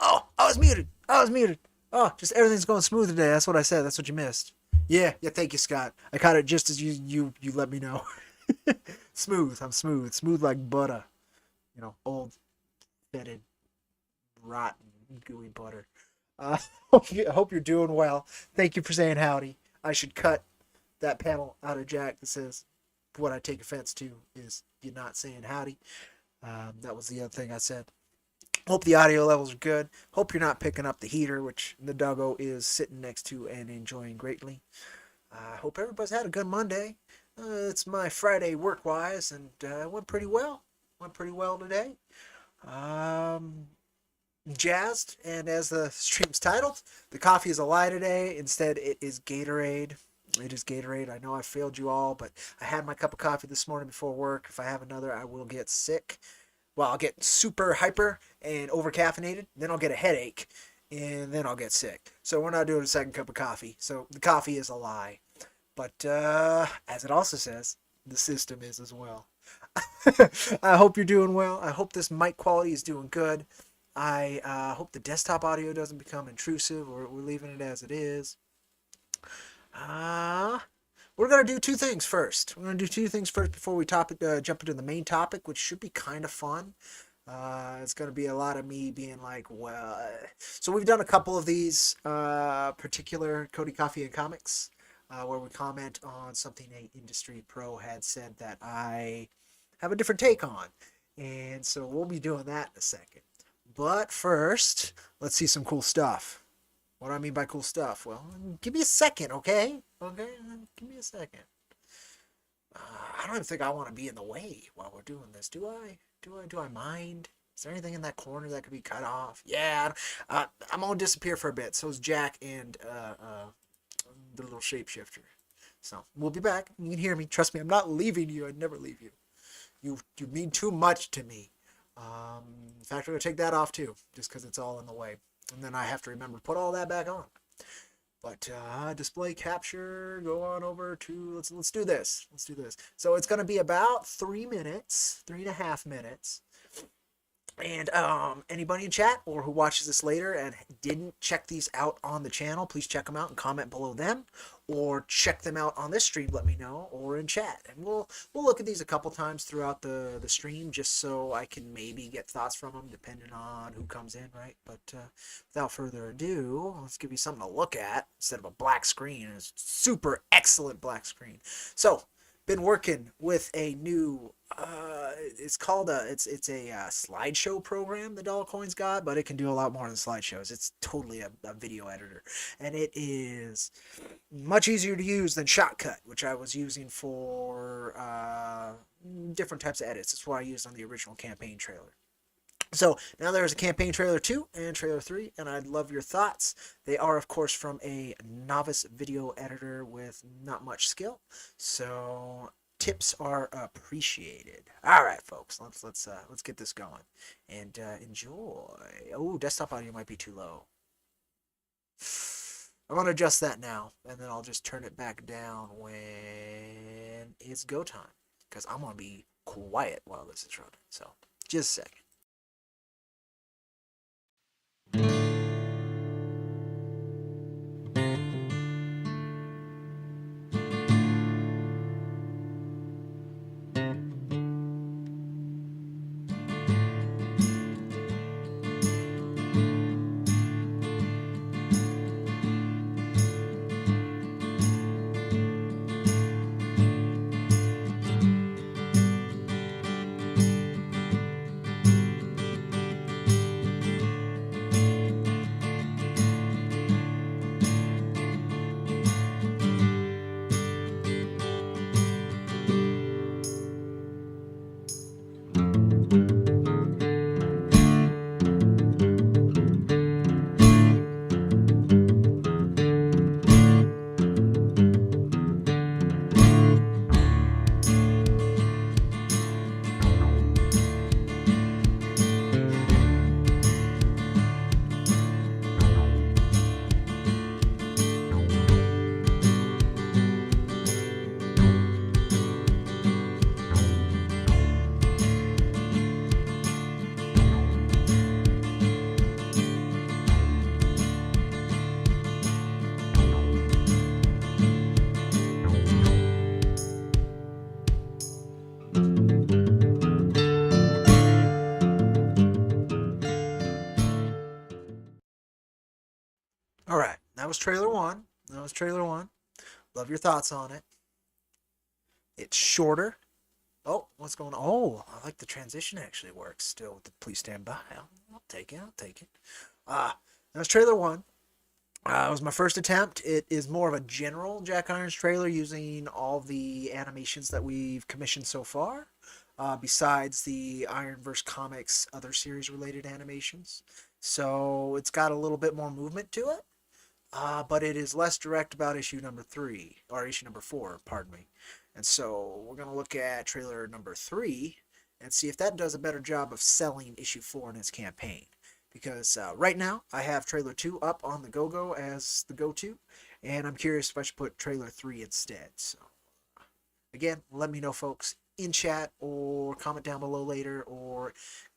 Oh, I was muted. I was muted. Oh, just everything's going smooth today. That's what I said. That's what you missed. Yeah, yeah. Thank you, Scott. I caught it just as you let me know. Smooth. I'm smooth. Smooth like butter. Old, fetid, rotten, gooey butter. Uh, hope you're doing well. Thank you for saying howdy. I should cut that panel out of Jack that says what I take offense to is you not saying howdy. That was the other thing I said. Hope the audio levels are good. Hope you're not picking up the heater, which the doggo is sitting next to and enjoying greatly. I hope everybody's had a good Monday. It's my Friday work-wise, and it went pretty well. Went pretty well today. Um, Jazzed, and as the stream's titled, the coffee is a lie today. Instead, it is Gatorade. It is Gatorade. I know I failed you all, but I had my cup of coffee this morning before work. If I have another, I will get sick. Well, I'll get super hyper and over caffeinated. Then I'll get a headache, and then I'll get sick. So we're not doing a second cup of coffee. So the coffee is a lie. But as it also says, the system is as well. I hope you're doing well. I hope this mic quality is doing good. I hope the desktop audio doesn't become intrusive, or we're leaving it as it is. We're going to do two things first. We're going to do two things first before we jump into the main topic, which should be kind of fun. It's going to be a lot of me being like, well... So we've done a couple of these particular Cody Coffee and Comics, where we comment on something a industry pro had said that I have a different take on. And so we'll be doing that in a second. But first, let's see some cool stuff. What do I mean by cool stuff? Well, give me a second, okay? Okay, give me a second. I don't even think I want to be in the way while we're doing this. Do I? Do I mind? Is there anything in that corner that could be cut off? Yeah, I'm gonna disappear for a bit. So is Jack and the little shapeshifter. So we'll be back. You can hear me. Trust me, I'm not leaving you. I'd never leave you. You mean too much to me. In fact, I'm gonna take that off too, just because it's all in the way. And then I have to remember to put all that back on. But display capture, go on over to let's do this. Let's do this. So it's gonna be about 3 minutes, 3.5 minutes. And anybody in chat or who watches this later and didn't check these out on the channel, please check them out and comment below them, or check them out on this stream. Let me know, or in chat, and we'll look at these a couple times throughout the stream, just so I can maybe get thoughts from them, depending on who comes in, right? But without further ado, let's give you something to look at instead of a black screen. It's super excellent black screen. So, been working with a new it's called it's a slideshow program the Dollcoin's got, but it can do a lot more than slideshows. It's totally a video editor, and it is much easier to use than Shotcut, which I was using for different types of edits. That's what I used on the original campaign trailer. So now there's a campaign trailer 2 and trailer 3, and I'd love your thoughts. They are, of course, from a novice video editor with not much skill, so tips are appreciated. All right, folks, let's get this going and enjoy. Oh, desktop audio might be too low. I'm gonna adjust that now, and then I'll just turn it back down when it's go time, because I'm gonna be quiet while this is running. So just a second. was trailer one. That was trailer one. Love your thoughts on it. It's shorter. Oh, what's going on? Oh, I like the transition actually works still with the please stand by. I'll take it. I'll take it. That was trailer one. It was my first attempt. It is more of a general Jack Irons trailer using all the animations that we've commissioned so far, besides the IronVerse Comics other series related animations. So it's got a little bit more movement to it, but it is less direct about issue number 3, or issue number 4, pardon me. And so we're going to look at trailer number 3 and see if that does a better job of selling issue 4 in its campaign. Because right now I have trailer 2 up on the go-go as the go-to, and I'm curious if I should put trailer 3 instead. So again, let me know, folks, in chat or comment down below later, or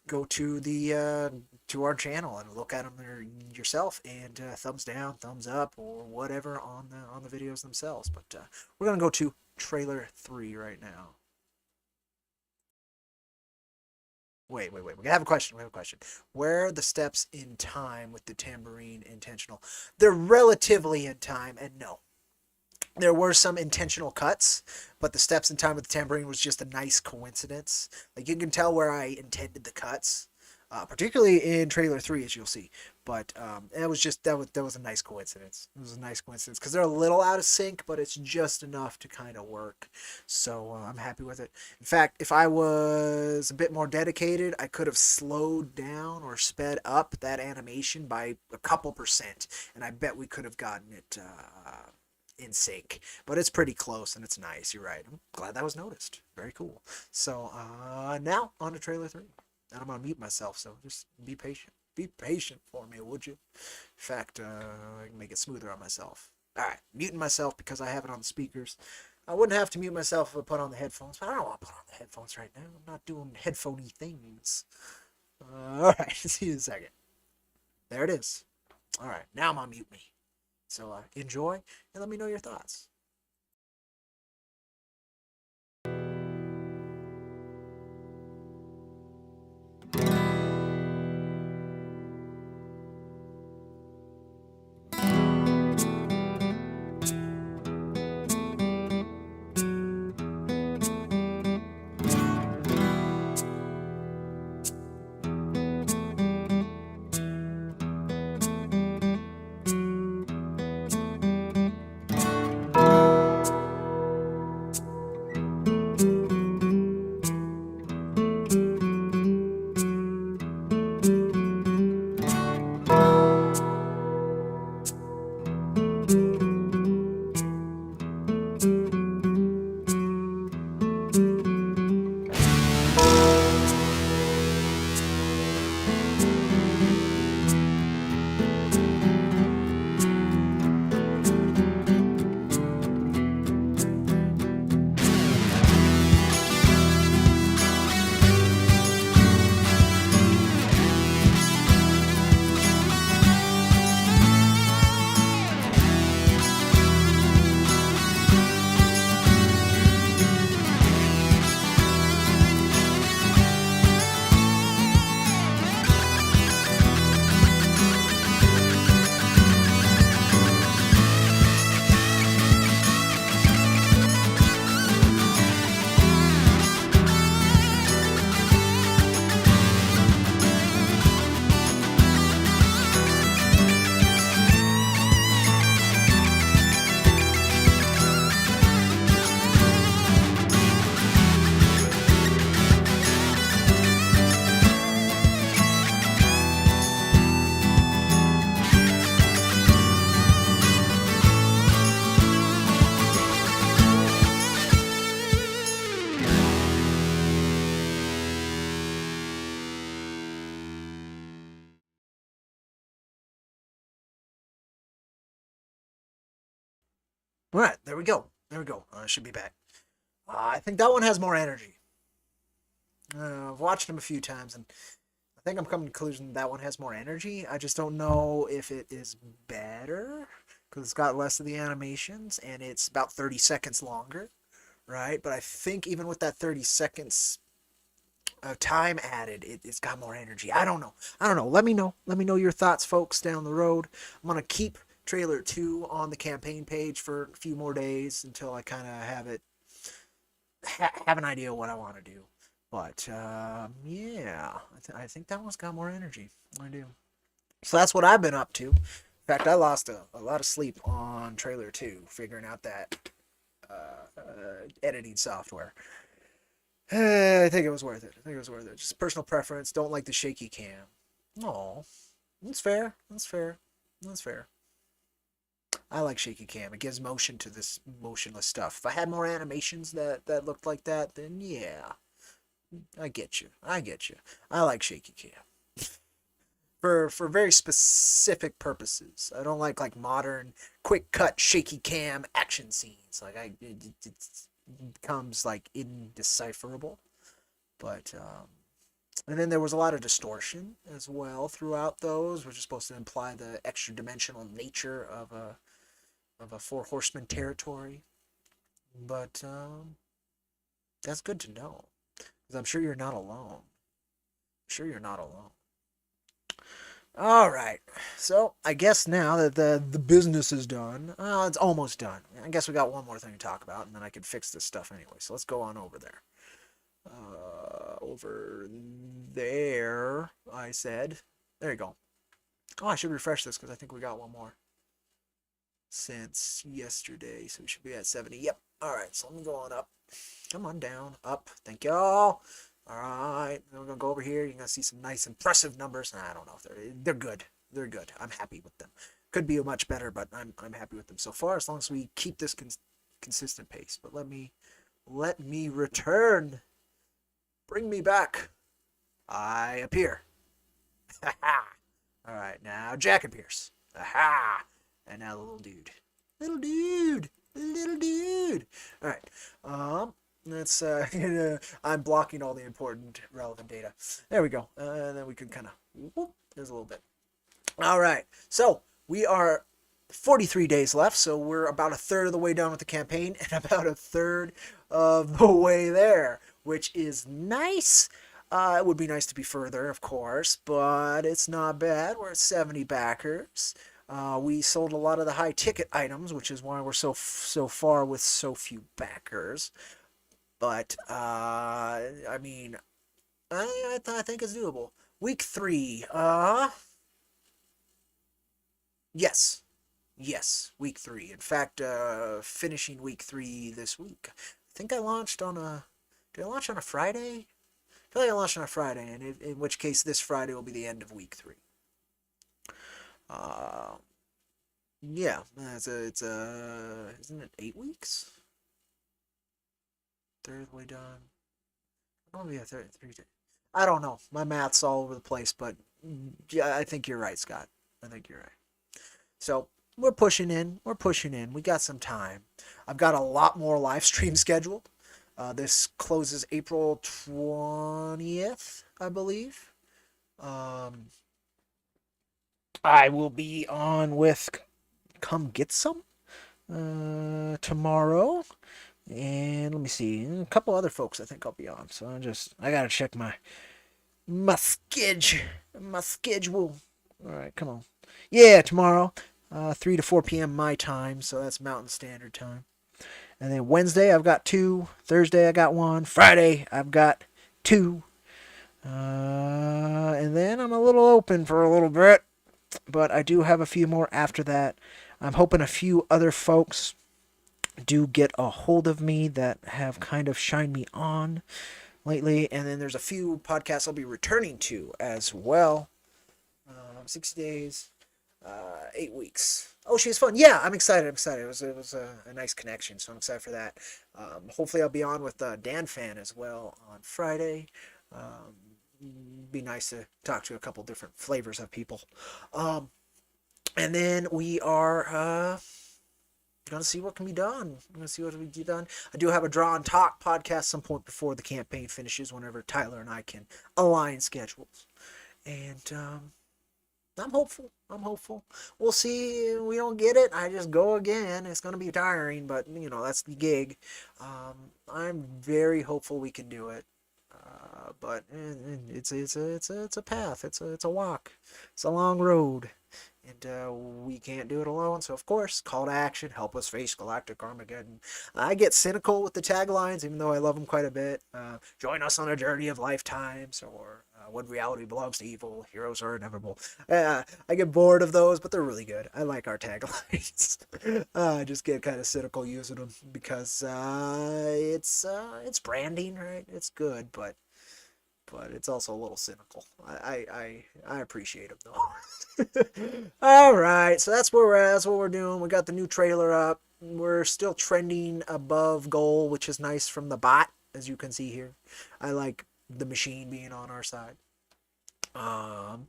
go to the to our channel and look at them there yourself, and thumbs down, thumbs up, or whatever on the videos themselves. But we're gonna go to trailer 3 right now. Wait. We have a question. Where are the steps in time with the tambourine intentional? They're relatively in time, and no. There were some intentional cuts, but the steps in time with the tambourine was just a nice coincidence. Like, you can tell where I intended the cuts, particularly in trailer 3, as you'll see. But it was just that was a nice coincidence. It was a nice coincidence because they're a little out of sync, but it's just enough to kind of work. So I'm happy with it. In fact, if I was a bit more dedicated, I could have slowed down or sped up that animation by a couple %, and I bet we could have gotten it in sync. But it's pretty close, and it's nice. You're right. I'm glad that was noticed. Very cool. So now on to trailer 3. And I'm going to mute myself, so just be patient. Be patient for me, would you? In fact, I can make it smoother on myself. Alright, muting myself because I have it on the speakers. I wouldn't have to mute myself if I put on the headphones, but I don't want to put on the headphones right now. I'm not doing headphoney things. Alright, see you in a second. There it is. Alright, now I'm going to mute me. So enjoy, and let me know your thoughts. Alright, there we go. I should be back. I think that one has more energy. I've watched them a few times, and I think I'm coming to the conclusion that one has more energy. I just don't know if it is better, because it's got less of the animations, and it's about 30 seconds longer, right? But I think even with that 30 seconds of time added, it's got more energy. I don't know. Let me know your thoughts, folks, down the road. I'm going to keep trailer 2 on the campaign page for a few more days until I kind of have an idea what I want to do. But yeah, I think that one's got more energy. I do. So that's what I've been up to. In fact, I lost a lot of sleep on trailer 2, figuring out that editing software. I think it was worth it. I think it was worth it. Just personal preference. Don't like the shaky cam. Oh, that's fair. That's fair. That's fair. I like shaky cam. It gives motion to this motionless stuff. If I had more animations that looked like that, then yeah, I get you. I get you. I like shaky cam for very specific purposes. I don't like modern quick cut shaky cam action scenes. Like it becomes like indecipherable. But and then there was a lot of distortion as well throughout those, which is supposed to imply the extra dimensional nature of a Four Horsemen territory. But that's good to know, because I'm sure you're not alone. I'm sure you're not alone. All right, so I guess now that the business is done, it's almost done. I guess we got one more thing to talk about, and then I can fix this stuff anyway. So let's go on over there. Over there, I said. There you go. Oh, I should refresh this because I think we got one more since yesterday, so we should be at 70. Yep. All right, so let me go on up. Come on down, up. Thank y'all. All right, then we're gonna go over here. You're gonna see some nice, impressive numbers. I don't know if they're good. They're good. I'm happy with them. Could be much better, but I'm happy with them so far. As long as we keep this consistent pace. But let me return. Bring me back. I appear. Ha ha. All right, now Jack appears. Aha. And now the little dude. Little dude. Little dude. All right. That's I'm blocking all the important relevant data. There we go. And then we can kind of there's a little bit. All right. So we are 43 days left, so we're about a third of the way done with the campaign and about a third of the way there, which is nice. It would be nice to be further, of course, but it's not bad. We're at 70 backers. We sold a lot of the high ticket items, which is why we're so far with so few backers. But I mean, I think it's doable. Week 3. Yes, week 3. In fact, finishing week 3 this week. I think I launched on a. Did I launch on a Friday? I feel like I launched on a Friday, and in which case this Friday will be the end of week 3. Yeah, it's isn't it 8 weeks? Third way done. Oh yeah, 3 days. I don't know. My math's all over the place, but yeah, I think you're right, Scott. I think you're right. So we're pushing in. We're pushing in. We got some time. I've got a lot more live streams scheduled. This closes April 20th, I believe. I will be on with Come Get Some tomorrow. And let me see, a couple other folks I think I'll be on. So I gotta check my schedule. All right, come on. Yeah, tomorrow, 3 to 4 p.m. my time, so that's Mountain Standard Time. And then Wednesday I've got 2. Thursday I got 1. Friday I've got 2. And then I'm a little open for a little bit, but I do have a few more after that. I'm hoping a few other folks do get a hold of me that have kind of shined me on lately. And then there's a few podcasts I'll be returning to as well. 60 days, 8 weeks. Oh, she's fun. Yeah, I'm excited. It was a nice connection, so I'm excited for that. Hopefully I'll be on with Dan Fan as well on Friday. Be nice to talk to a couple different flavors of people. And then we are gonna see what can be done. I do have a Draw and Talk podcast some point before the campaign finishes, whenever Tyler and I can align schedules. And I'm hopeful. We'll see. If we don't get it, I just go again. It's gonna be tiring, but that's the gig. I'm very hopeful we can do it. But it's a path. It's a walk. It's a long road. And we can't do it alone, so of course, call to action, help us face Galactic Armageddon. I get cynical with the taglines, even though I love them quite a bit. Join us on a journey of lifetimes, or when reality belongs to evil, heroes are inevitable. I get bored of those, but they're really good. I like our taglines. I just get kind of cynical using them because it's branding, right? It's good, but it's also a little cynical. I appreciate them though. All right, so that's where we're at. That's what we're doing. We got the new trailer up. We're still trending above goal, which is nice from the bot, as you can see here. I like the machine being on our side. And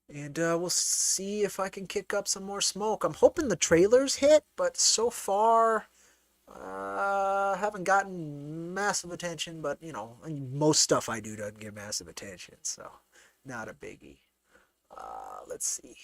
we'll see if I can kick up some more smoke. I'm hoping the trailers hit, but so far, haven't gotten massive attention. But you know, most stuff I do doesn't get massive attention, so not a biggie. Let's see.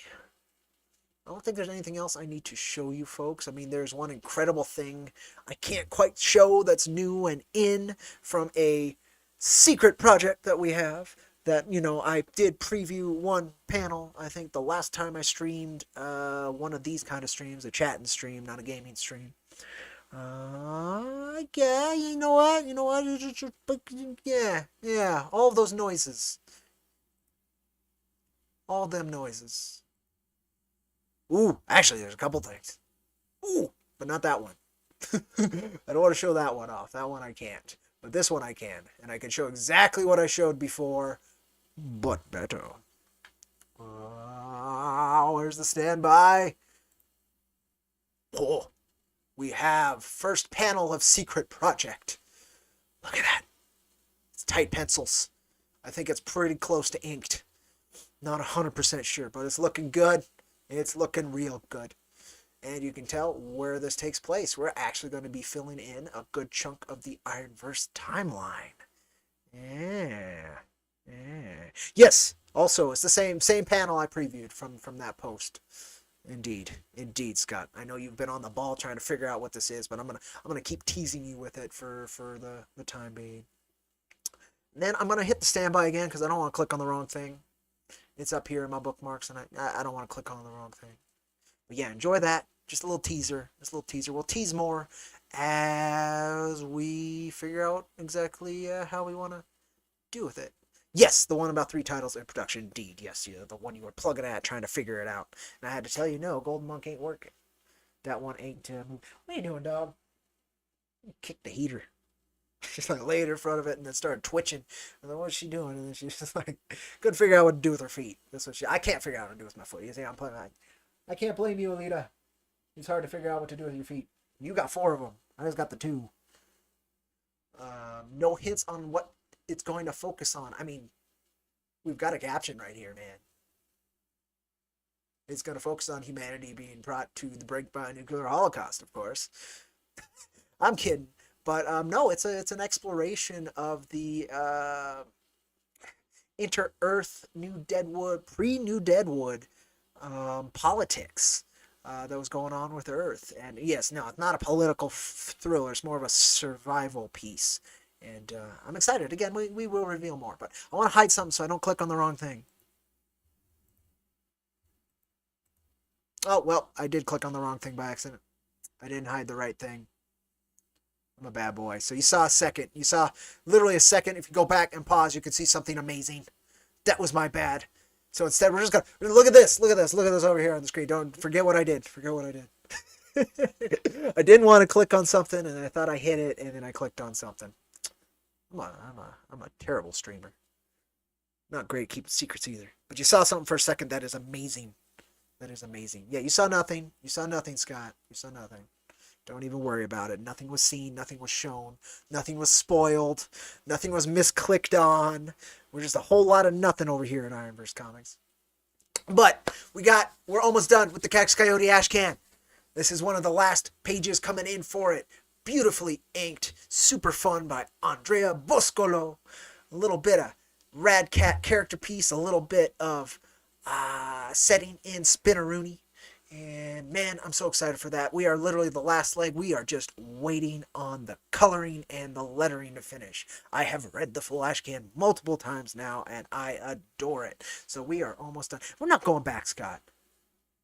I don't think there's anything else I need to show you folks. I mean, there's one incredible thing I can't quite show that's new and in from a secret project that we have. That, you know, I did preview one panel. I think the last time I streamed one of these kind of streams, a chatting stream, not a gaming stream. Yeah, you know what? Yeah, all those noises. All them noises. Ooh, actually, there's a couple things. Ooh, but not that one. I don't want to show that one off. That one I can't. But this one I can. And I can show exactly what I showed before, but better. Where's the standby? Oh, we have first panel of Secret Project. Look at that. It's tight pencils. I think it's pretty close to inked. Not 100% sure, but it's looking good. It's looking real good. And you can tell where this takes place. We're actually going to be filling in a good chunk of the IronVerse timeline. Yeah. Yes. Also, it's the same panel I previewed from that post. Indeed, Scott. I know you've been on the ball trying to figure out what this is, but I'm gonna keep teasing you with it for the time being. And then I'm gonna hit the standby again because I don't want to click on the wrong thing. It's up here in my bookmarks, and I don't want to click on the wrong thing. But yeah, enjoy that. Just a little teaser. We'll tease more as we figure out exactly how we want to do with it. Yes, the one about 3 titles in production. Indeed, yes, the one you were plugging at, trying to figure it out. And I had to tell you, no, Golden Monk ain't working. That one ain't. What are you doing, dog? Kick the heater. She's like laid in front of it and then started twitching. And then what's she doing? And then she's just like couldn't figure out what to do with her feet. That's what I can't figure out what to do with my foot. You see, I'm playing. I can't blame you, Alita. It's hard to figure out what to do with your feet. You got 4 of them. I just got the 2. No hints on what it's going to focus on. I mean, we've got a caption right here, man. It's going to focus on humanity being brought to the brink by a nuclear holocaust, of course. I'm kidding. But no, it's an exploration of the inter-Earth New Deadwood, pre-New Deadwood politics that was going on with Earth. And yes, no, it's not a political thriller. It's more of a survival piece. And I'm excited. Again, we will reveal more. But I want to hide something so I don't click on the wrong thing. Oh, well, I did click on the wrong thing by accident. I didn't hide the right thing. I'm a bad boy. So you saw a second. You saw literally a second. If you go back and pause, you can see something amazing. That was my bad. So instead, we're just going to look at this. Look at this over here on the screen. Don't forget what I did. I didn't want to click on something, and I thought I hit it, and then I clicked on something. I'm a terrible streamer. Not great at keeping secrets either. But you saw something for a second that is amazing. Yeah, you saw nothing. Scott. You saw nothing. Don't even worry about it. Nothing was seen. Nothing was shown. Nothing was spoiled. Nothing was misclicked on. We're just a whole lot of nothing over here at IronVerse Comics. But we're almost done with the Cactus Coyote Ash Can. This is one of the last pages coming in for it. Beautifully inked. Super fun by Andrea Boscolo. A little bit of Rad Cat character piece. A little bit of setting in Spinneroonie. And man, I'm so excited for that. We are literally the last leg. We are just waiting on the coloring and the lettering to finish. I have read the full Ash Can multiple times now, and I adore it. So we are almost done. We're not going back, Scott.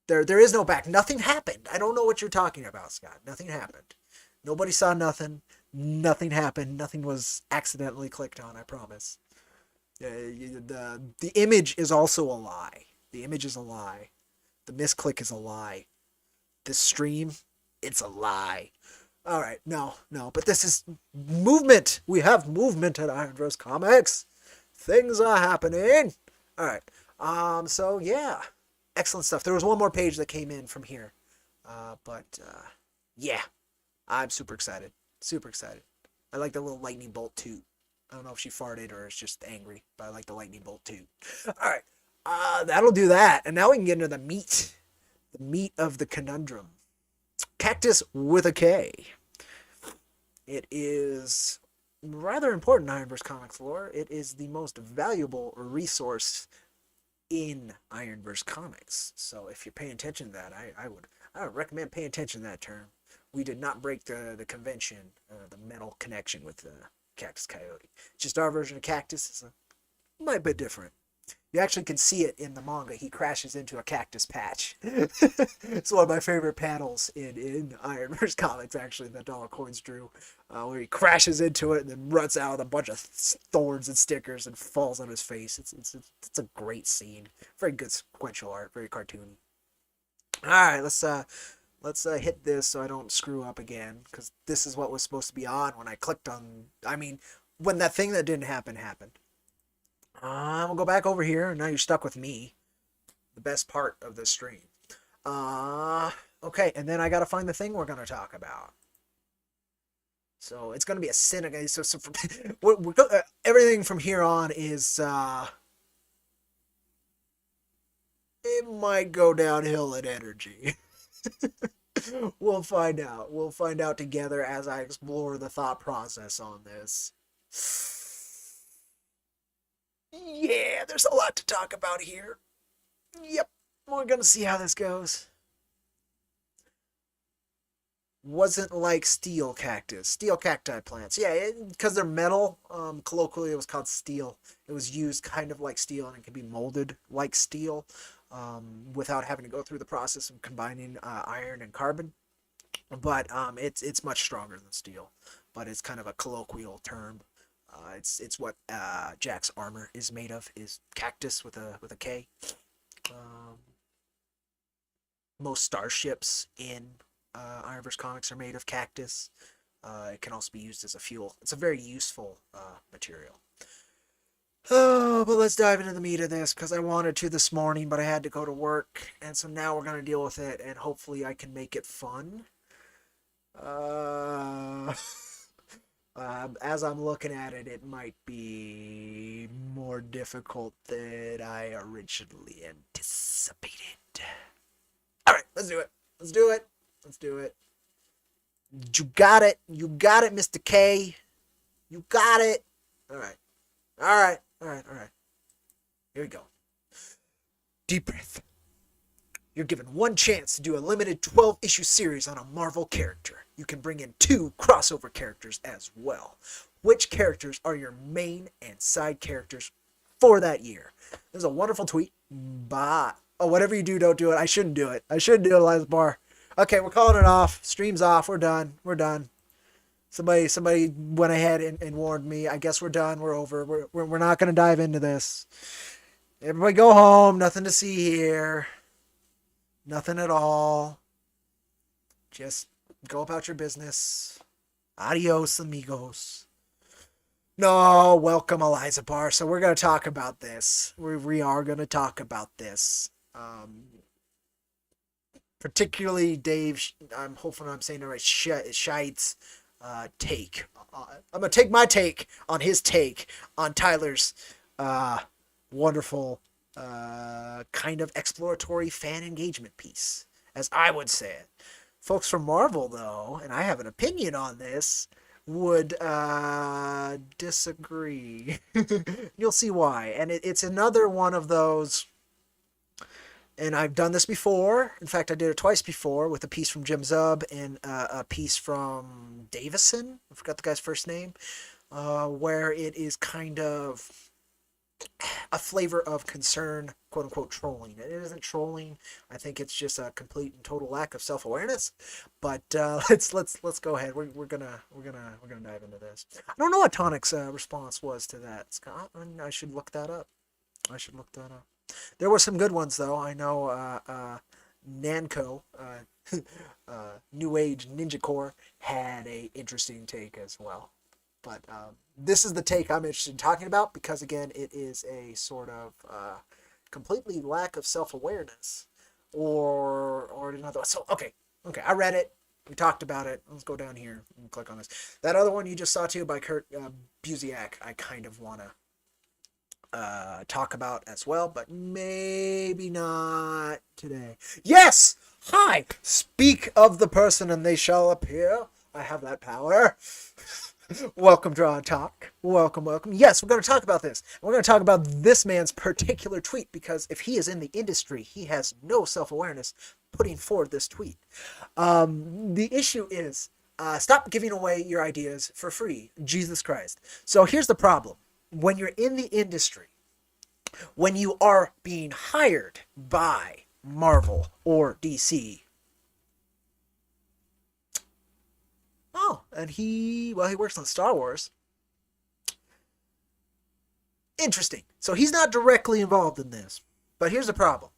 There is no back. Nothing happened. I don't know what you're talking about, Scott. Nothing happened. Nobody saw nothing. Nothing happened. Nothing was accidentally clicked on. I promise. The image is also a lie. The image is a lie. The misclick is a lie. This stream, it's a lie. All right, no, but this is movement. We have movement at IronVerse Comics. Things are happening. All right. So yeah, excellent stuff. There was one more page that came in from here, but yeah, I'm super excited. Super excited. I like the little lightning bolt toot. I don't know if she farted or is just angry, but I like the lightning bolt toot. All right. That'll do that. And now we can get into the meat. The meat of the conundrum. Cactus with a K. It is rather important in IronVerse Comics lore. It is the most valuable resource in IronVerse Comics. So if you're paying attention to that, I would recommend paying attention to that term. We did not break the convention, the metal connection with the Cactus Coyote. Just our version of Cactus is might be different. You actually can see it in the manga. He crashes into a cactus patch. It's one of my favorite panels in IronVerse Comics, actually, that Dollar Coins drew, where he crashes into it and then runs out with a bunch of thorns and stickers and falls on his face. It's a great scene. Very good sequential art, very cartoony. All right, let's hit this so I don't screw up again, because this is what was supposed to be on when I clicked on. I mean, when that thing that didn't happen happened. We'll go back over here, and now you're stuck with me. The best part of this stream. Okay, and then I gotta find the thing we're gonna talk about. So it's gonna be a synagogue. So from, everything from here on is it might go downhill in energy. We'll find out. We'll find out together as I explore the thought process on this. Yeah, there's a lot to talk about here. Yep, we're gonna see how this goes. Wasn't like steel cactus, steel cacti plants. Yeah, because they're metal. Colloquially, it was called steel. It was used kind of like steel, and it can be molded like steel, without having to go through the process of combining iron and carbon. But it's much stronger than steel. But it's kind of a colloquial term. It's what Jack's armor is made of, is cactus with a K. Most starships in IronVerse Comics are made of cactus. It can also be used as a fuel. It's a very useful material. Oh, but let's dive into the meat of this, because I wanted to this morning, but I had to go to work, and so now we're going to deal with it, and hopefully I can make it fun. As I'm looking at it, it might be more difficult than I originally anticipated. All right, let's do it. Let's do it. Let's do it. You got it. You got it, Mr. K. You got it. All right. All right. All right. All right. Here we go. Deep breath. You're given one chance to do a limited 12-issue series on a Marvel character. You can bring in 2 crossover characters as well. Which characters are your main and side characters for that year? There's a wonderful tweet. Bah. Oh, whatever you do, don't do it. I shouldn't do it. I shouldn't do it, Eliza Barr. Okay, we're calling it off. Stream's off. We're done. We're done. Somebody went ahead and warned me. I guess we're done. We're over. We're not going to dive into this. Everybody go home. Nothing to see here. Nothing at all. Just go about your business. Adios, amigos. No, welcome, Eliza Barr. So we're going to talk about this. We are going to talk about this. Particularly Dave, I'm hoping I'm saying it right, Scheidt's take. I'm going to take my take on his take on Tyler's wonderful kind of exploratory fan engagement piece, as I would say it. Folks from Marvel, though, and I have an opinion on this, would disagree. You'll see why. And it's another one of those, and I've done this before. In fact, I did it twice before with a piece from Jim Zub and a piece from Davison. I forgot the guy's first name. Where it is kind of a flavor of concern, quote unquote, trolling. It isn't trolling. I think it's just a complete and total lack of self awareness. But let's go ahead. We're gonna dive into this. I don't know what Tonic's response was to that, Scott. I should look that up. There were some good ones though. I know Nanko, New Age Ninja Core, had a interesting take as well. But this is the take I'm interested in talking about because, again, it is a sort of completely lack of self-awareness or another. So, okay, I read it. We talked about it. Let's go down here and click on this. That other one you just saw, too, by Kurt Busiek, I kind of want to talk about as well, but maybe not today. Yes! Hi! Speak of the person and they shall appear. I have that power. Welcome, Draw and Talk. Welcome. Yes, we're going to talk about this. We're going to talk about this man's particular tweet because if he is in the industry, he has no self-awareness putting forward this tweet. The issue is stop giving away your ideas for free. Jesus Christ. So here's the problem. When you're in the industry, when you are being hired by Marvel or DC, and he works on Star Wars. Interesting. So he's not directly involved in this. But here's the problem.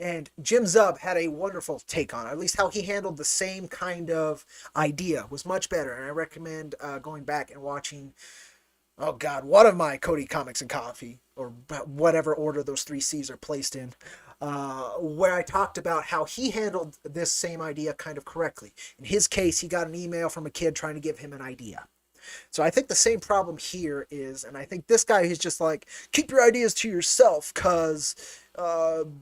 And Jim Zub had a wonderful take on it. At least how he handled the same kind of idea was much better. And I recommend going back and watching, one of my Cody Comics and Coffee, or whatever order those 3 C's are placed in, where I talked about how he handled this same idea kind of correctly. In his case, he got an email from a kid trying to give him an idea. So I think the same problem here is, and I think this guy is just like, keep your ideas to yourself because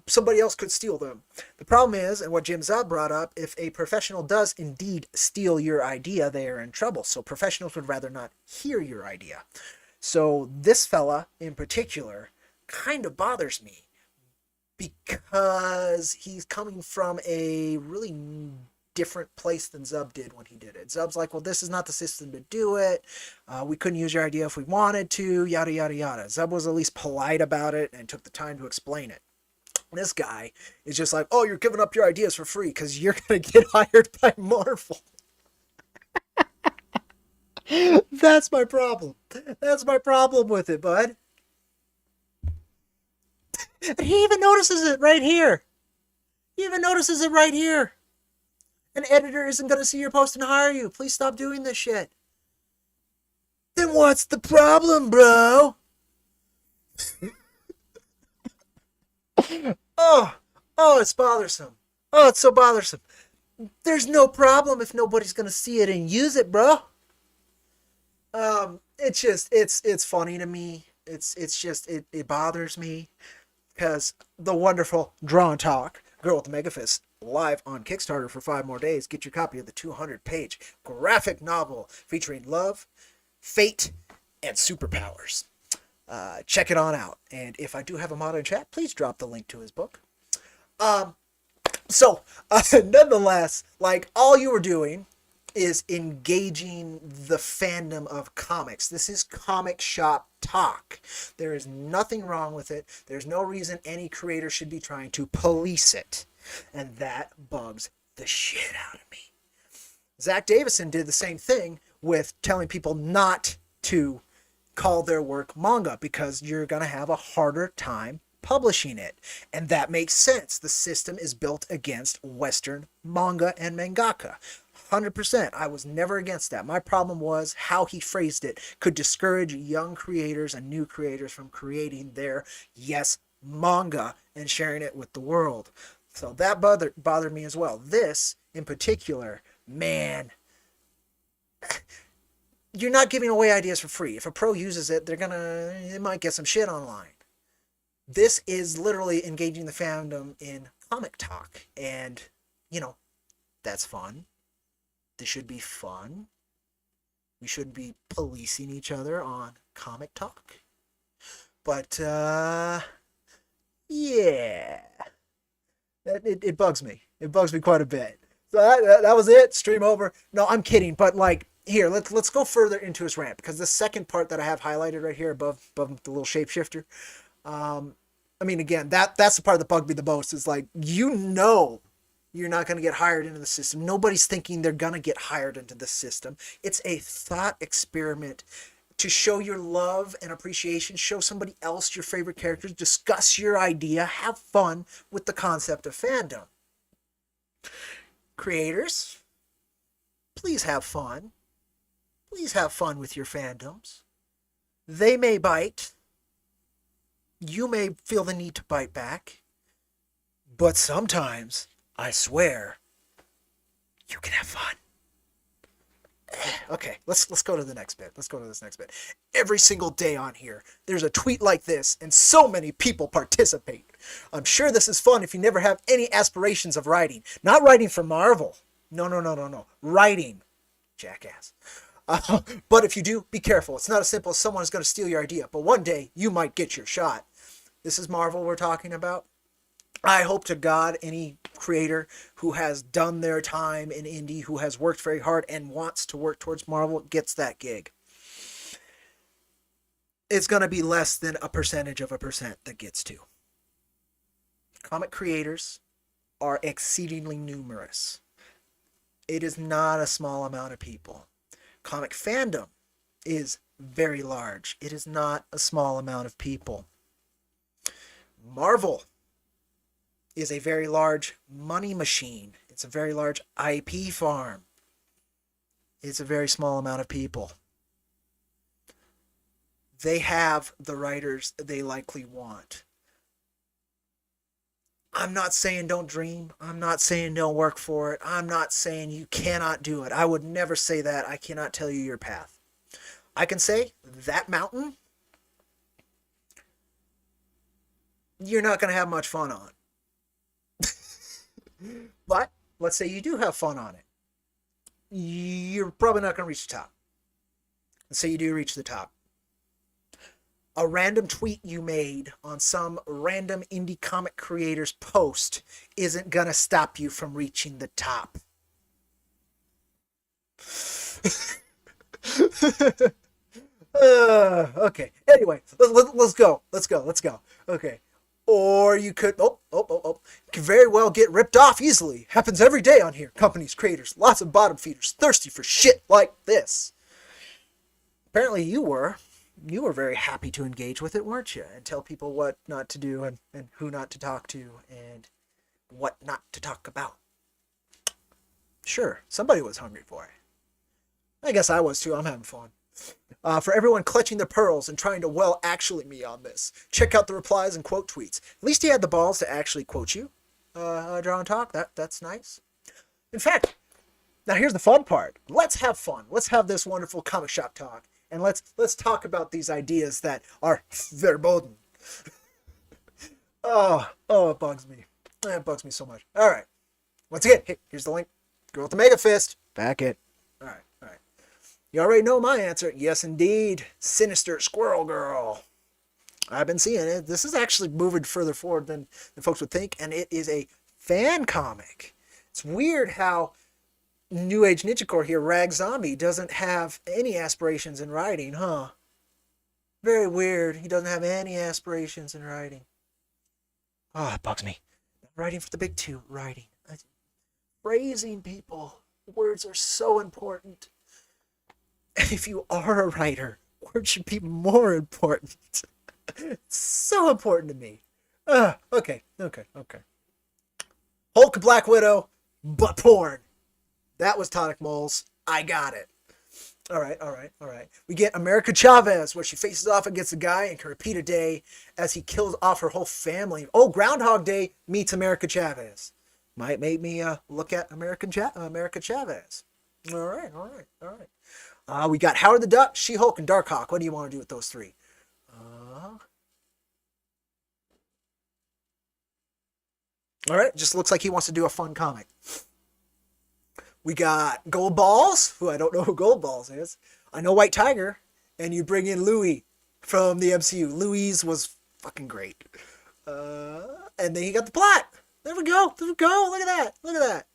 somebody else could steal them. The problem is, and what Jim Zub brought up, if a professional does indeed steal your idea, they are in trouble. So professionals would rather not hear your idea. So this fella in particular kind of bothers me because he's coming from a really different place than Zub did when he did it. Zub's like, well, this is not the system to do it. We couldn't use your idea if we wanted to, yada, yada, yada. Zub was at least polite about it and took the time to explain it. This guy is just like, oh, you're giving up your ideas for free because you're going to get hired by Marvel. That's my problem. That's my problem with it, bud. And he even notices it right here. An editor isn't going to see your post and hire you. Please stop doing this shit. Then what's the problem, bro? Oh, it's bothersome. Oh, it's so bothersome. There's no problem if nobody's going to see it and use it, bro. It's funny to me. It bothers me because the wonderful Draw and Talk, Girl with the Megafist, live on Kickstarter for 5 more days. Get your copy of the 200-page graphic novel featuring love, fate, and superpowers. Check it on out. And if I do have a mod in chat, please drop the link to his book. Nonetheless, like, all you were doing is engaging the fandom of comics. This is comic shop talk. There is nothing wrong with it. There's no reason any creator should be trying to police it. And that bugs the shit out of me. Zach Davison did the same thing with telling people not to call their work manga because you're going to have a harder time publishing it. And that makes sense. The system is built against Western manga and mangaka. 100%. I was never against that. My problem was how he phrased it could discourage young creators and new creators from creating their, manga and sharing it with the world. So that bothered me as well. This, in particular, man, you're not giving away ideas for free. If a pro uses it, they might get some shit online. This is literally engaging the fandom in comic talk. And, that's fun. This should be fun. We shouldn't be policing each other on comic talk. But, yeah. It bugs me. It bugs me quite a bit. So that was it. Stream over. No, I'm kidding. But, like, here, let's go further into his rant, because the second part that I have highlighted right here above the little shapeshifter. I mean, again, that's the part that bugged me the most. Is like, you're not going to get hired into the system. Nobody's thinking they're going to get hired into the system. It's a thought experiment to show your love and appreciation, show somebody else your favorite characters, discuss your idea, have fun with the concept of fandom. Creators, please have fun. Please have fun with your fandoms. They may bite. You may feel the need to bite back. But sometimes, I swear, you can have fun. Okay, let's go to the next bit. Let's go to this next bit. Every single day on here, there's a tweet like this, and so many people participate. I'm sure this is fun if you never have any aspirations of writing. Not writing for Marvel. No. Writing. Jackass. But if you do, be careful. It's not as simple as someone's going to steal your idea, but one day you might get your shot. This is Marvel we're talking about. I hope to God any creator who has done their time in indie, who has worked very hard and wants to work towards Marvel, gets that gig. It's going to be less than a percentage of a percent that gets to. Comic creators are exceedingly numerous. It is not a small amount of people. Comic fandom is very large. It is not a small amount of people. Marvel is a very large money machine. It's a very large IP farm. It's a very small amount of people. They have the writers they likely want. I'm not saying don't dream. I'm not saying don't work for it. I'm not saying you cannot do it. I would never say that. I cannot tell you your path. I can say that mountain, you're not going to have much fun on. But let's say you do have fun on it. You're probably not going to reach the top. Let's say you do reach the top. A random tweet you made on some random indie comic creator's post isn't going to stop you from reaching the top. Okay. Anyway, let's go. Okay. Or you could, you could very well get ripped off easily. Happens every day on here. Companies, creators, lots of bottom feeders, thirsty for shit like this. Apparently you were very happy to engage with it, weren't you? And tell people what not to do and who not to talk to and what not to talk about. Sure, somebody was hungry for it. I guess I was too. I'm having fun. For everyone clutching their pearls and trying to actually me on this, check out the replies and quote tweets. At least he had the balls to actually quote you. Draw and talk. That's nice. In fact, now here's the fun part. Let's have fun. Let's have this wonderful comic shop talk, and let's talk about these ideas that are verboten. It bugs me. It bugs me so much. All right. Once again, here's the link. Girl with the mega fist. Back it. All right. You already know my answer. Yes, indeed. Sinister Squirrel Girl. I've been seeing it. This is actually moving further forward than folks would think, and it is a fan comic. It's weird how New Age Ninja Corps here, Rag Zombie, doesn't have any aspirations in writing, huh? Very weird. He doesn't have any aspirations in writing. Oh, it bugs me. Writing for the big two. Writing. Phrasing people. Words are so important. If you are a writer, words should be more important. It's so important to me. Okay. Hulk, Black Widow, butt porn. That was Tonic Moles. I got it. All right. We get America Chavez, where she faces off against a guy and can repeat a day as he kills off her whole family. Oh, Groundhog Day meets America Chavez. Might make me look at America Chavez. All right. We got Howard the Duck, She-Hulk, and Darkhawk. What do you want to do with those three? All right, just looks like he wants to do a fun comic. We got Gold Balls, who I don't know who Gold Balls is. I know White Tiger, and you bring in Louis from the MCU. Louise was fucking great. And then you got the plot. There we go. Look at that.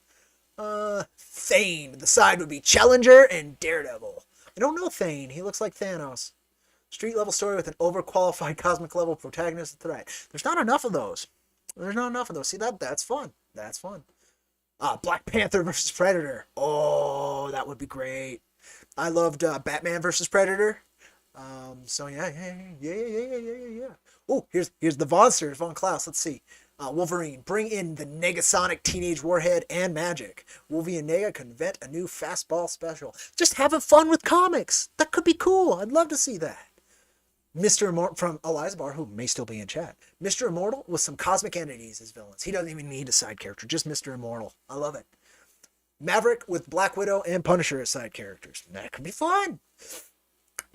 Thane. The side would be Challenger and Daredevil. I don't know Thane. He looks like Thanos. Street level story with an overqualified cosmic level protagonist threat. There's not enough of those. See that's fun. That's fun. Black Panther versus Predator. Oh, that would be great. I loved Batman versus Predator. So yeah. Oh, here's the Vonster, Von Klaus. Let's see. Wolverine, bring in the Negasonic Teenage Warhead and magic. Wolvie and Nega convent a new fastball special. Just having fun with comics. That could be cool. I'd love to see that. Mr. Immortal from Eliza Barr, who may still be in chat. Mr. Immortal with some cosmic entities as villains. He doesn't even need a side character, just Mr. Immortal. I love it. Maverick with Black Widow and Punisher as side characters. That could be fun.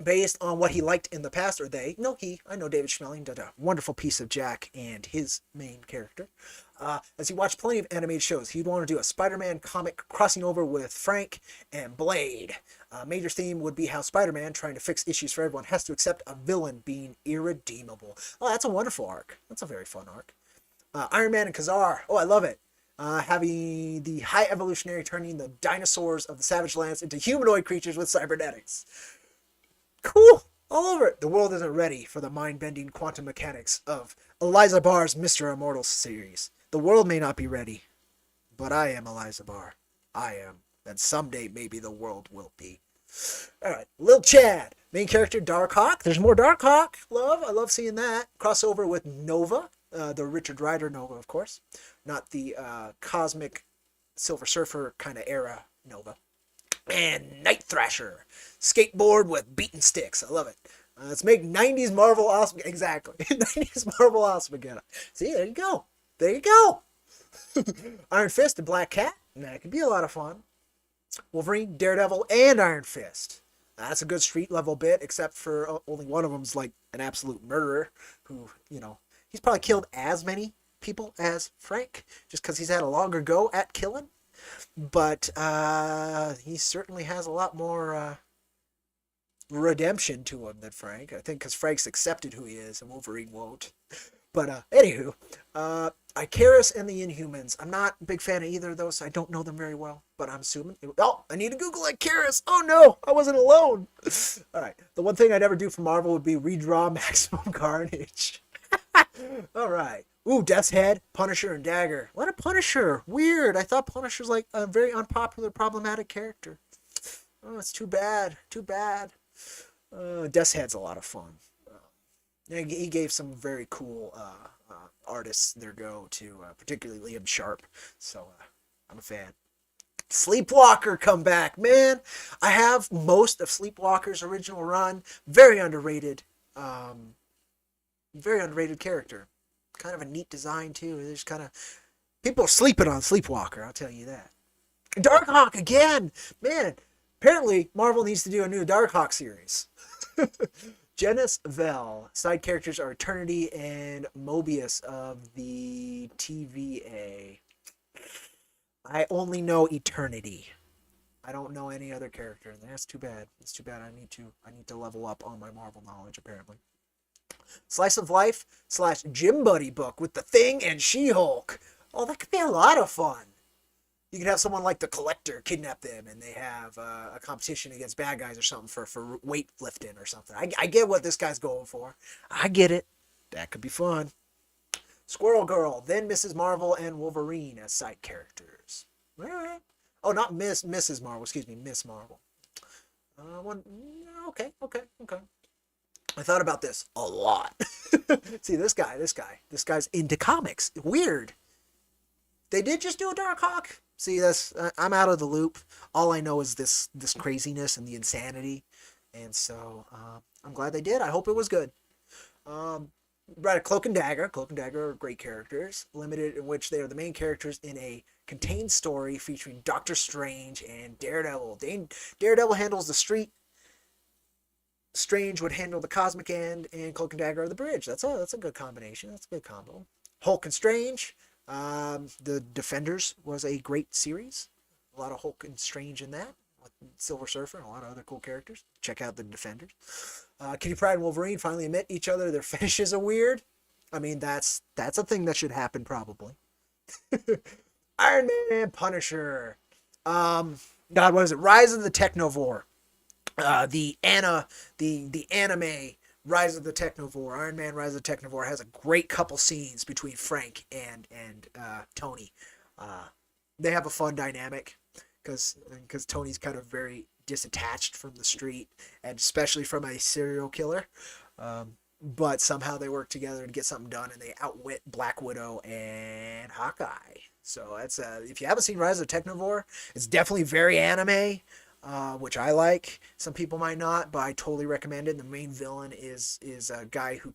Based on what he liked in the past, or they. No, I know David Schmeling did a wonderful piece of Jack and his main character. As he watched plenty of animated shows, he'd want to do a Spider-Man comic crossing over with Frank and Blade. Major theme would be how Spider-Man, trying to fix issues for everyone, has to accept a villain being irredeemable. Oh, that's a wonderful arc. That's a very fun arc. Iron Man and Kazar. Oh, I love it. Having the high evolutionary turning the dinosaurs of the Savage Lands into humanoid creatures with cybernetics. Cool! All over it. The world isn't ready for the mind-bending quantum mechanics of Eliza Barr's Mr. Immortal series. The world may not be ready, but I am Eliza Barr. I am. And someday maybe the world will be. Alright, Lil Chad. Main character, Darkhawk. There's more Darkhawk. I love seeing that. Crossover with Nova. The Richard Rider Nova, of course. Not the cosmic Silver Surfer kind of era Nova. And Night Thrasher. Skateboard with beaten sticks. I love it. Let's make 90s Marvel awesome. Exactly. 90s Marvel awesome again. See, there you go. Iron Fist and Black Cat. That could be a lot of fun. Wolverine, Daredevil, and Iron Fist. That's a good street level bit, except for only one of them's like an absolute murderer who, he's probably killed as many people as Frank, just because he's had a longer go at killing. But he certainly has a lot more redemption to him than Frank. I think because Frank's accepted who he is and Wolverine won't. But anywho, Icarus and the Inhumans. I'm not a big fan of either of those, so I don't know them very well. But I'm assuming. Oh, I need to Google Icarus. Oh no, I wasn't alone. All right. The one thing I'd ever do for Marvel would be redraw Maximum Carnage. All right. Ooh, Death's Head, Punisher, and Dagger. What a Punisher. Weird. I thought Punisher's like a very unpopular, problematic character. Oh, it's too bad. Death's Head's a lot of fun. He gave some very cool artists their go to, particularly Liam Sharp. So I'm a fan. Sleepwalker come back, man. I have most of Sleepwalker's original run. Very underrated character. Kind of a neat design too. There's kind of people are sleeping on Sleepwalker. I'll tell you that. Darkhawk again, man. Apparently Marvel needs to do a new Darkhawk series. Janice Vell. Side characters are Eternity and Mobius of the TVA. I only know Eternity. I don't know any other character. That's too bad. It's too bad. I need to level up on my Marvel knowledge apparently. Slice of Life / Gym Buddy book with the Thing and She-Hulk. Oh, that could be a lot of fun. You could have someone like the Collector kidnap them and they have a competition against bad guys or something for weightlifting or something. I get what this guy's going for. I get it. That could be fun. Squirrel Girl, then Mrs. Marvel and Wolverine as side characters. All right. Oh, not Mrs. Marvel. Excuse me, Miss Marvel. Okay. I thought about this a lot. See, this guy's into comics. Weird. They did just do a Darkhawk. See, I'm out of the loop. All I know is this craziness and the insanity, and so I'm glad they did. I hope it was good. Right, a Cloak and Dagger. Cloak and Dagger are great characters, limited in which they are the main characters in a contained story featuring Doctor Strange and Daredevil. Daredevil handles the street. Strange would handle the cosmic end, and Cloak and Dagger are the bridge. That's a good combination. That's a good combo. Hulk and Strange. The Defenders was a great series. A lot of Hulk and Strange in that, with Silver Surfer and a lot of other cool characters. Check out the Defenders. Kitty Pryde and Wolverine finally admit each other. Their fetishes are weird. I mean, that's a thing that should happen probably. Iron Man and Punisher. Um, God, what is it? Rise of the Technovore. The anime Rise of the Technovore, Iron Man Rise of the Technovore has a great couple scenes between Frank and Tony. Uh, they have a fun dynamic because Tony's kind of very disattached from the street and especially from a serial killer. But somehow they work together to get something done, and they outwit Black Widow and Hawkeye. So that's if you haven't seen Rise of the Technovore, it's definitely very anime, which I like. Some people might not, but I totally recommend it. The main villain is a guy who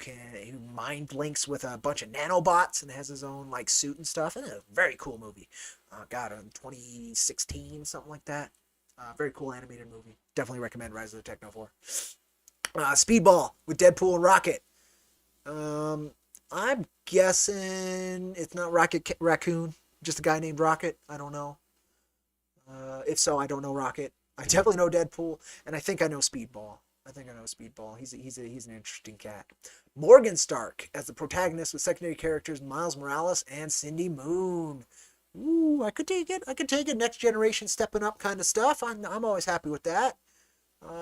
mind links with a bunch of nanobots and has his own like suit and stuff. And it's a very cool movie. God, in 2016, something like that. Very cool animated movie. Definitely recommend Rise of the Technovore. Speedball with Deadpool and Rocket. I'm guessing it's not Rocket Raccoon, just a guy named Rocket. I don't know. If so, I don't know Rocket. I definitely know Deadpool, and I think I know Speedball. He's an interesting cat. Morgan Stark as the protagonist with secondary characters Miles Morales and Cindy Moon. Ooh, I could take it. Next generation stepping up kind of stuff. I'm always happy with that.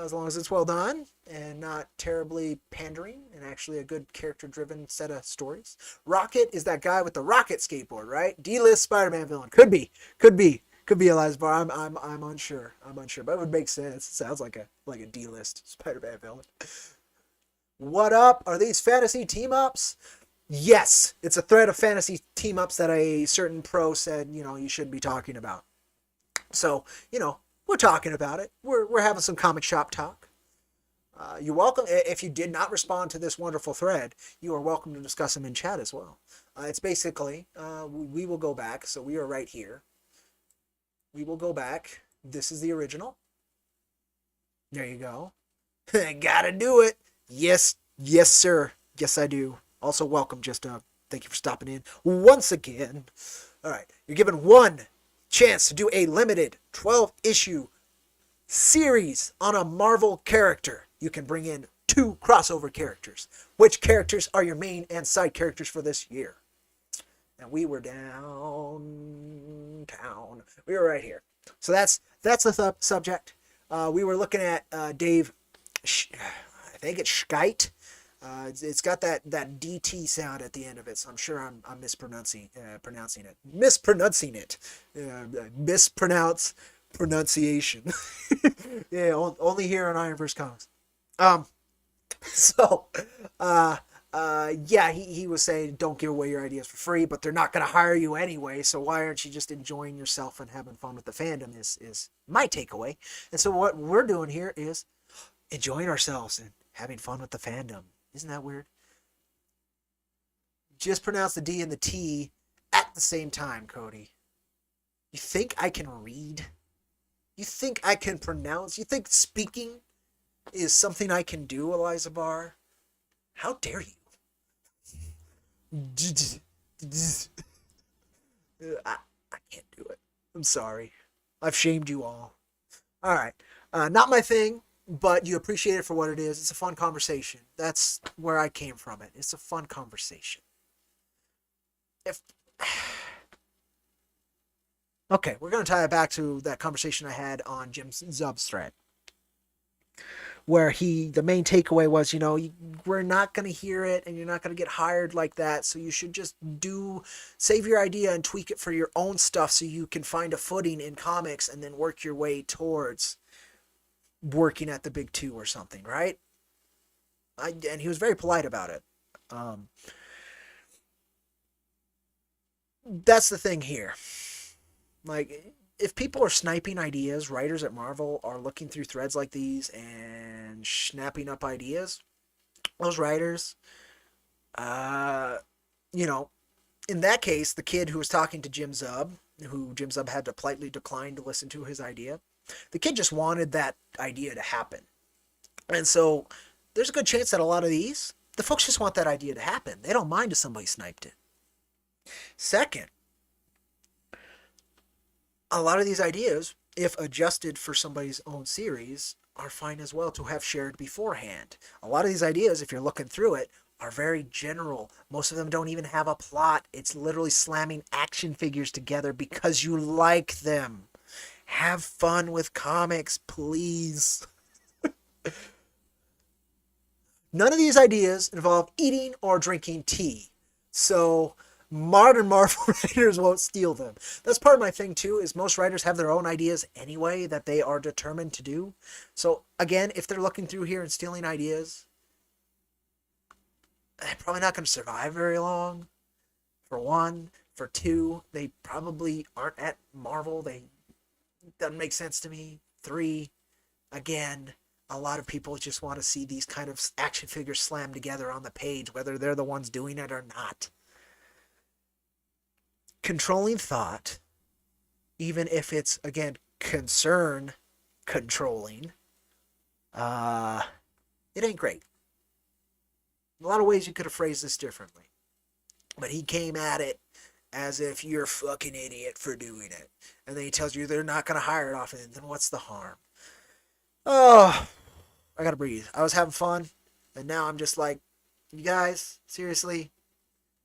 As long as it's well done and not terribly pandering and actually a good character-driven set of stories. Rocket is that guy with the rocket skateboard, right? D-list Spider-Man villain. Could be Elias Barr. I'm unsure, but it would make sense. It sounds like a D-list Spider-Man villain. What up? Are these fantasy team-ups? Yes, it's a thread of fantasy team-ups that a certain pro said, you should be talking about. So, we're talking about it. We're having some comic shop talk. You're welcome. If you did not respond to this wonderful thread, you are welcome to discuss them in chat as well. It's basically, we will go back. So we are right here. We will go back. This is the original. There you go. Gotta do it. Yes, sir. Yes, I do. Also, welcome, Just Thank you for stopping in once again. All right, you're given one chance to do a limited 12-issue series on a Marvel character. You can bring in 2 crossover characters. Which characters are your main and side characters for this year? And we were downtown. We were right here. So that's the subject. We were looking at Dave, I think it's Schkeit. It's got that DT sound at the end of it, so I'm sure I'm mispronouncing it. Mispronounce pronunciation. Yeah, only here on IronVerse Comics. Yeah, he was saying don't give away your ideas for free, but they're not going to hire you anyway, so why aren't you just enjoying yourself and having fun with the fandom is my takeaway. And so what we're doing here is enjoying ourselves and having fun with the fandom. Isn't that weird? Just pronounce the D and the T at the same time, Cody. You think I can read? You think I can pronounce? You think speaking is something I can do, Eliza Barr? How dare you? I can't do it. I'm sorry. I've shamed you all. All right. Not my thing. But you appreciate it for what it is. It's a fun conversation. That's where I came from it. It's a fun conversation. Okay, we're going to tie it back to that conversation I had on Jim Zub's thread. Where the main takeaway was, we're not going to hear it and you're not going to get hired like that. So you should just save your idea and tweak it for your own stuff so you can find a footing in comics and then work your way towards working at the big 2 or something, right? And he was very polite about it. That's the thing here. Like, if people are sniping ideas, writers at Marvel are looking through threads like these and snapping up ideas, those writers, in that case, the kid who was talking to Jim Zub, who Jim Zub had to politely decline to listen to his idea, the kid just wanted that idea to happen. And so there's a good chance that a lot of the folks just want that idea to happen. They don't mind if somebody sniped it. Second, a lot of these ideas, if adjusted for somebody's own series, are fine as well to have shared beforehand. A lot of these ideas, if you're looking through it, are very general. Most of them don't even have a plot. It's literally slamming action figures together because you like them. Have fun with comics, please. None of these ideas involve eating or drinking tea. So modern Marvel writers won't steal them. That's part of my thing too, is most writers have their own ideas anyway that they are determined to do. So again, if they're looking through here and stealing ideas, they're probably not going to survive very long. For one. For two, they probably aren't at Marvel. They doesn't make sense to me. Three, again, a lot of people just want to see these kind of action figures slammed together on the page, whether they're the ones doing it or not. Controlling thought, even if it's, again, concern controlling, it ain't great. A lot of ways you could have phrased this differently. But he came at it as if you're a fucking idiot for doing it. And then he tells you they're not going to hire it off, and then what's the harm? Oh, I got to breathe. I was having fun, and now I'm just like, you guys, seriously?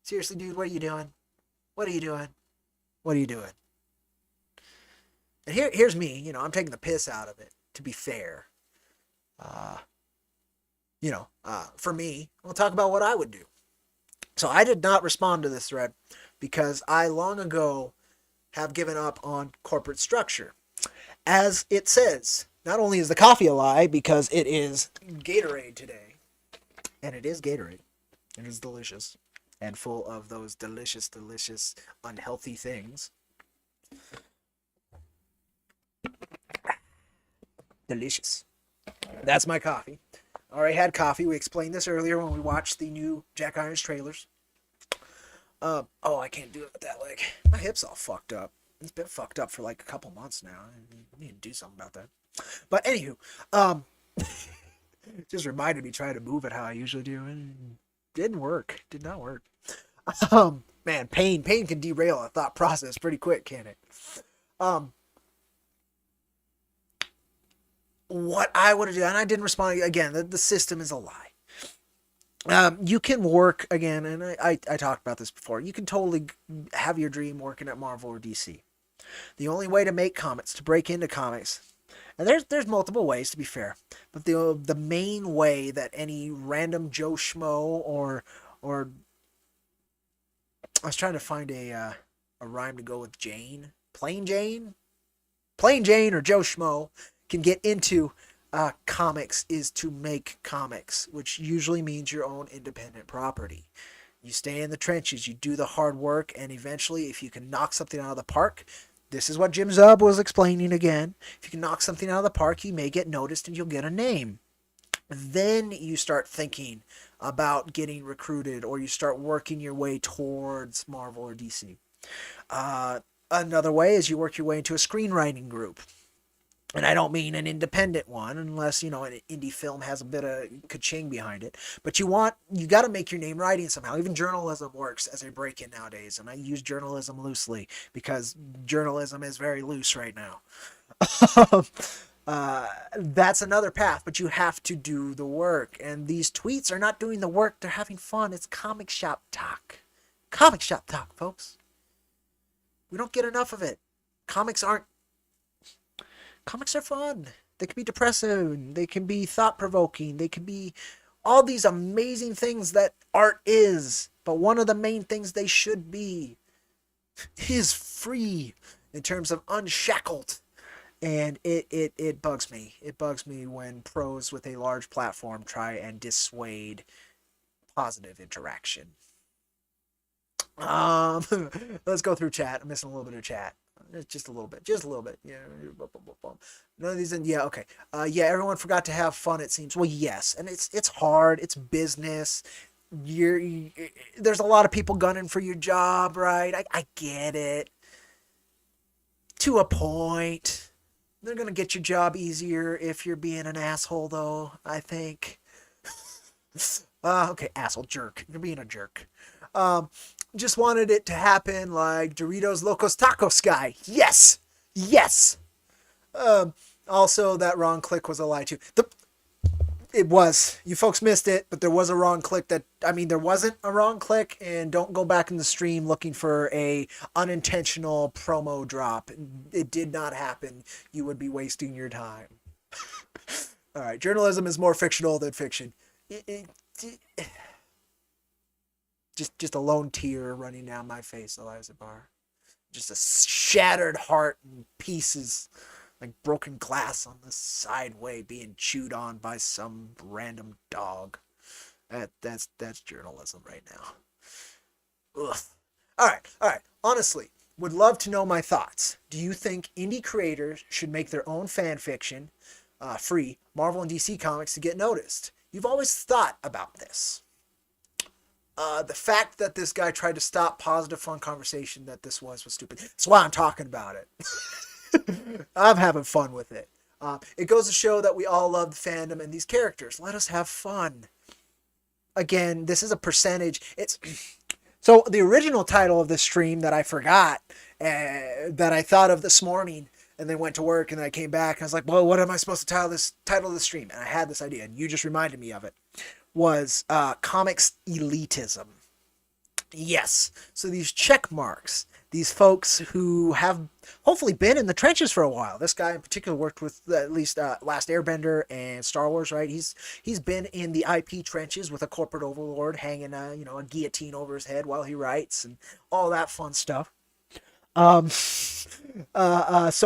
Seriously, dude, what are you doing? What are you doing? What are you doing? And here's me, I'm taking the piss out of it, to be fair. For me, we'll talk about what I would do. So I did not respond to this thread because I long ago have given up on corporate structure. As it says, not only is the coffee a lie because it is Gatorade today, and it is Gatorade. It is delicious and full of those delicious, delicious, unhealthy things. Delicious. That's my coffee. Already had coffee. We explained this earlier when we watched the new Jack Irons trailers. I can't do it with that leg. My hip's all fucked up. It's been fucked up for like a couple months now. I need to do something about that. But anywho, just reminded me trying to move it how I usually do. And didn't work. Did not work. Man, pain can derail a thought process pretty quick, can't it? What I would do, and I didn't respond again. The system is a lie. You can work again, and I talked about this before. You can totally have your dream working at Marvel or DC. The only way to make comics, to break into comics, and there's multiple ways to be fair, but the main way that any random Joe Schmo or I was trying to find a rhyme to go with Jane, Plain Jane or Joe Schmo can get into comics is to make comics, which usually means your own independent property. You stay in the trenches, you do the hard work, and eventually, if you can knock something out of the park, this is what Jim Zub was explaining again. If you can knock something out of the park, you may get noticed and you'll get a name. Then you start thinking about getting recruited, or you start working your way towards Marvel or DC. Another way is you work your way into a screenwriting group. And I don't mean an independent one, unless, an indie film has a bit of ka-ching behind it. But you got to make your name writing somehow. Even journalism works as a break-in nowadays. And I use journalism loosely because journalism is very loose right now. That's another path, but you have to do the work. And these tweets are not doing the work. They're having fun. It's comic shop talk. Comic shop talk, folks. We don't get enough of it. Comics are fun. They can be depressing. They can be thought-provoking. They can be all these amazing things that art is. But one of the main things they should be is free in terms of unshackled. And it bugs me. It bugs me when pros with a large platform try and dissuade positive interaction. Let's go through chat. I'm missing a little bit of chat. Just a little bit. Yeah. None of these. Yeah. Okay. Yeah. Everyone forgot to have fun. It seems. Well, yes. And it's hard. It's business. There's a lot of people gunning for your job, right? I get it. To a point. They're gonna get your job easier if you're being an asshole, though. I think. Okay. Asshole. Jerk. You're being a jerk. Just wanted it to happen like Doritos Locos Tacos guy. Yes. Also, that wrong click was a lie too. It was. You folks missed it, but there was a wrong click there wasn't a wrong click, and don't go back in the stream looking for a unintentional promo drop. It did not happen. You would be wasting your time. All right, journalism is more fictional than fiction. Just a lone tear running down my face, Eliza Barr. Just a shattered heart and pieces, like broken glass on the sideway being chewed on by some random dog. That's journalism right now. Ugh. All right. Honestly, would love to know my thoughts. Do you think indie creators should make their own fan fiction, free, Marvel and DC comics to get noticed? You've always thought about this. The fact that this guy tried to stop positive, fun conversation that this was stupid. That's why I'm talking about it. I'm having fun with it. It goes to show that we all love the fandom and these characters. Let us have fun. Again, this is a percentage. So the original title of this stream that I forgot, that I thought of this morning, and then went to work, and then I came back, and I was like, well, what am I supposed to title this stream? And I had this idea, and you just reminded me of it. Was comics elitism. Yes. So these check marks, these folks who have hopefully been in the trenches for a while. This guy in particular worked with at least Last Airbender and Star Wars, right? He's been in the IP trenches with a corporate overlord hanging a guillotine over his head while he writes and all that fun stuff. So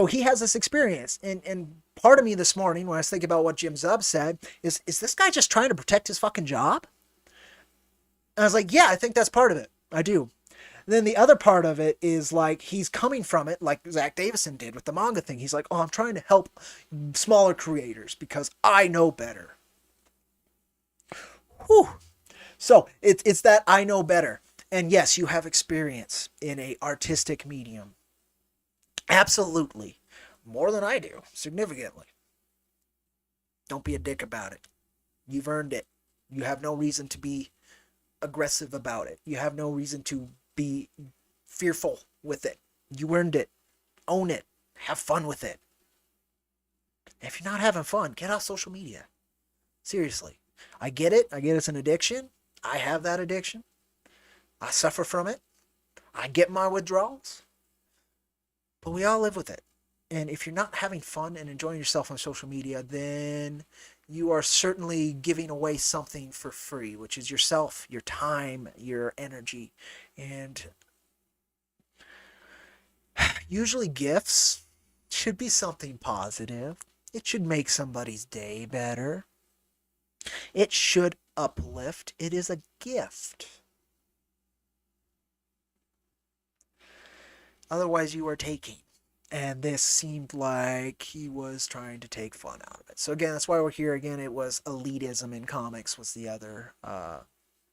he has this experience, and part of me this morning when I was thinking about what Jim Zub said is this guy just trying to protect his fucking job? And I was like, yeah, I think that's part of it. I do. And then the other part of it is like he's coming from it like Zach Davison did with the manga thing. He's like, oh, I'm trying to help smaller creators because I know better. Whew. So it's that I know better. And yes, you have experience in a artistic medium. Absolutely. More than I do. Significantly. Don't be a dick about it. You've earned it. You have no reason to be aggressive about it. You have no reason to be fearful with it. You earned it. Own it. Have fun with it. If you're not having fun, get off social media. Seriously. I get it. I get it's an addiction. I have that addiction. I suffer from it. I get my withdrawals. But we all live with it. And if you're not having fun and enjoying yourself on social media, then you are certainly giving away something for free, which is yourself, your time, your energy. And usually gifts should be something positive. It should make somebody's day better. It should uplift. It is a gift. Otherwise, you are taking. And this seemed like he was trying to take fun out of it. So again, that's why we're here. Again, it was elitism in comics was the other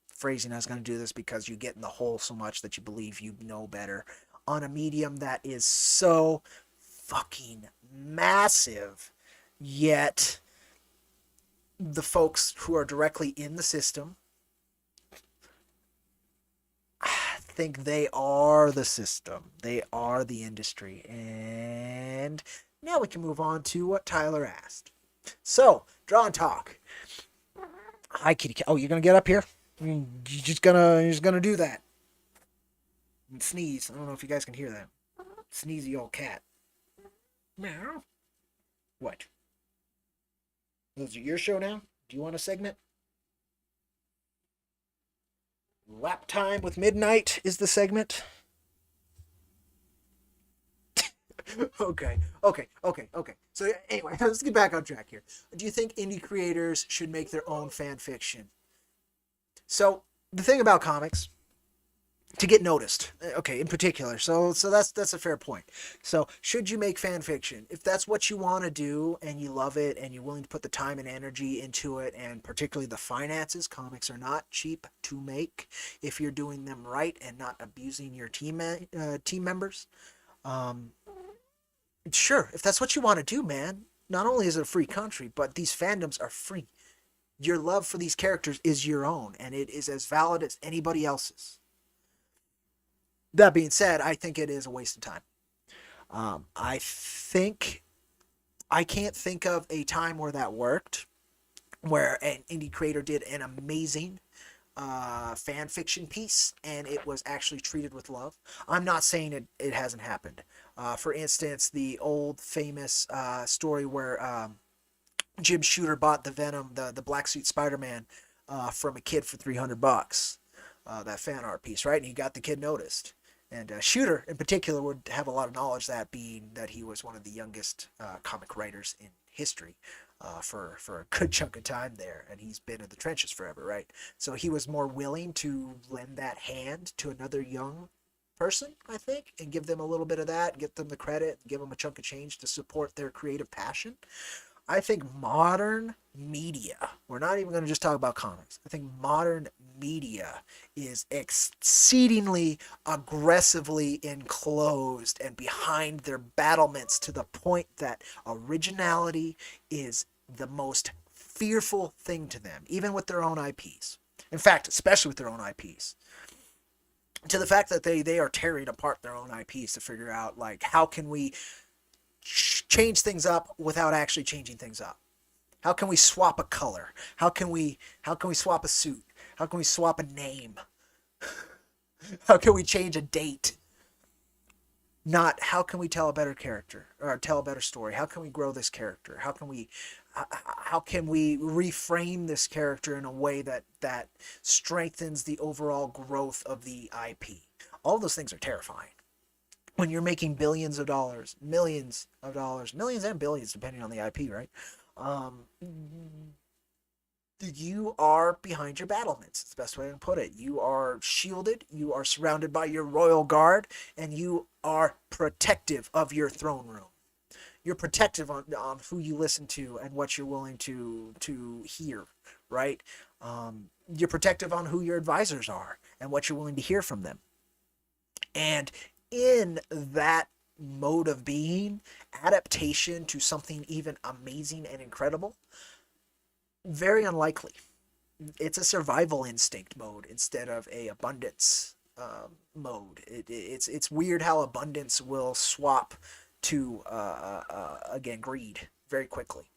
phrasing I was going to do this because you get in the hole so much that you believe you know better on a medium that is so fucking massive. Yet the folks who are directly in the system think they are the system. They are the industry. And now we can move on to what Tyler asked. So, draw and talk. Hi, kitty cat. Oh, you're gonna get up here? You're just gonna do that. And sneeze. I don't know if you guys can hear that. Sneezy old cat. Meow. What? Is it your show now? Do you want a segment? Lap Time with Midnight is the segment. Okay. So anyway, let's get back on track here. Do you think indie creators should make their own fan fiction? So the thing about comics, to get noticed, okay, in particular. So that's a fair point. So should you make fan fiction? If that's what you want to do and you love it and you're willing to put the time and energy into it, and particularly the finances, comics are not cheap to make if you're doing them right and not abusing your team members. Sure, if that's what you want to do, man. Not only is it a free country, but these fandoms are free. Your love for these characters is your own, and it is as valid as anybody else's. That being said, I think it is a waste of time. I can't think of a time where that worked. where an indie creator did an amazing fan fiction piece and it was actually treated with love. I'm not saying it hasn't happened. For instance, the old famous story where Jim Shooter bought the Venom, the black suit Spider-Man, from a kid for $300. That fan art piece, right? And he got the kid noticed. And Shooter, in particular, would have a lot of knowledge, that being that he was one of the youngest comic writers in history for a good chunk of time there, and he's been in the trenches forever, right? So he was more willing to lend that hand to another young person, I think, and give them a little bit of that, get them the credit, give them a chunk of change to support their creative passion. I think modern media, we're not even going to just talk about comics. I think modern media is exceedingly aggressively enclosed and behind their battlements to the point that originality is the most fearful thing to them, even with their own IPs. In fact, especially with their own IPs. To the fact that they are tearing apart their own IPs to figure out, like, how can we change things up without actually changing things up? How can we swap a color? How can we swap a suit? How can we swap a name? How can we change a date? Not how can we tell a better character or tell a better story? How can we grow this character? How can we reframe this character in a way that strengthens the overall growth of the IP? All those things are terrifying. When you're making billions of dollars, millions of dollars, millions and billions depending on the IP, right? Um, you are behind your battlements. It's the best way to put it. You are shielded, you are surrounded by your royal guard, and you are protective of your throne room. You're protective on who you listen to and what you're willing to hear, right? You're protective on who your advisors are and what you're willing to hear from them. And in that mode of being, adaptation to something even amazing and incredible, very unlikely. It's a survival instinct mode instead of a abundance mode. It's weird how abundance will swap to again greed very quickly.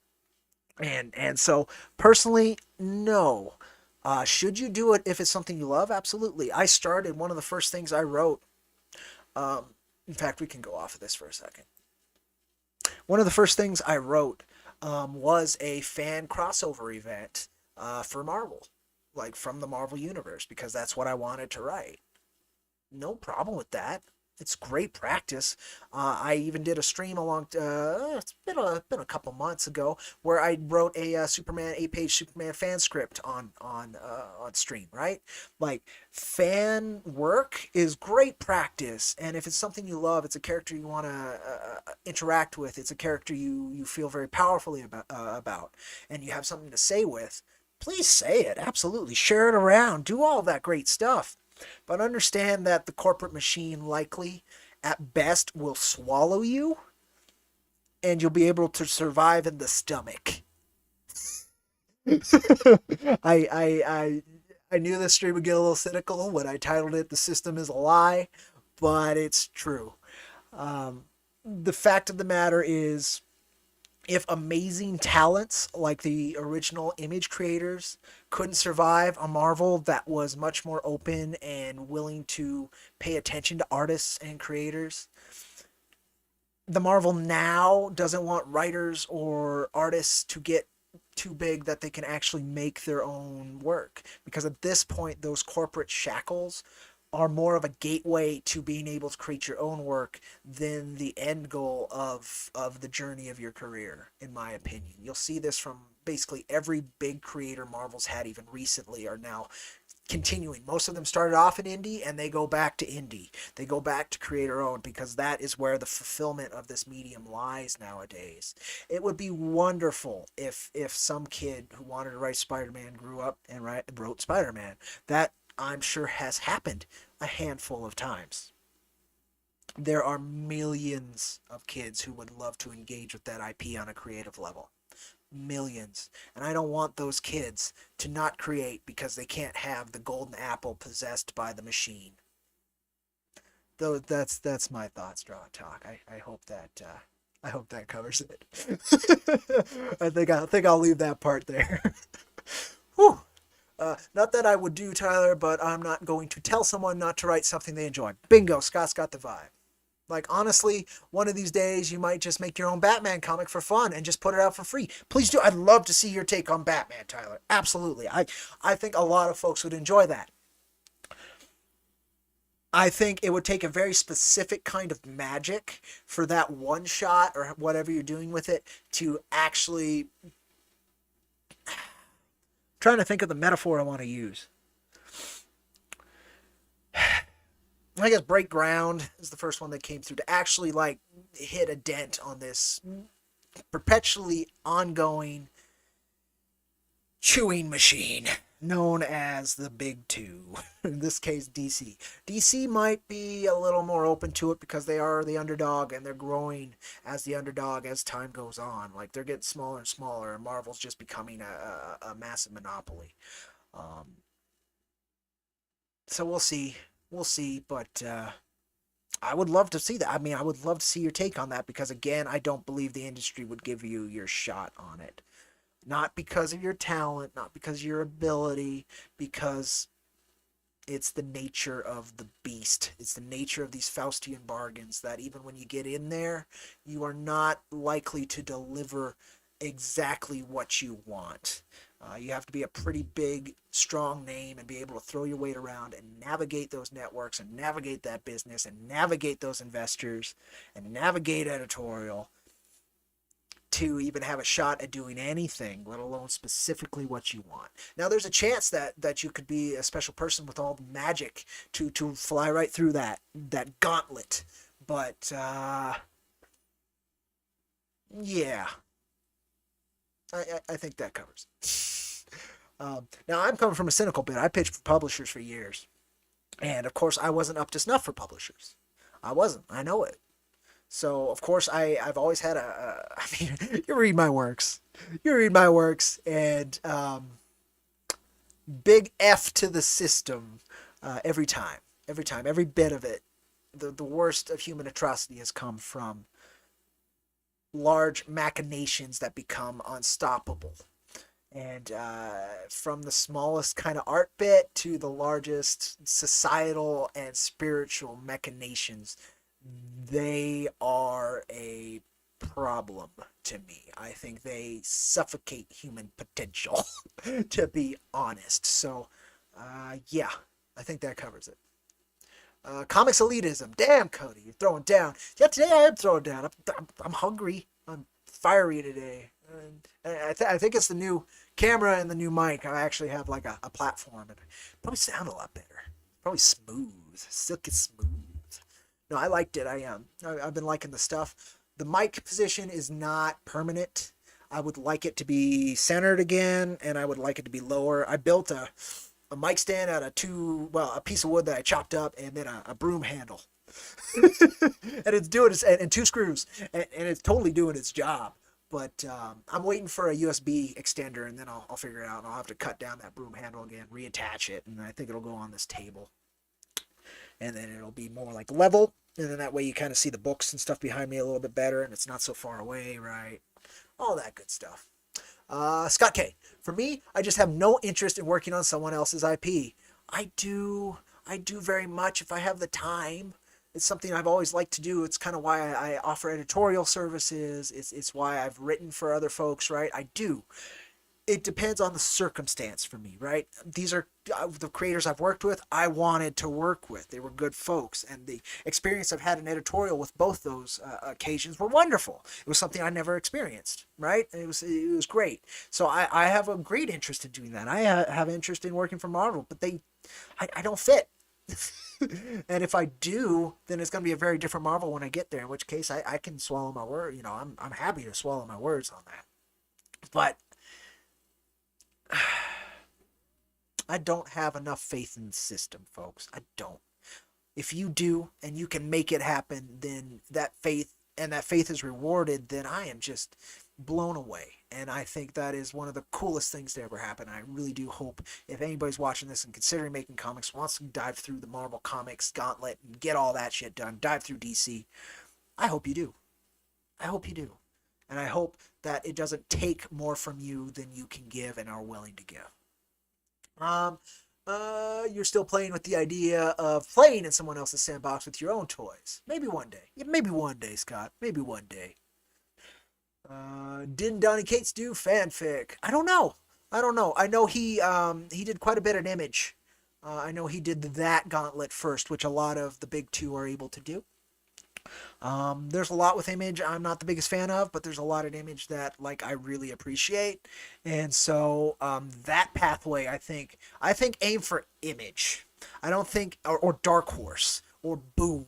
And so personally, no. Should you do it if it's something you love? Absolutely. I started one of the first things I wrote. Um, in fact, we can go off of this for a second. One of the first things I wrote was a fan crossover event for Marvel, like from the Marvel universe, because that's what I wanted to write. No problem with that. It's great practice. I even did a stream it's been a couple months ago where I wrote a Superman 8-page Superman fan script on stream. Right, like fan work is great practice, and if it's something you love, it's a character you want to interact with. It's a character you feel very powerfully about, and you have something to say with. Please say it. Absolutely, share it around. Do all of that great stuff. But understand that the corporate machine likely, at best, will swallow you, and you'll be able to survive in the stomach. I knew this stream would get a little cynical when I titled it "The System Is a Lie," but it's true. The fact of the matter is, if amazing talents like the original image creators couldn't survive a Marvel that was much more open and willing to pay attention to artists and creators, the Marvel now doesn't want writers or artists to get too big that they can actually make their own work. Because at this point, those corporate shackles are more of a gateway to being able to create your own work than the end goal of the journey of your career, in my opinion. You'll see this from basically every big creator Marvel's had even recently are now continuing. Most of them started off in indie and they go back to indie. They go back to creator owned because that is where the fulfillment of this medium lies nowadays. It would be wonderful if some kid who wanted to write Spider-Man grew up and wrote Spider-Man. That I'm sure has happened a handful of times. There are millions of kids who would love to engage with that IP on a creative level. Millions. And I don't want those kids to not create because they can't have the golden apple possessed by the machine. Though that's my thoughts, Draw Talk. I hope that I hope that covers it. I think I'll leave that part there. Whew. Not that I would do, Tyler, but I'm not going to tell someone not to write something they enjoy. Bingo, Scott's got the vibe. Like, honestly, one of these days you might just make your own Batman comic for fun and just put it out for free. Please do. I'd love to see your take on Batman, Tyler. Absolutely. I think a lot of folks would enjoy that. I think it would take a very specific kind of magic for that one shot or whatever you're doing with it to actually. Trying to think of the metaphor I want to use. I guess break ground is the first one that came through to actually like hit a dent on this perpetually ongoing chewing machine known as the Big Two. In this case, DC. DC might be a little more open to it because they are the underdog and they're growing as the underdog as time goes on. Like they're getting smaller and smaller, and Marvel's just becoming a massive monopoly. Um, so we'll see. We'll see, but I would love to see that. I mean, I would love to see your take on that because, again, I don't believe the industry would give you your shot on it. Not because of your talent, not because of your ability, because it's the nature of the beast. It's the nature of these Faustian bargains that even when you get in there, you are not likely to deliver exactly what you want. You have to be a pretty big, strong name and be able to throw your weight around and navigate those networks and navigate that business and navigate those investors and navigate editorial to even have a shot at doing anything, let alone specifically what you want. Now, there's a chance that you could be a special person with all the magic to fly right through that gauntlet. But, yeah, I think that covers it. Now, I'm coming from a cynical bit. I pitched for publishers for years. And, of course, I wasn't up to snuff for publishers. I wasn't. I know it. So, of course, I've always had I mean, you read my works. You read my works, and big F to the system every time. Every time. Every bit of it. The worst of human atrocity has come from large machinations that become unstoppable. And from the smallest kind of art bit to the largest societal and spiritual machinations, they are a problem to me. I think they suffocate human potential, to be honest. So, yeah, I think that covers it. Comics elitism. Damn, Cody, you're throwing down. Yeah, today I am throwing down. I'm hungry. I'm fiery today. And I think it's the new camera and the new mic. I actually have like a platform and probably sound a lot better. Probably smooth, silky smooth. No, I liked it. I've been liking the stuff. The mic position is not permanent. I would like it to be centered again, and I would like it to be lower. I built a mic stand out of a piece of wood that I chopped up, and then a broom handle. And it's doing it, and two screws, and it's totally doing its job. But I'm waiting for a USB extender, and then I'll figure it out. And I'll have to cut down that broom handle again, reattach it, and I think it'll go on this table. And then it'll be more like level, and then that way you kind of see the books and stuff behind me a little bit better, and it's not so far away, right? All that good stuff. Scott K. For me, I just have no interest in working on someone else's IP. I do very much if I have the time. It's something I've always liked to do. It's kind of why I offer editorial services. It's why I've written for other folks, right? I do. It depends on the circumstance for me, right? These are the creators I've worked with, I wanted to work with. They were good folks, and the experience I've had in editorial with both those occasions were wonderful. It was something I never experienced, right? It was great. So I have a great interest in doing that. I have interest in working for Marvel, but I don't fit. And if I do, then it's going to be a very different Marvel when I get there, in which case I can swallow my word. You know, I'm happy to swallow my words on that. But I don't have enough faith in the system, folks. I don't. If you do and you can make it happen, then that faith is rewarded, then I am just blown away. And I think that is one of the coolest things to ever happen. I really do hope if anybody's watching this and considering making comics, wants to dive through the Marvel Comics gauntlet and get all that shit done, dive through DC, I hope you do. I hope you do. And I hope that it doesn't take more from you than you can give and are willing to give. Um, you're still playing with the idea of playing in someone else's sandbox with your own toys. Maybe one day. Yeah, maybe one day, Scott. Maybe one day. Didn't Donny Cates do fanfic? I don't know. I don't know. I know he did quite a bit at Image. I know he did that gauntlet first, which a lot of the big two are able to do. There's a lot with Image I'm not the biggest fan of, but there's a lot in Image that like I really appreciate, and so that pathway I think aim for Image. I don't think or Dark Horse or Boom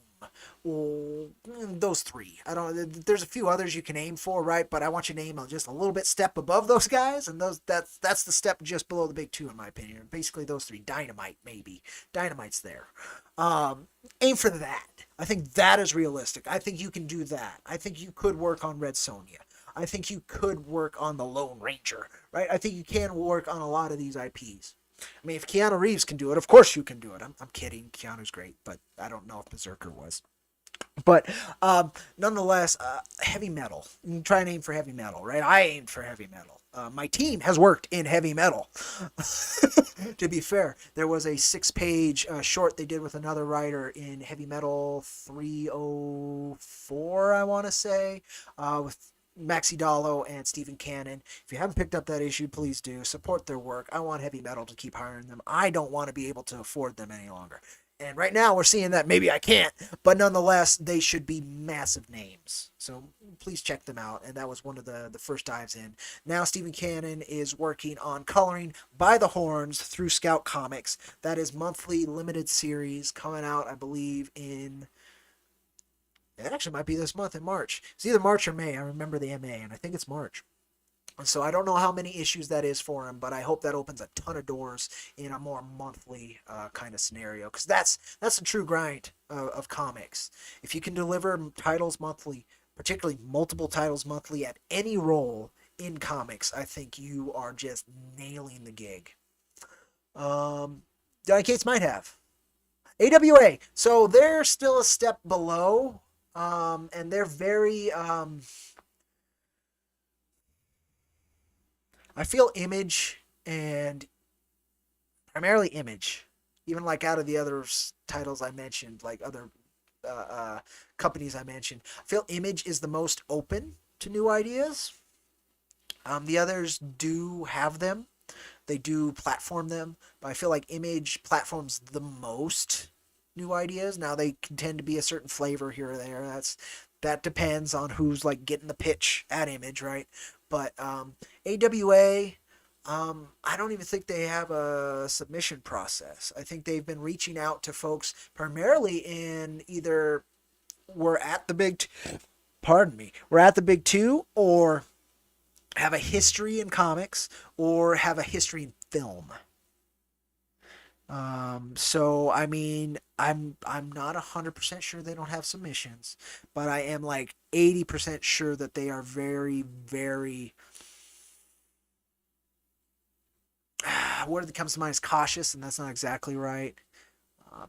or those three. I don't. There's a few others you can aim for, right? But I want you to aim just a little bit step above those guys, and that's the step just below the big two in my opinion. Basically, those three. Dynamite maybe. Dynamite's there. Aim for that. I think that is realistic. I think you can do that. I think you could work on Red Sonja. I think you could work on the Lone Ranger, right? I think you can work on a lot of these IPs. I mean, if Keanu Reeves can do it, of course you can do it. I'm kidding. Keanu's great, but I don't know if Berserker was. But nonetheless, heavy metal. You try and aim for heavy metal, right? I aimed for heavy metal. My team has worked in heavy metal. To be fair, there was a 6-page short they did with another writer in Heavy Metal 304, I want to say, with Maxi Dallo and Stephen Cannon. If you haven't picked up that issue, please do. Support their work. I want Heavy Metal to keep hiring them. I don't want to be able to afford them any longer. And right now we're seeing that maybe I can't, but nonetheless, they should be massive names. So please check them out. And that was one of the first dives in. Now Stephen Cannon is working on coloring by the horns through Scout Comics. That is monthly limited series coming out, I believe, in... It actually might be this month in March. It's either March or May. I remember the MA, and I think it's March. So I don't know how many issues that is for him, but I hope that opens a ton of doors in a more monthly kind of scenario, because that's the true grind of comics. If you can deliver titles monthly, particularly multiple titles monthly at any role in comics, I think you are just nailing the gig. Donny Cates might have. AWA, so they're still a step below, and they're very... I feel Image and primarily Image, even like out of the other titles I mentioned, like other companies I mentioned, I feel Image is the most open to new ideas. The others do have them, they do platform them, but I feel like Image platforms the most new ideas. Now they can tend to be a certain flavor here or there. That depends on who's like getting the pitch at Image, right? But AWA, I don't even think they have a submission process. I think they've been reaching out to folks primarily in either we're at the big, we're at the big two, or have a history in comics, or have a history in film. So I mean, I'm not 100% sure they don't have submissions, but I am like 80% sure that they are very, very. Word that comes to mind is cautious, and that's not exactly right.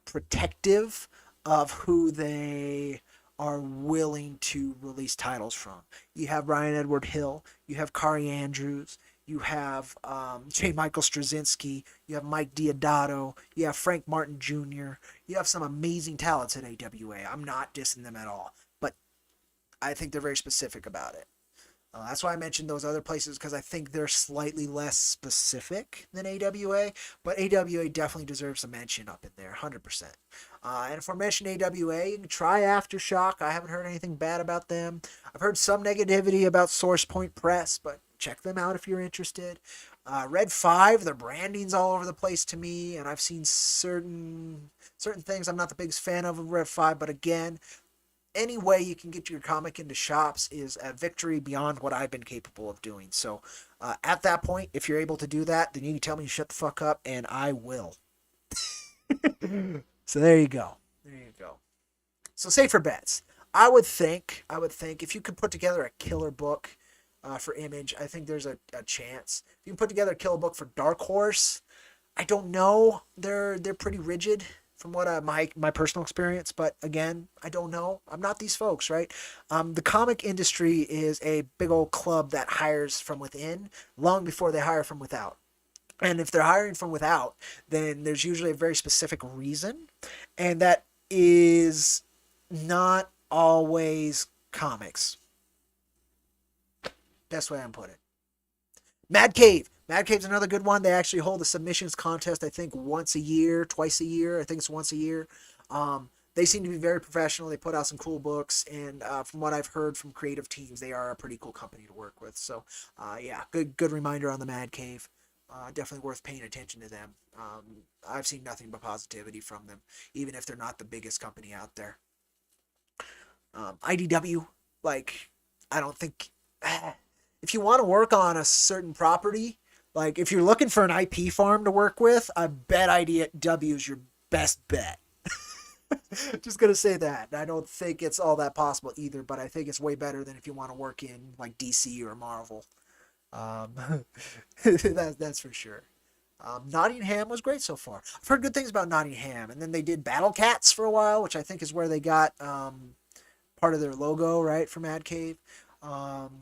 Protective of who they are willing to release titles from. You have Ryan Edward Hill, you have Kari Andrews, you have J. Michael Straczynski, you have Mike Diodato, you have Frank Martin Jr., you have some amazing talents at AWA. I'm not dissing them at all, but I think they're very specific about it. That's why I mentioned those other places, because I think they're slightly less specific than AWA, but AWA definitely deserves a mention up in there, 100%. And if we're mentioning AWA, you can try Aftershock. I haven't heard anything bad about them. I've heard some negativity about Source Point Press, but check them out if you're interested. Red 5, their branding's all over the place to me, and I've seen certain things I'm not the biggest fan of Red 5, but again, any way you can get your comic into shops is a victory beyond what I've been capable of doing. So at that point, if you're able to do that, then you can tell me to shut the fuck up, and I will. So there you go. There you go. So safer bets. I would think if you could put together a killer book for Image, I think there's a chance. If you can put together a killer book for Dark Horse, I don't know. They're pretty rigid. from what my personal experience. But again, I don't know. I'm not these folks, right? The comic industry is a big old club that hires from within long before they hire from without. And if they're hiring from without, then there's usually a very specific reason, and that is not always comics. Best way I can put it. Mad Cave. Mad Cave's another good one. They actually hold a submissions contest, I think, once a year, twice a year. I think it's once a year. They seem to be very professional. They put out some cool books, and from what I've heard from creative teams, they are a pretty cool company to work with. So, yeah, good reminder on the Mad Cave. Definitely worth paying attention to them. I've seen nothing but positivity from them, even if they're not the biggest company out there. IDW, like, I don't think if you want to work on a certain property, like if you're looking for an IP farm to work with, I bet IDW is your best bet. Just gonna say that. I don't think it's all that possible either, but I think it's way better than if you want to work in like DC or Marvel. Um, that's for sure. Nottingham was great so far. I've heard good things about Nottingham, and then they did Battle Cats for a while, which I think is where they got part of their logo, right, from Mad Cave. Um,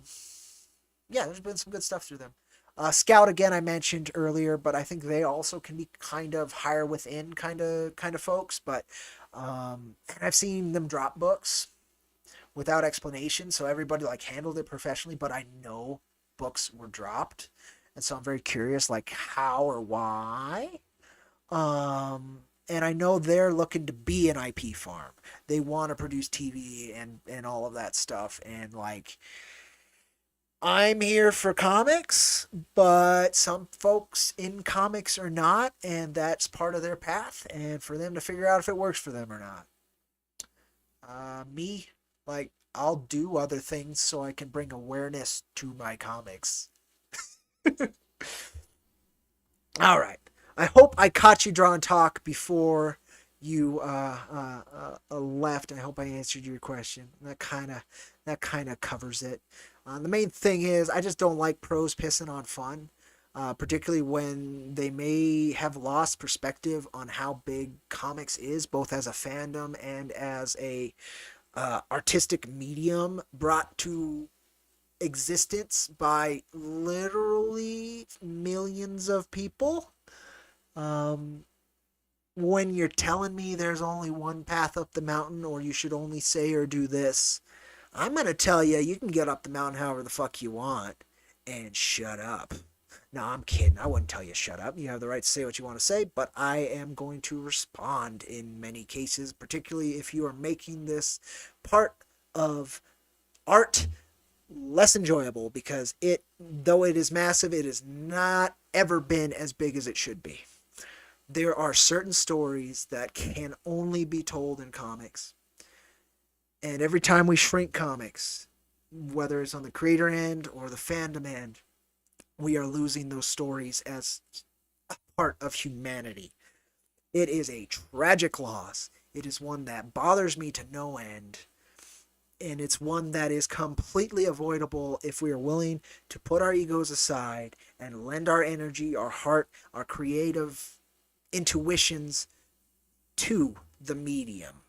yeah, there's been some good stuff through them. Scout again, I mentioned earlier, but I think they also can be kind of higher within kind of folks. But I've seen them drop books without explanation, so everybody like handled it professionally. But I know books were dropped, and so I'm very curious, like how or why. And I know they're looking to be an IP farm. They want to produce TV and all of that stuff, and like I'm here for comics, but some folks in comics are not, and that's part of their path, and for them to figure out if it works for them or not. Me, like, I'll do other things so I can bring awareness to my comics. All right. I hope I caught you drawing talk before you left. I hope I answered your question. That kind of covers it. The main thing is I just don't like pros pissing on fun, particularly when they may have lost perspective on how big comics is, both as a fandom and as a artistic medium brought to existence by literally millions of people. Um, when you're telling me there's only one path up the mountain, or you should only say or do this, I'm going to tell you, you can get up the mountain however the fuck you want and shut up. No, I'm kidding. I wouldn't tell you shut up. You have the right to say what you want to say, but I am going to respond in many cases, particularly if you are making this part of art less enjoyable, because though it is massive, it has not ever been as big as it should be. There are certain stories that can only be told in comics. And every time we shrink comics, whether it's on the creator end or the fandom end, we are losing those stories as a part of humanity. It is a tragic loss. It is one that bothers me to no end. And it's one that is completely avoidable if we are willing to put our egos aside and lend our energy, our heart, our creative intuitions to the medium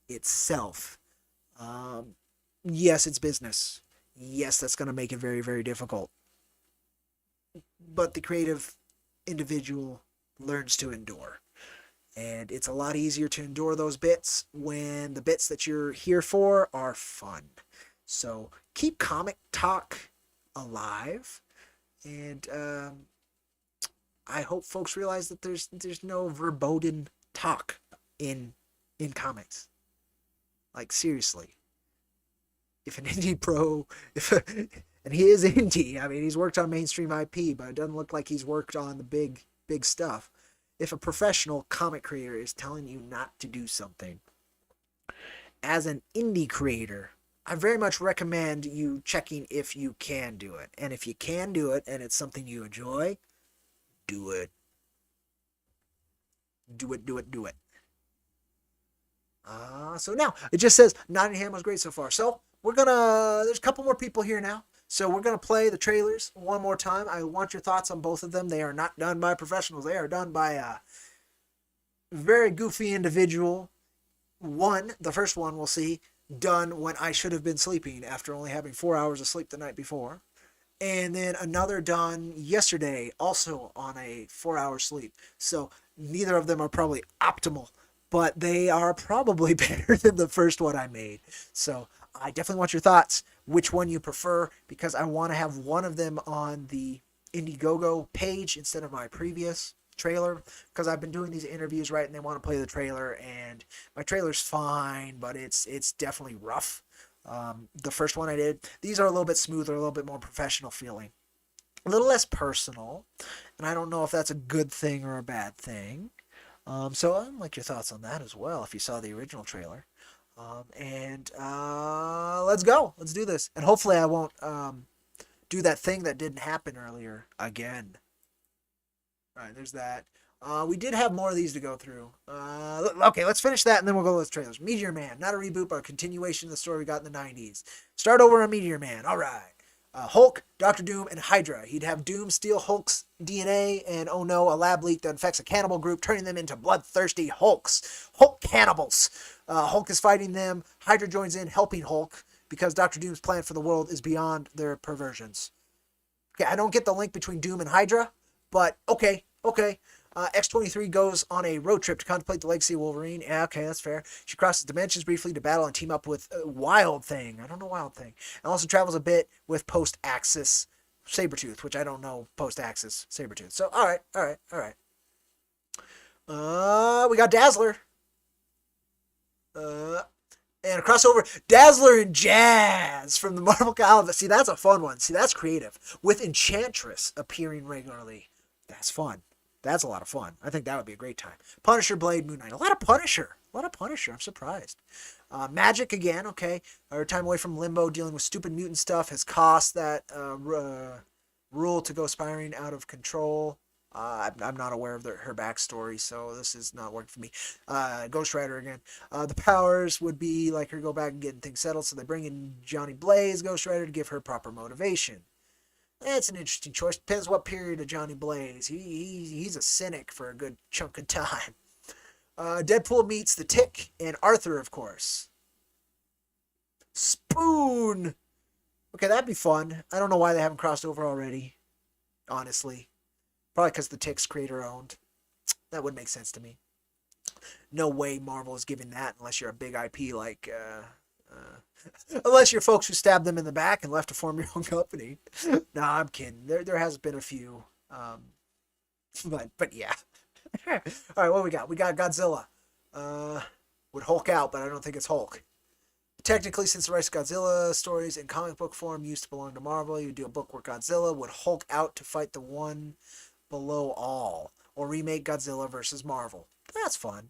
itself. Yes, it's business. Yes, that's going to make it very, very difficult. But the creative individual learns to endure. And it's a lot easier to endure those bits when the bits that you're here for are fun. So keep comic talk alive. And I hope folks realize that there's no verboten talk in comics. Like, seriously. If an indie pro, and he is indie, I mean, he's worked on mainstream IP, but it doesn't look like he's worked on the big stuff. If a professional comic creator is telling you not to do something, as an indie creator, I very much recommend you checking if you can do it. And if you can do it and it's something you enjoy, do it. Do it, do it, do it. So now, it just says Nottingham was great so far. So there's a couple more people here now. So we're going to play the trailers one more time. I want your thoughts on both of them. They are not done by professionals. They are done by very goofy individual. The first one we'll see, done when I should have been sleeping after only having 4 hours of sleep the night before. And then another done yesterday, also on a 4 hour sleep. So neither of them are probably optimal, but they are probably better than the first one I made. So I definitely want your thoughts, which one you prefer, because I want to have one of them on the Indiegogo page instead of my previous trailer, because I've been doing these interviews, right, and they want to play the trailer, and my trailer's fine, but it's definitely rough. The first one I did, these are a little bit smoother, a little bit more professional feeling, a little less personal, and I don't know if that's a good thing or a bad thing. So I'd like your thoughts on that as well if you saw the original trailer. And let's go. Let's do this. And hopefully I won't do that thing that didn't happen earlier again. All right, there's that. We did have more of these to go through. Okay, let's finish that and then we'll go with trailers. Meteor Man, not a reboot, but a continuation of the story we got in the 90s. Start over on Meteor Man. All right. Hulk, Doctor Doom, and Hydra. He'd have Doom steal Hulk's DNA, and oh no, a lab leak that infects a cannibal group, turning them into bloodthirsty Hulks. Hulk cannibals. Hulk is fighting them. Hydra joins in, helping Hulk, because Doctor Doom's plan for the world is beyond their perversions. Okay, I don't get the link between Doom and Hydra, but okay. X-23 goes on a road trip to contemplate the legacy of Wolverine. Yeah, okay, that's fair. She crosses dimensions briefly to battle and team up with Wild Thing. I don't know Wild Thing. And also travels a bit with Post-Axis Sabretooth, which I don't know Post-Axis Sabretooth. So, all right. We got Dazzler. And a crossover, Dazzler and Jazz from the Marvel Comics. See, that's a fun one. See, that's creative. With Enchantress appearing regularly. That's fun. That's a lot of fun. I think that would be a great time. Punisher, Blade, Moon Knight. A lot of Punisher. I'm surprised. Magic again, okay. Our time away from Limbo, dealing with stupid mutant stuff, has cost that rule to go spiraling out of control. I'm not aware of her backstory, so this is not working for me. Ghost Rider again. The powers would be like her go back and getting things settled, so they bring in Johnny Blaze, Ghost Rider, to give her proper motivation. That's an interesting choice. Depends what period of Johnny Blaze. He's a cynic for a good chunk of time. Deadpool meets the Tick and Arthur, of course. Spoon. Okay, that'd be fun. I don't know why they haven't crossed over already. Honestly, probably because the Tick's creator owned. That would make sense to me. No way Marvel is giving that unless you're a big IP like. Unless you're folks who stabbed them in the back and left to form your own company. Nah, I'm kidding. There has been a few. But yeah. All right, what we got? We got Godzilla. Would Hulk out, but I don't think it's Hulk. Technically, since the rights to Godzilla stories in comic book form used to belong to Marvel, you would do a book where Godzilla would Hulk out to fight the one below all, or remake Godzilla versus Marvel. That's fun.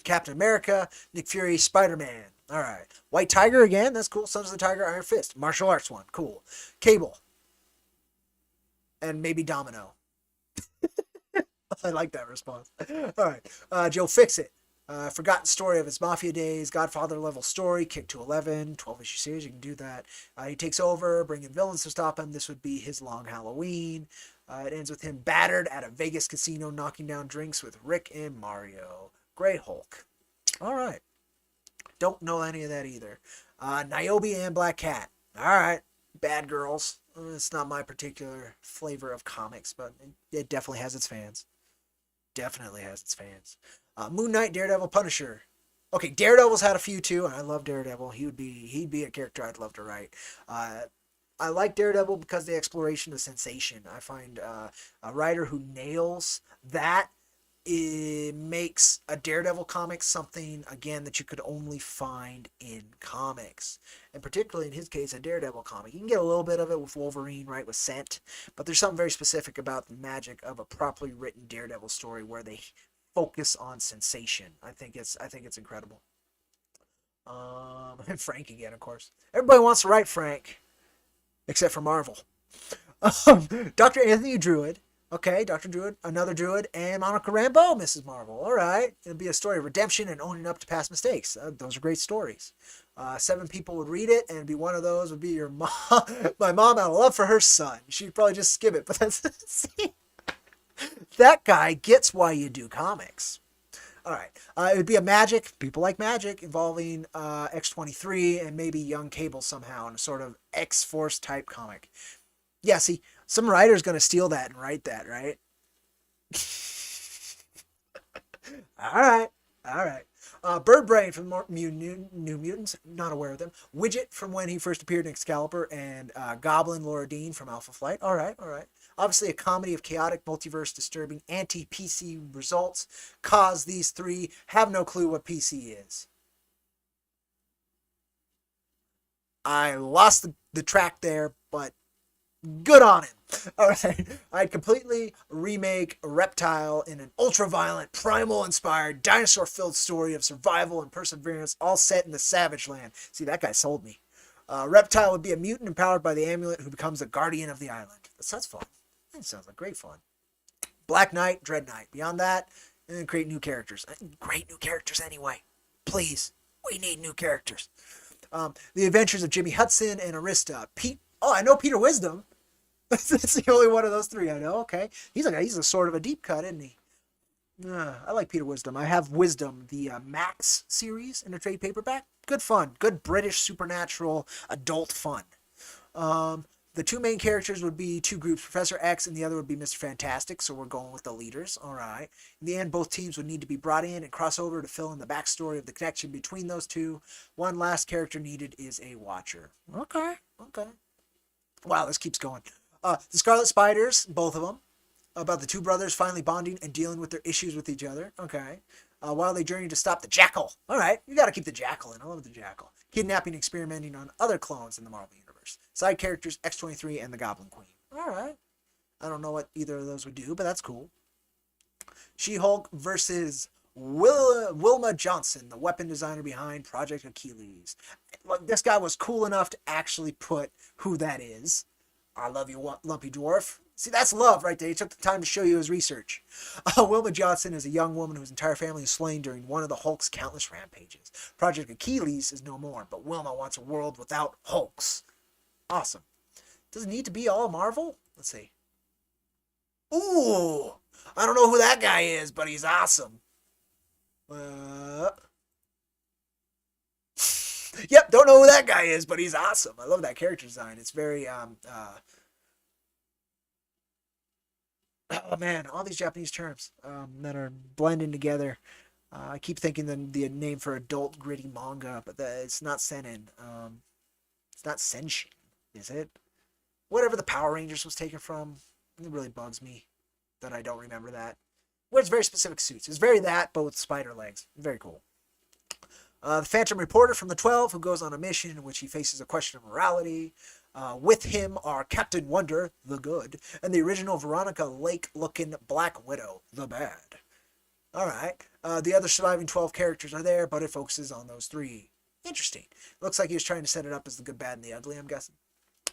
Captain America, Nick Fury, Spider-Man. All right. White Tiger again. That's cool. Sons of the Tiger, Iron Fist. Martial arts one. Cool. Cable. And maybe Domino. I like that response. All right. Joe Fixit. Forgotten story of his Mafia days. Godfather level story. Kick to 11. 12-issue series. You can do that. He takes over, bringing villains to stop him. This would be his Long Halloween. It ends with him battered at a Vegas casino, knocking down drinks with Rick and Mario. Grey Hulk. All right. Don't know any of that either. Niobe and Black Cat. All right. Bad Girls. It's not my particular flavor of comics, but it definitely has its fans. Moon Knight, Daredevil, Punisher. Okay, Daredevil's had a few too, and I love Daredevil. He'd be a character I'd love to write. I like Daredevil because the exploration of sensation. I find a writer who nails that, it makes a Daredevil comic something, again, that you could only find in comics. And particularly in his case, a Daredevil comic. You can get a little bit of it with Wolverine, right, with Scent. But there's something very specific about the magic of a properly written Daredevil story where they focus on sensation. I think it's incredible. And Frank again, of course. Everybody wants to write Frank, except for Marvel. Dr. Anthony Druid. Okay, Dr. Druid, another Druid, and Monica Rambeau, Mrs. Marvel. All right. It'll be a story of redemption and owning up to past mistakes. Those are great stories. 7 people would read it, and it'd be one of those would be your mom. My mom out of love for her son. She'd probably just skip it, but that's That guy gets why you do comics. All right. It would be a magic, people like magic, involving X-23 and maybe young Cable somehow in a sort of X-Force type comic. Yeah, see, some writer's going to steal that and write that, right? All right. All right. Birdbrain from New Mutants, not aware of them. Widget from when he first appeared in Excalibur, and Goblin Laura Dean from Alpha Flight. All right, all right. Obviously, a comedy of chaotic, multiverse, disturbing, anti-PC results cause these three have no clue what PC is. I lost the track there, but good on him. All right. I'd completely remake Reptile in an ultra-violent, primal-inspired, dinosaur-filled story of survival and perseverance, all set in the Savage Land. See, that guy sold me. Reptile would be a mutant empowered by the amulet who becomes a guardian of the island. That sounds fun. That sounds like great fun. Black Knight, Dread Knight. Beyond that, and then create new characters. Great new characters anyway. Please. We need new characters. The Adventures of Jimmy Hudson and Arista. I know Peter Wisdom. That's the only one of those three I know. Okay, he's a sort of a deep cut, isn't he? I like Peter Wisdom. I have Wisdom, the Max series in a trade paperback. Good fun. Good British supernatural adult fun. The two main characters would be two groups, Professor X and the other would be Mr. Fantastic, so we're going with the leaders. All right. In the end, both teams would need to be brought in and cross over to fill in the backstory of the connection between those two. One last character needed is a Watcher. Okay. Wow, this keeps going. The Scarlet Spiders, both of them, about the two brothers finally bonding and dealing with their issues with each other. Okay. While they journey to stop the Jackal. All right, you got to keep the Jackal in. I love the Jackal. Kidnapping, experimenting on other clones in the Marvel Universe. Side characters, X-23 and the Goblin Queen. All right. I don't know what either of those would do, but that's cool. She-Hulk versus Wilma Johnson, the weapon designer behind Project Achilles. Look, this guy was cool enough to actually put who that is. I love you, Lumpy Dwarf. See, that's love right there. He took the time to show you his research. Wilma Johnson is a young woman whose entire family is slain during one of the Hulk's countless rampages. Project Achilles is no more, but Wilma wants a world without Hulks. Awesome. Does it need to be all Marvel? Let's see. Ooh! I don't know who that guy is, but he's awesome. Yep, don't know who that guy is, but he's awesome. I love that character design. It's very oh man, all these Japanese terms that are blending together. I keep thinking the name for adult gritty manga, but it's not seinen. It's not senshin, is it? Whatever the Power Rangers was taken from. It really bugs me that I don't remember that. Wears very specific suits. It's very that, but with spider legs. Very cool. The Phantom Reporter from the 12, who goes on a mission in which he faces a question of morality. With him are Captain Wonder, the good, and the original Veronica Lake-looking Black Widow, the bad. All right. The other surviving 12 characters are there, but it focuses on those three. Interesting. Looks like he was trying to set it up as the good, bad, and the ugly, I'm guessing.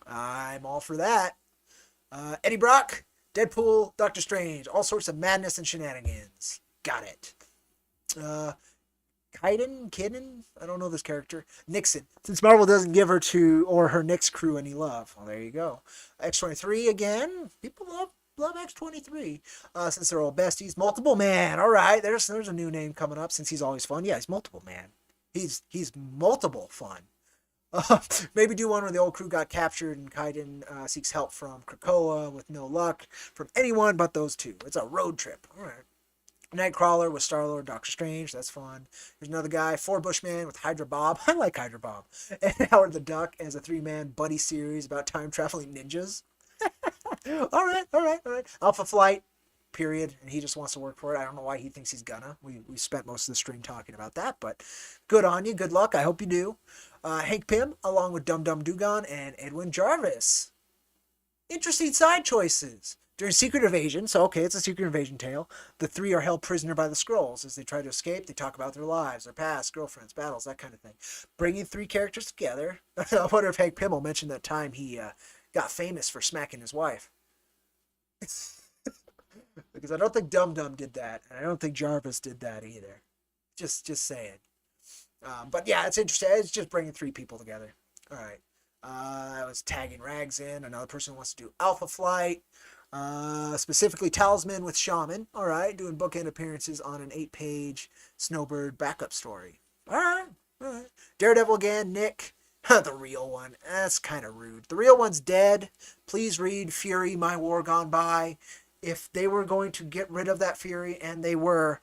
I'm all for that. Eddie Brock, Deadpool, Doctor Strange, all sorts of madness and shenanigans. Got it. Kidden? I don't know this character. Nixon. Since Marvel doesn't give her or her Nix crew any love. Well, there you go. X-23 again. People love X-23. Since they're all besties. Multiple Man. All right. There's a new name coming up since he's always fun. Yeah, he's Multiple Man. He's multiple fun. Maybe do one where the old crew got captured and Kaiden seeks help from Krakoa with no luck from anyone but those two. It's a road trip. All right. Nightcrawler with Star-Lord, Doctor Strange. That's fun. There's another guy, Four Bushman with Hydra Bob. I like Hydra Bob. And Howard the Duck as a three-man buddy series about time-traveling ninjas. All right. Alpha Flight, period. And he just wants to work for it. I don't know why he thinks he's gonna. We spent most of the stream talking about that, but good on you. Good luck. I hope you do. Hank Pym, along with Dum Dum Dugan and Edwin Jarvis. Interesting side choices. During Secret Invasion, so okay, it's a Secret Invasion tale, the three are held prisoner by the Skrulls. As they try to escape, they talk about their lives, their past, girlfriends, battles, that kind of thing. Bringing three characters together. I wonder if Hank Pym will mention that time he got famous for smacking his wife. Because I don't think Dum Dum did that, and I don't think Jarvis did that either. Just saying. But yeah, it's interesting. It's just bringing three people together. All right. I was tagging Rags in. Another person who wants to do Alpha Flight. Specifically Talisman with Shaman. All right, doing bookend appearances on an 8-page Snowbird backup story. All right, all right. Daredevil again, Nick. The real one. That's kind of rude. The real one's dead. Please read Fury, My War Gone By. If they were going to get rid of that Fury, and they were,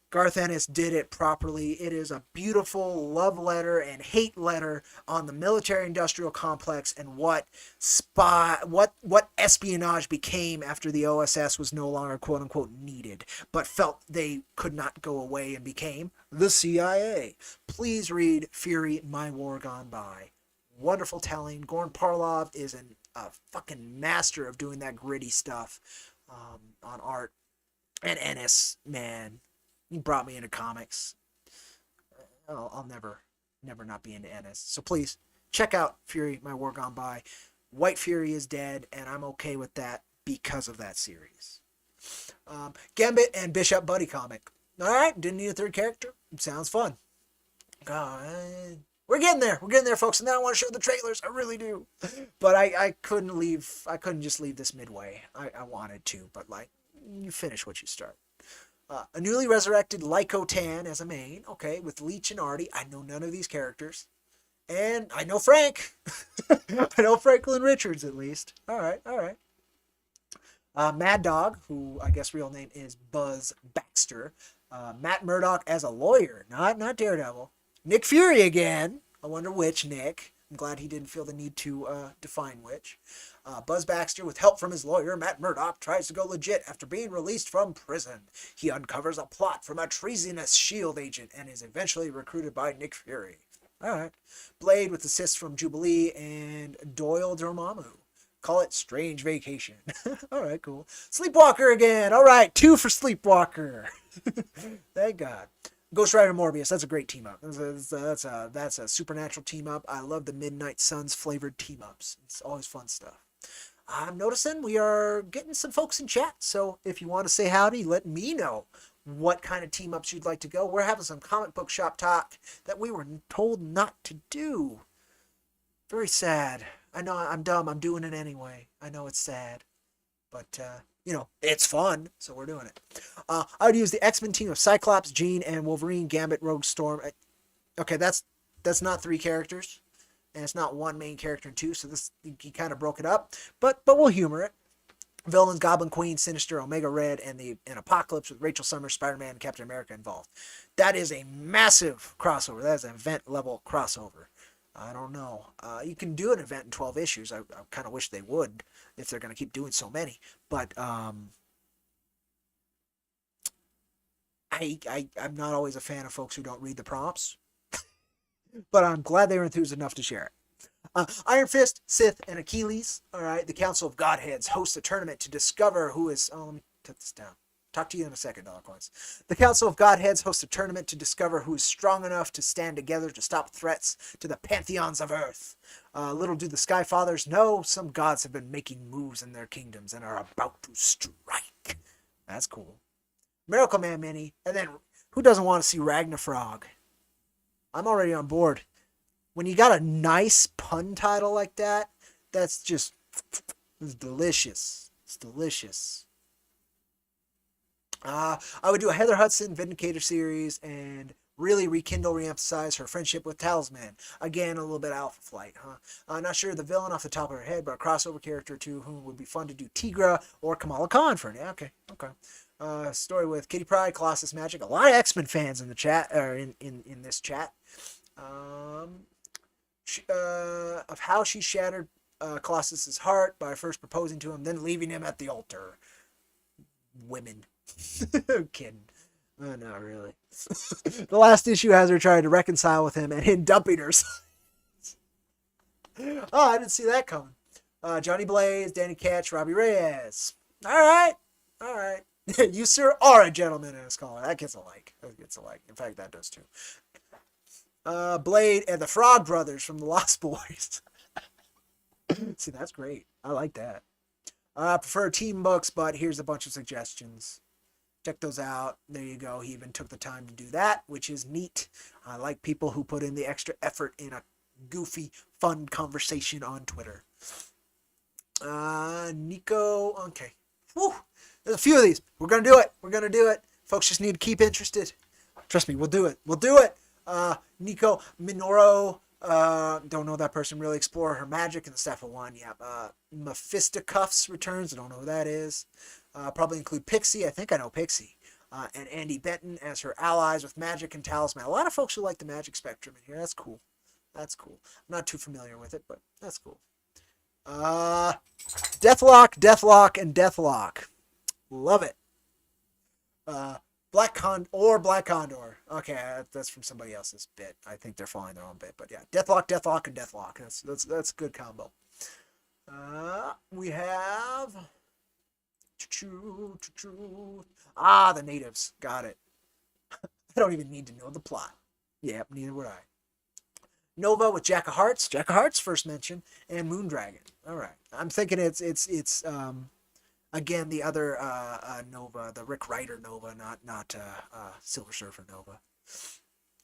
Garth Ennis did it properly. It is a beautiful love letter and hate letter on the military-industrial complex and what espionage became after the OSS was no longer quote-unquote needed, but felt they could not go away and became the CIA. Please read Fury, My War Gone By. Wonderful telling. Gorn Parlov is a fucking master of doing that gritty stuff on art. And Ennis, man, he brought me into comics. I'll never not be into Ennis. So please, check out Fury, My War Gone By. White Fury is dead, and I'm okay with that because of that series. Gambit and Bishop buddy comic. All right, didn't need a third character. Sounds fun. God, we're getting there. We're getting there, folks. And then I want to show the trailers. I really do. But I couldn't leave. I couldn't just leave this midway. I wanted to, but like, you finish what you start. A newly resurrected Lyco Tan as a main. Okay, with Leech and Artie. I know none of these characters. And I know Frank. I know Franklin Richards, at least. All right, all right. Mad Dog, who I guess real name is Buzz Baxter. Matt Murdock as a lawyer, not Daredevil. Nick Fury again. I wonder which Nick. I'm glad he didn't feel the need to define which. Buzz Baxter, with help from his lawyer, Matt Murdock, tries to go legit after being released from prison. He uncovers a plot from a treasonous S.H.I.E.L.D. agent and is eventually recruited by Nick Fury. All right. Blade with assists from Jubilee and Doyle Dormammu. Call it Strange Vacation. All right, cool. Sleepwalker again. All right, 2 for Sleepwalker. Thank God. Ghost Rider Morbius. That's a great team up. That's a supernatural team up. I love the Midnight Suns flavored team ups. It's always fun stuff. I'm noticing we are getting some folks in chat. So if you want to say howdy, let me know what kind of team ups you'd like to go. We're having some comic book shop talk that we were told not to do. Very sad. I know I'm dumb. I'm doing it anyway. I know it's sad. But, it's fun. So we're doing it. I would use the X-Men team of Cyclops, Jean, and Wolverine, Gambit, Rogue, Storm. Okay, that's not 3 characters. And it's not 1 main character and 2. So this, he kind of broke it up. But we'll humor it. Villains, Goblin Queen, Sinister, Omega Red, and Apocalypse with Rachel Summers, Spider-Man, and Captain America involved. That is a massive crossover. That is an event-level crossover. I don't know. You can do an event in 12 issues. I kind of wish they would if they're going to keep doing so many. But I'm not always a fan of folks who don't read the prompts. But I'm glad they were enthused enough to share it. Iron Fist, Sith, and Achilles. All right. The Council of Godheads hosts a tournament to discover who is... Oh, let me put this down. Talk to you in a second, Dollar Coins. The Council of Godheads hosts a tournament to discover who is strong enough to stand together to stop threats to the pantheons of Earth. Little do the Skyfathers know, some gods have been making moves in their kingdoms and are about to strike. That's cool. Miracle Man Mini, and then who doesn't want to see Ragnarfrog? I'm already on board. When you got a nice pun title like that, that's just it's delicious. It's delicious. I would do a Heather Hudson Vindicator series and really reemphasize her friendship with Talisman. Again, a little bit Alpha Flight, huh? I'm not sure the villain off the top of her head, but a crossover character to whom would be fun to do Tigra or Kamala Khan for. Yeah, okay. Story with Kitty Pryde, Colossus Magic. A lot of X-Men fans in the chat, or in this chat. Of how she shattered Colossus's heart by first proposing to him, then leaving him at the altar. Women. I'm kidding. Not really. The last issue has her trying to reconcile with him and him dumping her. Oh, I didn't see that coming. Johnny Blaze, Danny Ketch, Robbie Reyes. All right. You, sir, are a gentleman in a scholar. That gets a like. In fact, that does too. Blade and the Frog Brothers from the Lost Boys. See, that's great. I like that. I prefer team books, but here's a bunch of suggestions. Check those out. There you go. He even took the time to do that, which is neat. I like people who put in the extra effort in a goofy, fun conversation on Twitter. Nico, okay. Woo! There's a few of these. We're gonna do it. We're gonna do it. Folks just need to keep interested. Trust me, we'll do it. We'll do it. Nico Minoru. Don't know that person. Really explore her magic in the staff of one. Yeah. Mephistocuffs returns. I don't know who that is. Probably include Pixie. I think I know Pixie. And Andy Benton as her allies with magic and talisman. A lot of folks who like the magic spectrum in here. That's cool. That's cool. I'm not too familiar with it, but that's cool. Deathlock, and Deathlock. Love it. Black Condor. Okay, that's from somebody else's bit. I think they're following their own bit, but yeah, Deathlock, and Deathlock. That's a good combo. We have the natives. Got it. I don't even need to know the plot. Yep, neither would I. Nova with Jack of Hearts. Jack of Hearts first mention, and Moondragon. All right, I'm thinking it's again the other Nova, the Rick Ryder Nova, not Silver Surfer Nova.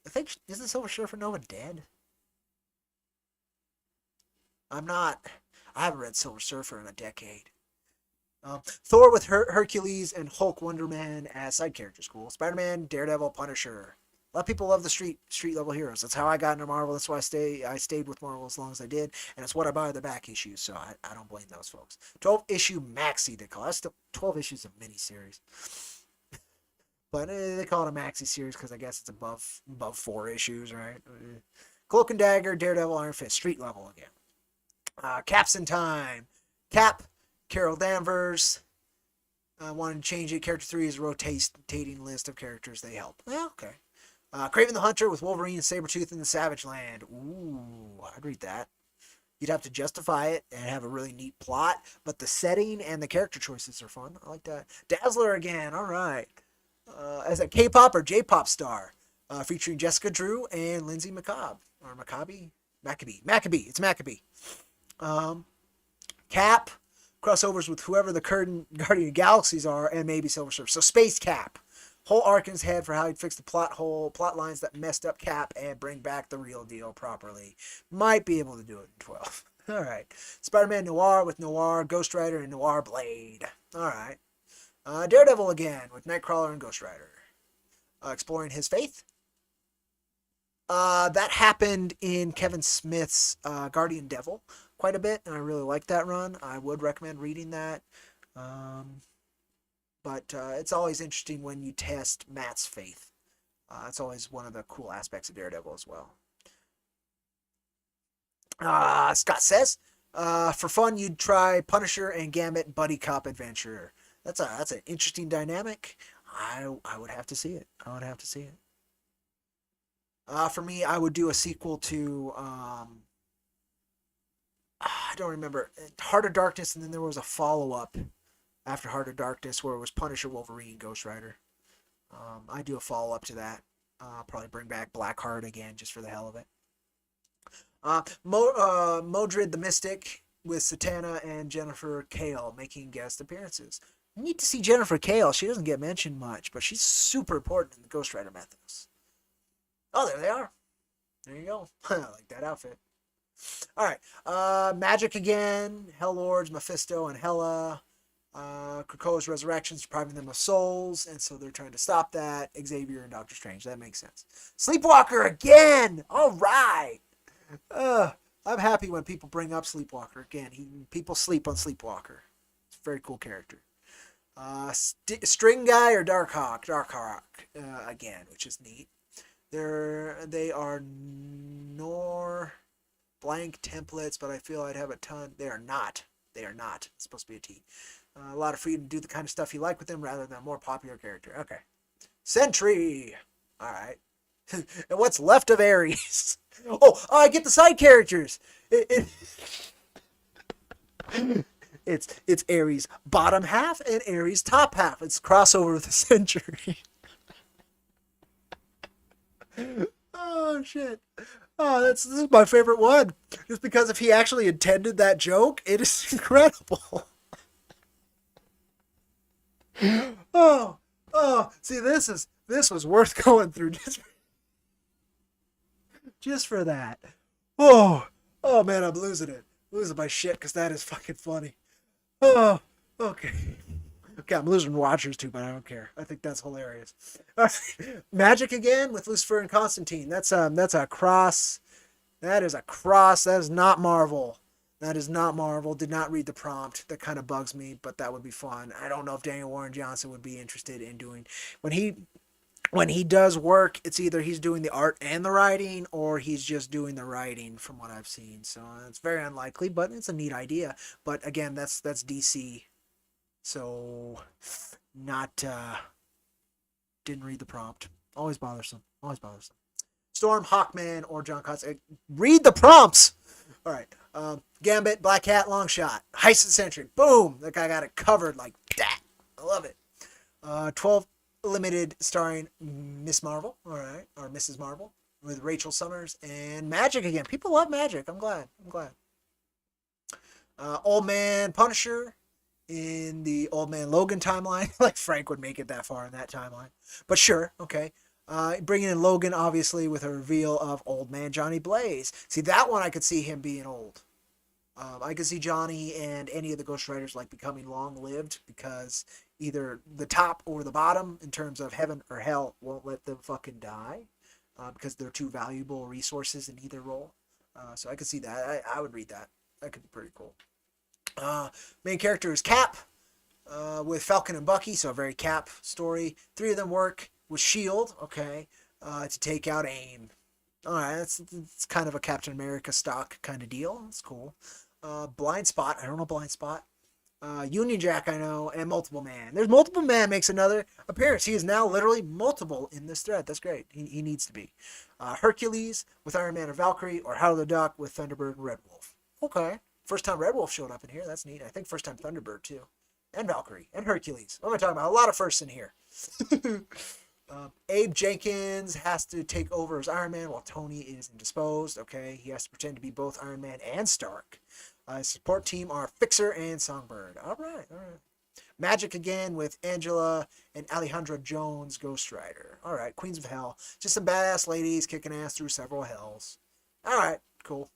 I think isn't Silver Surfer Nova dead? I haven't read Silver Surfer in a decade. Thor with Hercules and Hulk Wonder Man as side characters. Cool. Spider-Man, Daredevil, Punisher. A lot of people love the street level heroes. That's how I got into Marvel. That's why I stayed with Marvel as long as I did, and it's what I buy the back issues. So I don't blame those folks. 12-issue maxi they call it. That's still 12 issues of miniseries, but they call it a maxi series because I guess it's above 4 issues, right? Cloak and Dagger, Daredevil, Iron Fist, street level again. Caps in Time, Cap, Carol Danvers. I wanted to change it. Character 3 is a rotating list of characters they help. Yeah, okay. Kraven the Hunter with Wolverine and Sabretooth in the Savage Land. Ooh, I'd read that. You'd have to justify it and have a really neat plot, but the setting and the character choices are fun. I like that. Dazzler again. All right. As a K-pop or J-pop star, featuring Jessica Drew and Lindsay Macabre. Or Maccabee? Maccabee. It's Maccabee. Cap. Crossovers with whoever the current Guardian of Galaxies are, and maybe Silver Surfer. So Space Cap. Whole arc in his head for how he'd fix the plot lines that messed up Cap and bring back the real deal properly. Might be able to do it in 12. All right. Spider-Man Noir with Noir, Ghost Rider, and Noir Blade. All right. Daredevil again with Nightcrawler and Ghost Rider. Exploring his faith. That happened in Kevin Smith's Guardian Devil quite a bit, and I really like that run. I would recommend reading that. But it's always interesting when you test Matt's faith. It's always one of the cool aspects of Daredevil as well. Scott says, for fun, you'd try Punisher and Gambit Buddy Cop Adventure. That's an interesting dynamic. I would have to see it. For me, I would do a sequel to I don't remember, Heart of Darkness, and then there was a follow-up after Heart of Darkness where it was Punisher, Wolverine, Ghost Rider. I do a follow-up to that. Probably bring back Blackheart again just for the hell of it. Modred the Mystic with Satana and Jennifer Kale making guest appearances. Need to see Jennifer Kale. She doesn't get mentioned much, but she's super important in the Ghost Rider mythos. Oh, there they are. There you go. I like that outfit. All right. Magic again. Hell Lords, Mephisto, and Hela. Krakoa's resurrections depriving them of souls, and so they're trying to stop that. Xavier and Doctor Strange. That makes sense. Sleepwalker again. All right. I'm happy when people bring up Sleepwalker again. People sleep on Sleepwalker. It's a very cool character. String Guy or Darkhawk. Darkhawk again, which is neat. They are Noir blank templates, but I feel I'd have a ton. They are not. It's supposed to be a T. A lot of freedom to do the kind of stuff you like with them rather than a more popular character. Okay. Sentry. All right. And what's left of Ares? I get the side characters. It's Ares bottom half and Ares top half. It's crossover with the Sentry. Oh shit. This is my favorite one. Just because if he actually intended that joke, it is incredible. See, this was worth going through just for that. Oh man, I'm losing my shit because that is fucking funny. Okay. Okay, I'm losing watchers too, but I don't care. I think that's hilarious. Magic again with Lucifer and Constantine. That's a cross. That is a cross. That is not Marvel. That is not Marvel. Did not read the prompt. That kind of bugs me, but that would be fun. I don't know if Daniel Warren Johnson would be interested in doing when he does work. It's either he's doing the art and the writing, or he's just doing the writing, from what I've seen. So it's very unlikely, but it's a neat idea. But again, that's DC. So not didn't read the prompt. Always bothersome. Always bothersome. Storm, Hawkman, or John Cox. Read the prompts. All right. Gambit, Black Cat, Long Shot, Heist of the Century. Boom. That guy got it covered like that. I love it. 12 Limited starring Miss Marvel. All right. Or Mrs. Marvel with Rachel Summers and Magic again. People love Magic. I'm glad. Old Man Punisher in the Old Man Logan timeline. Like Frank would make it that far in that timeline. But sure. Okay. Bringing in Logan, obviously, with a reveal of Old Man Johnny Blaze. See, that one I could see him being old. I could see Johnny and any of the Ghost Riders like becoming long-lived, because either the top or the bottom, in terms of heaven or hell, won't let them fucking die, because they're too valuable resources in either role. So I could see that. I would read that. That could be pretty cool. Main character is Cap, with Falcon and Bucky, so a very Cap story. 3 of them work with S.H.I.E.L.D., okay, to take out AIM. Alright, it's kind of a Captain America stock kind of deal. That's cool. Blind Spot, I don't know Blind Spot. Union Jack, I know, and Multiple Man. There's Multiple Man makes another appearance. He is now literally multiple in this thread. That's great. He needs to be. Hercules with Iron Man or Valkyrie, or Howard the Duck with Thunderbird and Red Wolf. Okay. First time Red Wolf showed up in here. That's neat. I think first time Thunderbird, too. And Valkyrie. And Hercules. What am I talking about? A lot of firsts in here. Abe Jenkins has to take over as Iron Man while Tony is indisposed. Okay, he has to pretend to be both Iron Man and Stark. His support team are Fixer and Songbird. All right. Magic again with Angela and Alejandra Jones, Ghost Rider. All right, Queens of Hell. Just some badass ladies kicking ass through several hells. All right, cool.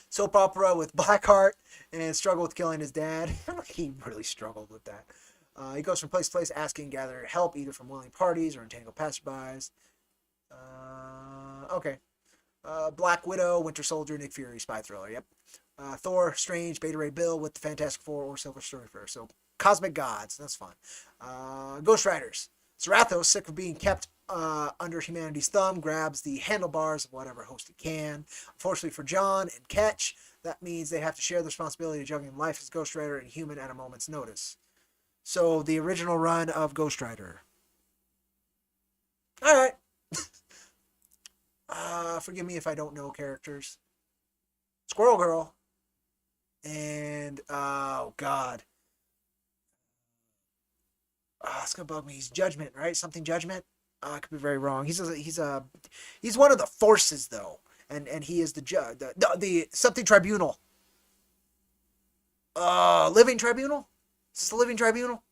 Soap opera with Blackheart and struggle with killing his dad. He really struggled with that. He goes from place to place asking and gathering help, either from willing parties or entangled passerbys. Okay. Black Widow, Winter Soldier, Nick Fury, spy thriller. Yep. Thor, Strange, Beta Ray Bill with the Fantastic Four or Silver Surfer. So cosmic gods. That's fun. Ghost Riders. Zarathos, sick of being kept under humanity's thumb, grabs the handlebars of whatever host he can. Unfortunately for John and Ketch, that means they have to share the responsibility of juggling life as Ghost Rider and human at a moment's notice. So, the original run of Ghost Rider. Alright. Forgive me if I don't know characters. Squirrel Girl. And, oh, God. It's going to bug me. He's Judgment, right? Something Judgment? I could be very wrong. He's one of the forces, though. And he is the judge. The something tribunal. Living Tribunal? Is this the Living Tribunal?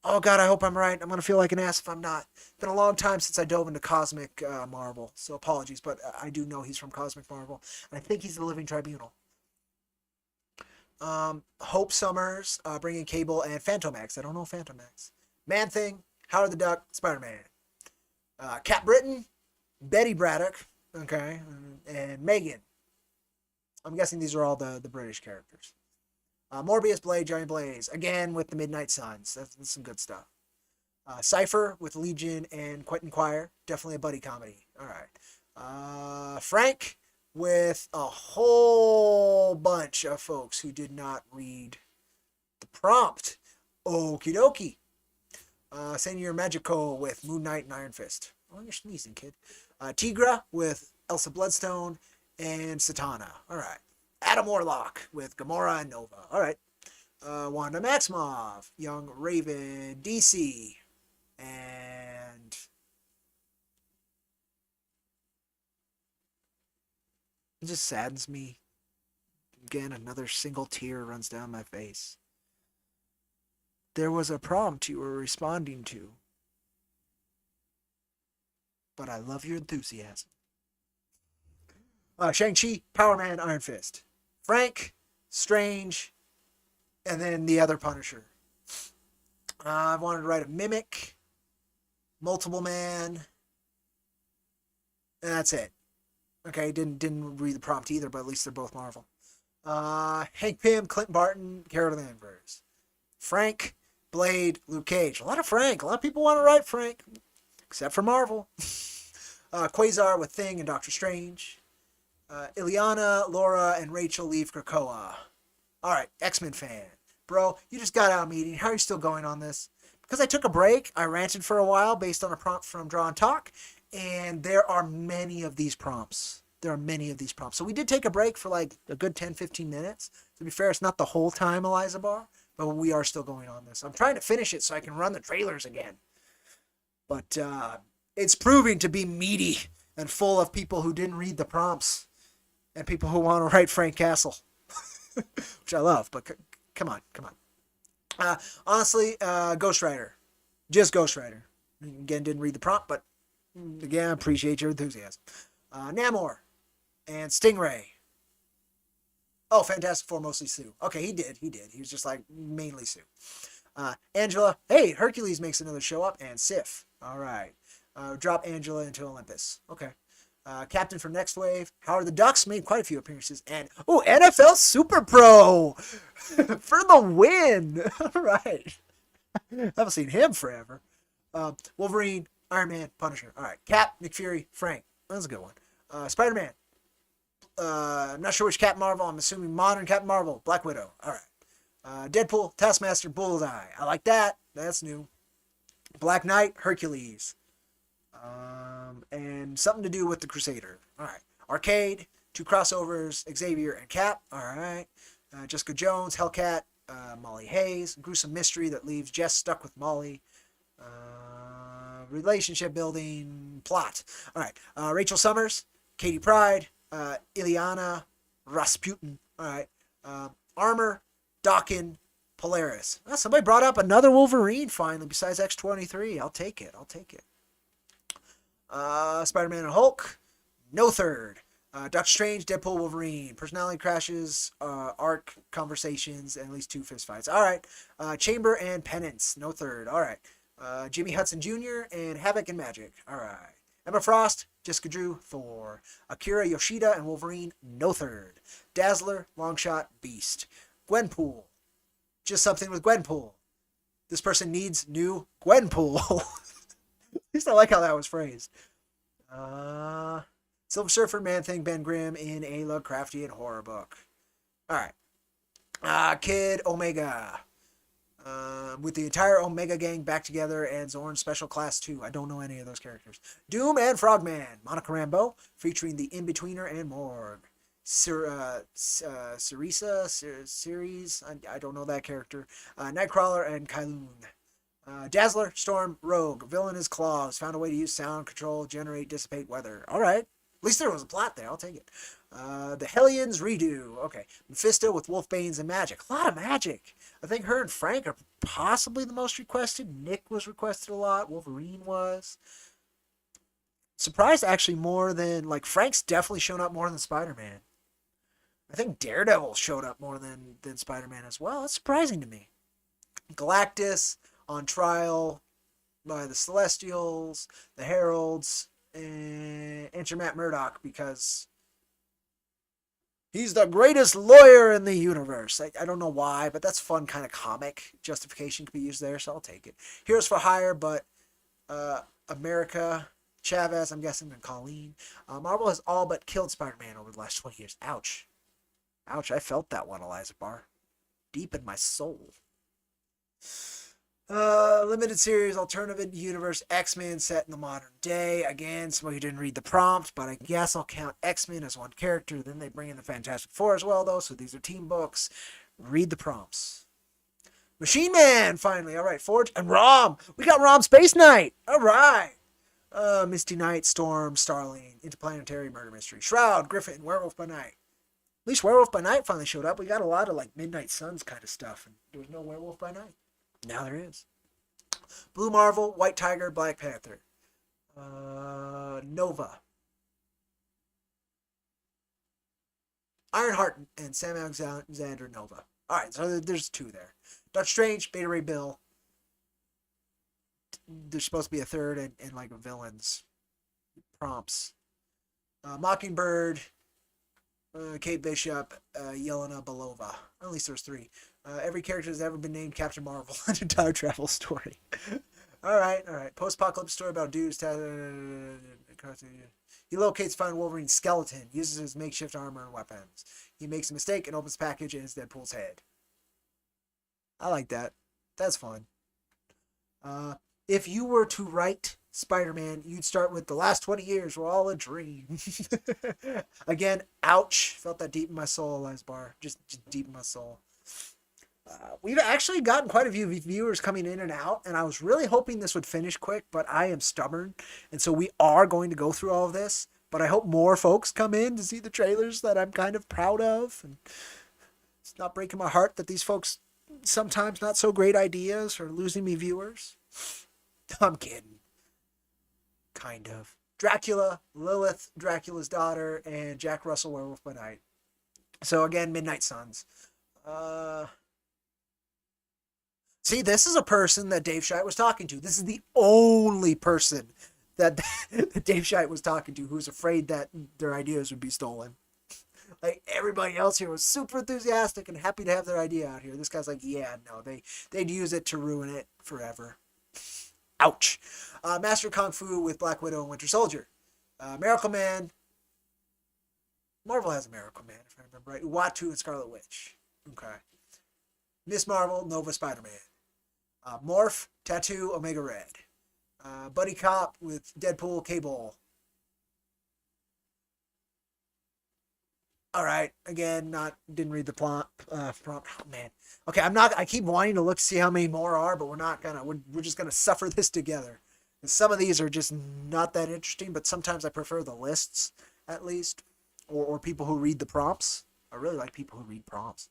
Oh, God, I hope I'm right. I'm going to feel like an ass if I'm not. It's been a long time since I dove into Cosmic Marvel, so apologies, but I do know he's from Cosmic Marvel, and I think he's the Living Tribunal. Hope Summers, bringing Cable, and Phantomax. I don't know Phantomax. Man-Thing, Howard the Duck, Spider-Man. Cat Britton, Betty Braddock, okay, and Megan. I'm guessing these are all the British characters. Morbius, Blade, Giant Blaze, again with the Midnight Suns. That's some good stuff. Cypher with Legion and Quentin Quire, definitely a buddy comedy. All right. Frank with a whole bunch of folks who did not read the prompt. Okie dokie. Senior Magico with Moon Knight and Iron Fist. Oh, you're sneezing, kid. Tigra with Elsa Bloodstone and Satana. All right. Adam Warlock with Gamora and Nova. All right. Wanda Maximoff, Young Raven, DC, and it just saddens me. Again, another single tear runs down my face. There was a prompt you were responding to, but I love your enthusiasm. Shang-Chi, Power Man, Iron Fist. Frank, Strange, and then the other Punisher. I wanted to write a Mimic, Multiple Man, and that's it. Okay, didn't read the prompt either, but at least they're both Marvel. Hank Pym, Clint Barton, Carol Danvers. Frank, Blade, Luke Cage. A lot of Frank. A lot of people want to write Frank, except for Marvel. Quasar with Thing and Doctor Strange. Ileana, Laura, and Rachel leave Krakoa. All right, X-Men fan. Bro, you just got out of meeting. How are you still going on this? Because I took a break, I ranted for a while based on a prompt from Draw and Talk, and there are many of these prompts. So we did take a break for like a good 10, 15 minutes. To be fair, it's not the whole time, Eliza Bar, but we are still going on this. I'm trying to finish it so I can run the trailers again. But it's proving to be meaty and full of people who didn't read the prompts and people who want to write Frank Castle, which I love, but come on. Honestly, Ghost Rider. Just Ghost Rider. Again, didn't read the prompt, but again, I appreciate your enthusiasm. Namor and Stingray. Oh, Fantastic Four, mostly Sue. Okay, he did. He was just like mainly Sue. Angela. Hey, Hercules makes another show up, and Sif. All right. Drop Angela into Olympus. Okay. Captain from Next Wave. Howard the Ducks made quite a few appearances. And, NFL Super Pro for the win. All right. Haven't seen him forever. Wolverine, Iron Man, Punisher. All right. Cap, Nick Fury, Frank. That's a good one. Spider-Man. I'm not sure which Captain Marvel. I'm assuming modern Captain Marvel. Black Widow. All right. Deadpool, Taskmaster, Bullseye. I like that. That's new. Black Knight, Hercules. And something to do with the Crusader. All right. Arcade, 2 crossovers, Xavier and Cap. All right. Jessica Jones, Hellcat, Molly Hayes. Gruesome mystery that leaves Jess stuck with Molly. Relationship building plot. All right. Rachel Summers, Katie Pride, Ileana, Rasputin. All right. Armor, Dawkin, Polaris. Well, somebody brought up another Wolverine finally besides X-23. I'll take it. Spider-Man and Hulk, no third. Doctor Strange, Deadpool, Wolverine. Personality crashes, arc conversations, and at least 2 fistfights. All right. Chamber and Penance, no third. All right. Jimmy Hudson Jr. and Havoc and Magic. All right. Emma Frost, Jessica Drew, Thor. Akira Yoshida and Wolverine, no third. Dazzler, Longshot, Beast. Gwenpool, just something with Gwenpool. This person needs new Gwenpool. At least I like how that was phrased. Silver Surfer, Man-Thing, Ben Grimm in a Lovecraftian horror book. Alright. Kid Omega. With the entire Omega gang back together and Zorn Special Class 2. I don't know any of those characters. Doom and Frogman. Monica Rambeau, featuring the In-Betweener and Morg. Cerisa series. I don't know that character. Nightcrawler and Kylun. Dazzler, Storm, Rogue. Villain is Claws. Found a way to use sound, control, generate, dissipate weather. All right. At least there was a plot there. I'll take it. The Hellions redo. Okay. Mephisto with Wolfbanes and magic. A lot of magic. I think her and Frank are possibly the most requested. Nick was requested a lot. Wolverine was. Surprised actually more than, like, Frank's definitely shown up more than Spider-Man. I think Daredevil showed up more than Spider-Man as well. That's surprising to me. Galactus on trial by the Celestials, the Heralds, and enter Matt Murdock because he's the greatest lawyer in the universe. I don't know why, but that's fun kind of comic. Justification could be used there, so I'll take it. Heroes for Hire, but America, Chavez, I'm guessing, and Colleen. Marvel has all but killed Spider-Man over the last 20 years. Ouch. Ouch, I felt that one, Eliza Barr. Deep in my soul. Limited series, alternative universe, X-Men set in the modern day. Again, somebody who didn't read the prompt, but I guess I'll count X-Men as one character. Then they bring in the Fantastic Four as well, though, so these are team books. Read the prompts. Machine Man, finally. All right, Forge and Rom. We got Rom Space Knight. All right. Misty Knight, Storm, Starling, Interplanetary Murder Mystery. Shroud, Griffin, Werewolf by Night. At least Werewolf by Night finally showed up. We got a lot of like Midnight Suns kind of stuff, and there was no Werewolf by Night. Now there is. Blue Marvel, White Tiger, Black Panther. Nova. Ironheart and Sam Alexander Nova. Alright, so there's 2 there. Doctor Strange, Beta Ray Bill. there's supposed to be a third and like villains prompts. Mockingbird, Kate Bishop, Yelena Belova. At least there's three. Every character has ever been named Captain Marvel. An entire travel story. All right. Post-apocalypse story about dudes. He locates find Wolverine's skeleton, uses his makeshift armor and weapons. He makes a mistake and opens the package and it's Deadpool's head. I like that. That's fun. If you were to write Spider-Man, you'd start with the last 20 years were all a dream. Again, ouch. Felt that deep in my soul, Lesbar. Just deep in my soul. We've actually gotten quite a few viewers coming in and out, and I was really hoping this would finish quick, but I am stubborn, and so we are going to go through all of this, but I hope more folks come in to see the trailers that I'm kind of proud of, and it's not breaking my heart that these folks sometimes not so great ideas are losing me viewers. I'm kidding. Kind of. Dracula, Lilith, Dracula's daughter, and Jack Russell, Werewolf by Night. So again, Midnight Suns. See, this is a person that Dave Scheidt was talking to. This is the only person that Dave Scheidt was talking to who's afraid that their ideas would be stolen. Like, everybody else here was super enthusiastic and happy to have their idea out here. This guy's like, yeah, no, they'd use it to ruin it forever. Ouch. Master of Kung Fu with Black Widow and Winter Soldier. Miracle Man. Marvel has a Miracle Man, if I remember right. Uatu and Scarlet Witch. Okay. Miss Marvel, Nova Spider-Man. Morph, Tattoo, Omega Red. Buddy Cop with Deadpool, Cable. All right, again, didn't read the prompt. Oh man, okay, I keep wanting to look to see how many more are, but we're just gonna suffer this together. And some of these are just not that interesting, but sometimes I prefer the lists at least, or people who read the prompts. I really like people who read prompts.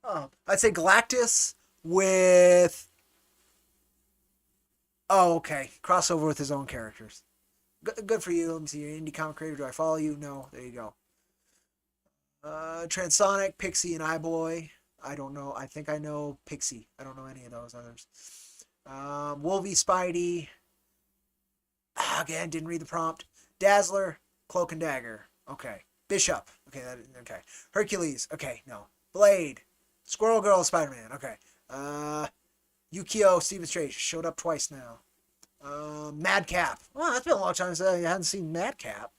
I'd say Galactus with. Oh, okay, crossover with his own characters. Good for you. Let me see, you're an indie comic creator. Do I follow you? No. There you go. Transonic, Pixie, and iBoy. I don't know. I think I know Pixie. I don't know any of those others. Wolvie, Spidey. Again, didn't read the prompt. Dazzler, Cloak and Dagger. Okay. Bishop. Okay. Okay. Hercules. Okay. No. Blade. Squirrel Girl, Spider-Man. Okay. Yukio, Steven Strange. Showed up twice now. Madcap. Well, that's been a long time since I hadn't seen Madcap.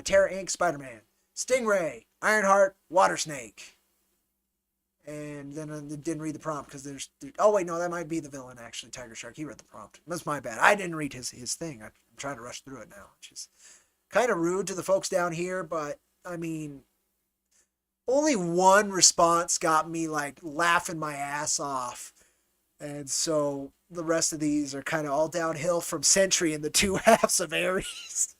Terra Inc., Spider-Man. Stingray, Ironheart, Water Snake. And then I didn't read the prompt because oh wait, no, that might be the villain actually, Tiger Shark. He read the prompt. That's my bad. I didn't read his thing. I'm trying to rush through it now, which is kind of rude to the folks down here, but I mean, only one response got me like laughing my ass off. And so the rest of these are kind of all downhill from Sentry and the two halves of Ares.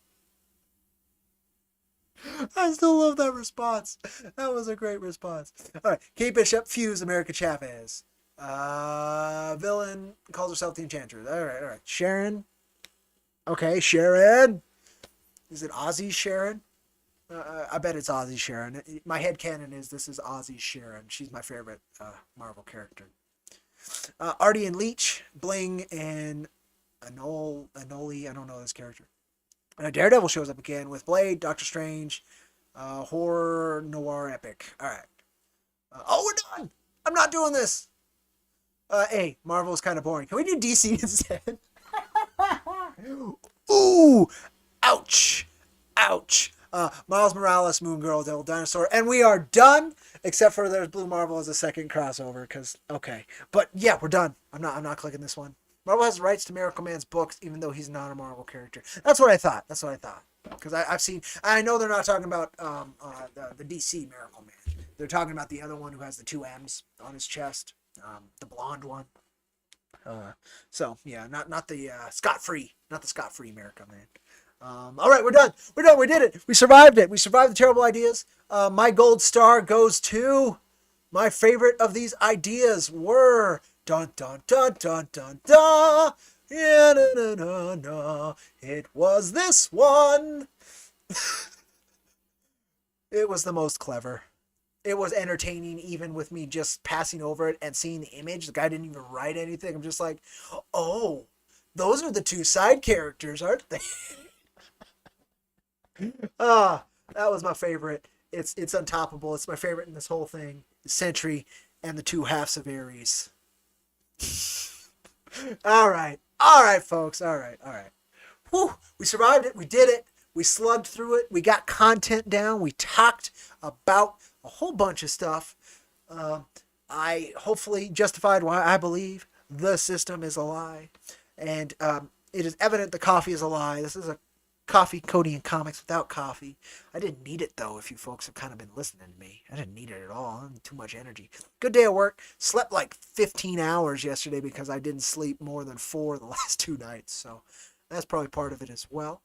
I still love that response. That was a great response. All right. Kate Bishop, Fuse, America Chavez. Villain calls herself the Enchantress. All right. Sharon. Okay, Sharon. Is it Ozzy Sharon? I bet it's Ozzy Sharon. My headcanon is this is Ozzy Sharon. She's my favorite Marvel character. Artie and Leech, Bling, and Anoli. I don't know this character. Daredevil shows up again with Blade, Doctor Strange, horror noir epic. All right. We're done. I'm not doing this. Hey, Marvel is kind of boring. Can we do DC instead? Ooh, ouch, ouch. Miles Morales, Moon Girl, Devil Dinosaur, and we are done. Except for there's Blue Marvel as a second crossover. Because okay, but yeah, we're done. I'm not clicking this one. Marvel has rights to Miracle Man's books, even though he's not a Marvel character. That's what I thought. Because I've seen. I know they're not talking about the DC Miracle Man. They're talking about the other one who has the two M's on his chest, the blonde one. So yeah, not the scot-free, not the scot-free Miracle Man. All right, we're done. We did it. We survived it. We survived the terrible ideas. My gold star goes to my favorite of these ideas were. Dun dun dun dun dun dun. Yeah, na, na, na, na. It was this one. It was the most clever. It was entertaining, even with me just passing over it and seeing the image. The guy didn't even write anything. I'm just like, oh, Those are the two side characters, aren't they? Ah, that was my favorite. It's untoppable. It's my favorite in this whole thing. Sentry and the two halves of Ares. All right, folks. All right. Whew, we survived it. We did it. We slugged through it. We got content down. We talked about a whole bunch of stuff. Uh, I hopefully justified why I believe the system is a lie. And it is evident the coffee is a lie. This is a coffee, Cody, and comics without coffee. I didn't need it, though, if you folks have kind of been listening to me. I didn't need it at all. Too much energy. Good day at work. Slept like 15 hours yesterday because I didn't sleep more than 4 the last 2 nights. So that's probably part of it as well.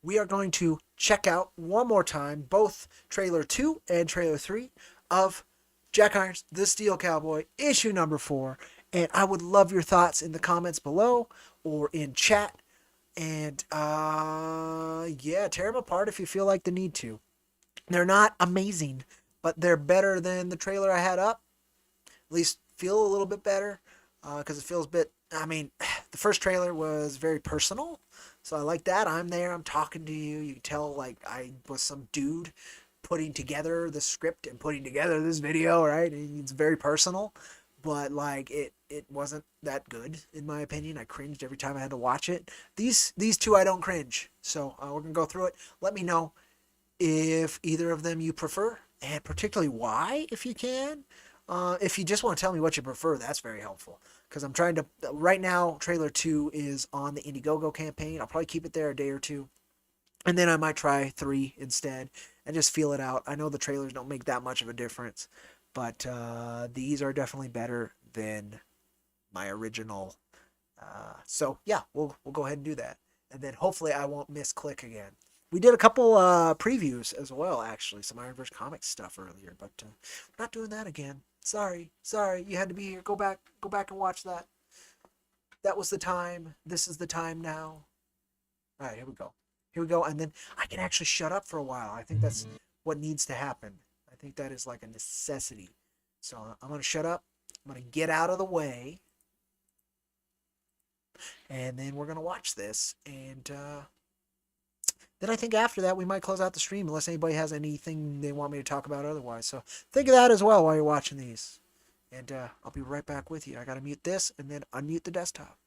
We are going to check out one more time both trailer 2 and trailer 3 of Jack Irons, The Steel Cowboy, issue number 4. And I would love your thoughts in the comments below or in chat. And yeah, tear them apart if you feel like the need to. They're not amazing, but they're better than the trailer I had up. At least feel a little bit better because it feels a bit. I mean, the first trailer was very personal, so I like that. I'm there, I'm talking to you. You can tell like I was some dude putting together the script and putting together this video, right? It's very personal, but like it wasn't that good in my opinion. I cringed every time I had to watch it. These two I don't cringe, so we're gonna go through it. Let me know if either of them you prefer, and particularly why, if you can. If you just want to tell me what you prefer, that's very helpful. Because I'm trying to, right now, trailer 2 is on the Indiegogo campaign. I'll probably keep it there a day or two. And then I might try 3 instead and just feel it out. I know the trailers don't make that much of a difference, but these are definitely better than my original. So yeah, we'll go ahead and do that. And then hopefully I won't misclick again. We did a couple previews as well, actually, some IronVerse Comics stuff earlier, but we're not doing that again. Sorry, you had to be here. Go back and watch that. That was the time. This is the time now. All right, here we go, and then I can actually shut up for a while. I think that's what needs to happen. I think that is like a necessity. So I'm gonna shut up. I'm gonna get out of the way, and then we're gonna watch this, and then I think after that we might close out the stream unless anybody has anything they want me to talk about otherwise. So think of that as well while you're watching these. And I'll be right back with you. I got to mute this and then unmute the desktop.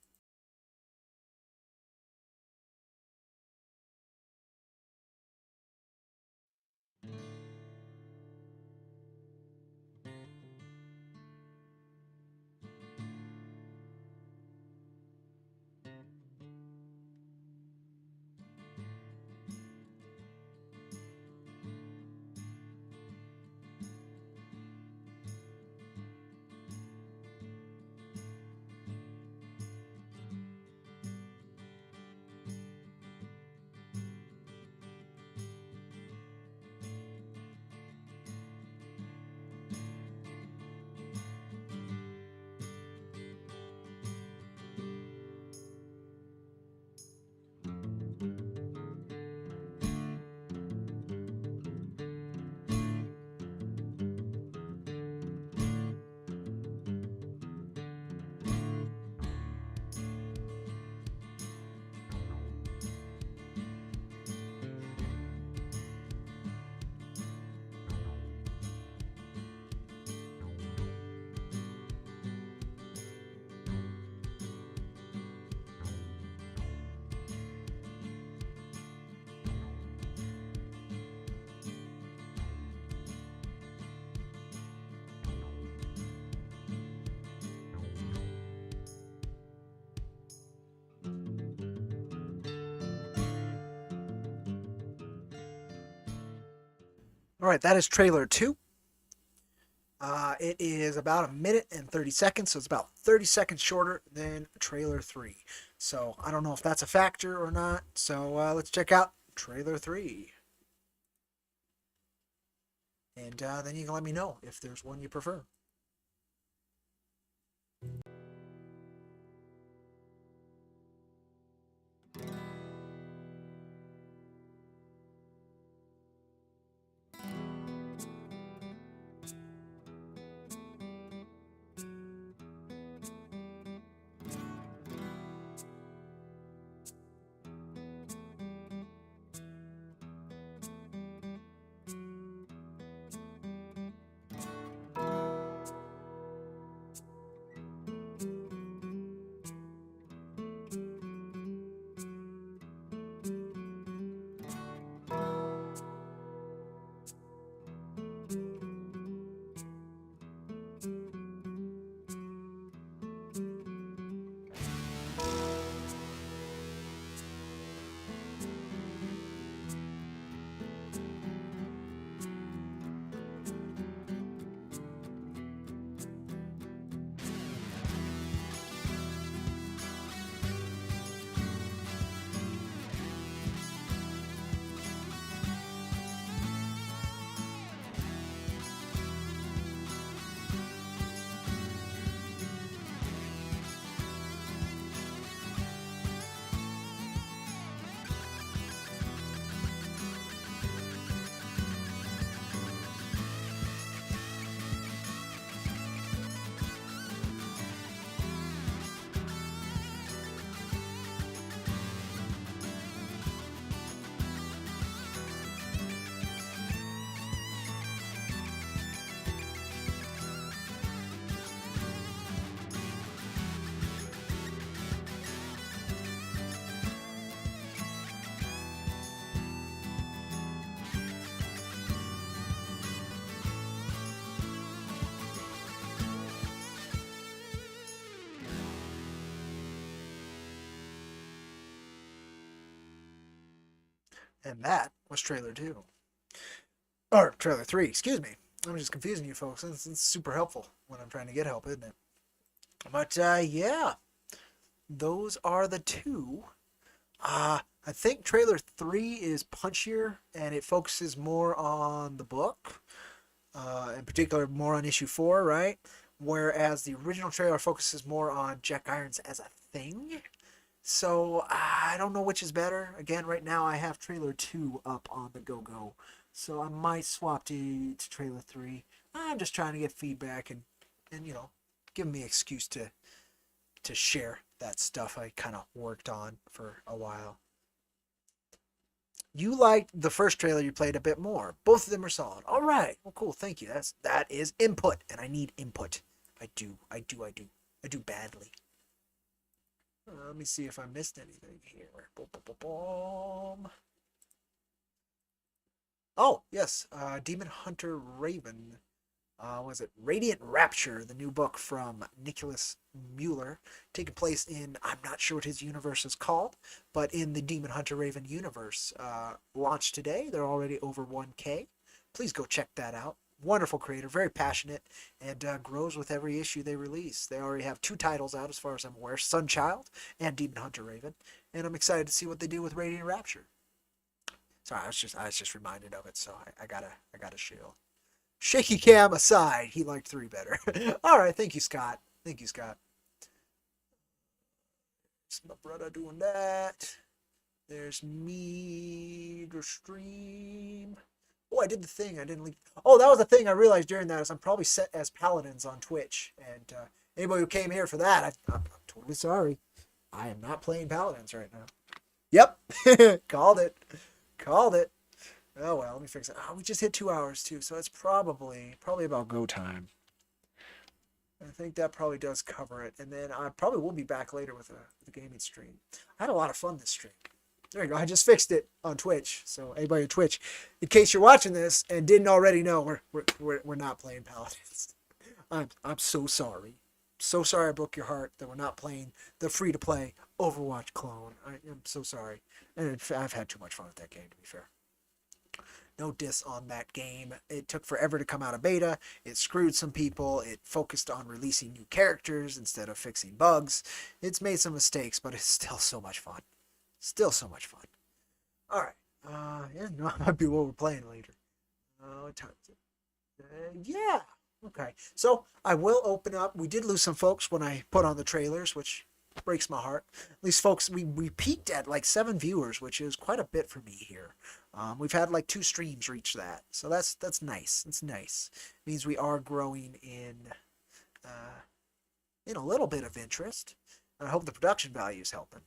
All right, that is trailer 2. It is about 1 minute and 30 seconds, so it's about 30 seconds shorter than trailer 3. So I don't know if that's a factor or not. So let's check out trailer 3. And then you can let me know if there's one you prefer. And that was trailer 2. Or trailer 3, excuse me. I'm just confusing you folks. It's super helpful when I'm trying to get help, isn't it? But yeah, those are the two. I think trailer 3 is punchier and it focuses more on the book, in particular, more on issue 4, right? Whereas the original trailer focuses more on Jack Irons as a thing. So I don't know which is better. Again, right now I have trailer 2 up on the go. So I might swap to trailer 3. I'm just trying to get feedback and give me an excuse to share that stuff I kind of worked on for a while. You liked the first trailer you played a bit more. Both of them are solid. All right. Well, cool. Thank you. That is input, and I need input. I do badly. Let me see if I missed anything here. Boom, boom, boom, boom. Oh, yes. Demon Hunter Raven. Was it Radiant Rapture, the new book from Nicholas Mueller, taking place in, I'm not sure what his universe is called, but in the Demon Hunter Raven universe. Launched today. They're already over 1K. Please go check that out. Wonderful creator, very passionate, and grows with every issue they release. They already have 2 titles out as far as I'm aware, Sunchild and Demon Hunter Raven, and I'm excited to see what they do with Radiant Rapture. Sorry, I was just reminded of it, so I gotta shield. Shaky cam aside, he liked 3 better. All right, thank you, Scott. Thank you, Scott. It's my brother doing that. There's me, the stream. Oh, I did the thing. I didn't leave. Oh, that was the thing I realized during that is I'm probably set as paladins on Twitch. And anybody who came here for that, I'm totally sorry. I am not playing paladins right now. Yep. Called it. Called it. Oh, well, let me fix it. Oh, we just hit 2 hours, too. So it's probably about go time. I think that probably does cover it. And then I probably will be back later with a gaming stream. I had a lot of fun this stream. There you go. I just fixed it on Twitch. So anybody on Twitch, in case you're watching this and didn't already know, we're not playing Paladins. I'm so sorry. So sorry I broke your heart that we're not playing the free-to-play Overwatch clone. I'm so sorry. And I've had too much fun with that game, to be fair. No diss on that game. It took forever to come out of beta. It screwed some people. It focused on releasing new characters instead of fixing bugs. It's made some mistakes, but it's still so much fun. Still so much fun. All right. Yeah, no, that might be what we're playing later. What time is it? Yeah. Okay. So I will open up. We did lose some folks when I put on the trailers, which breaks my heart. At least, folks, we peaked at like 7 viewers, which is quite a bit for me here. We've had like 2 streams reach that, so that's nice. It's nice. It means we are growing in a little bit of interest. I hope the production value is helping.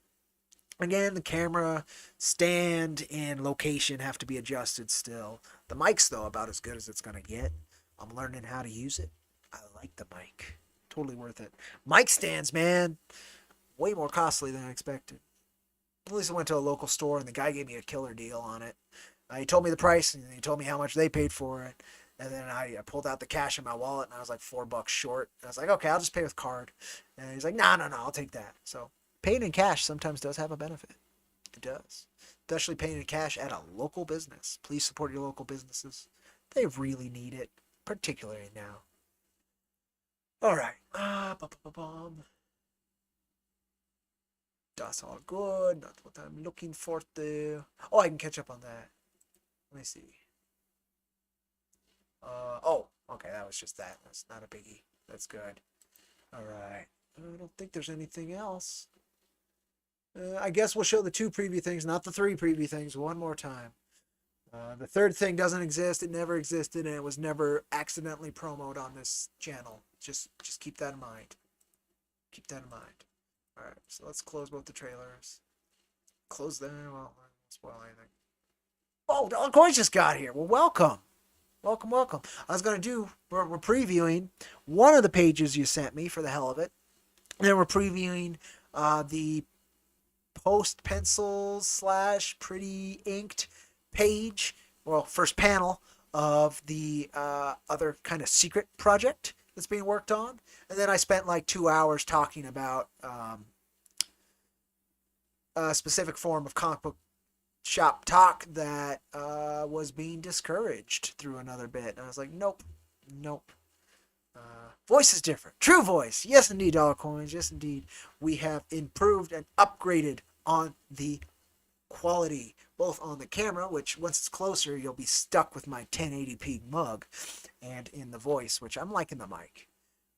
Again, the camera, stand, and location have to be adjusted still. The mic's, though, about as good as it's going to get. I'm learning how to use it. I like the mic. Totally worth it. Mic stands, man. Way more costly than I expected. At least I went to a local store, and the guy gave me a killer deal on it. He told me the price, and he told me how much they paid for it. And then I pulled out the cash in my wallet, and I was like $4 short. And I was like, okay, I'll just pay with card. And he's like, no, I'll take that. So paying in cash sometimes does have a benefit. It does. Especially paying in cash at a local business. Please support your local businesses. They really need it, particularly now. All right. That's all good. Not what I'm looking for there. Oh, I can catch up on that. Let me see. Oh, okay, that was just that. That's not a biggie. That's good. All right. I don't think there's anything else. I guess we'll show the 2 preview things, not the 3 preview things, one more time. The 3rd thing doesn't exist. It never existed, and it was never accidentally promoted on this channel. Just keep that in mind. Keep that in mind. All right, so let's close both the trailers. Close them. Well, I won't spoil anything. Oh, Darkhawk just got here. Well, welcome. Welcome. I was going to do, we're previewing one of the pages you sent me for the hell of it. And then we're previewing the post pencil / pretty inked page, well, first panel of the other kind of secret project that's being worked on. And then I spent like 2 hours talking about a specific form of comic book shop talk that was being discouraged through another bit. And I was like, nope, nope. Voice is different. True voice. Yes, indeed, dollar coins. Yes, indeed. We have improved and upgraded on the quality, both on the camera, which once it's closer, you'll be stuck with my 1080p mug, and in the voice, which I'm liking the mic.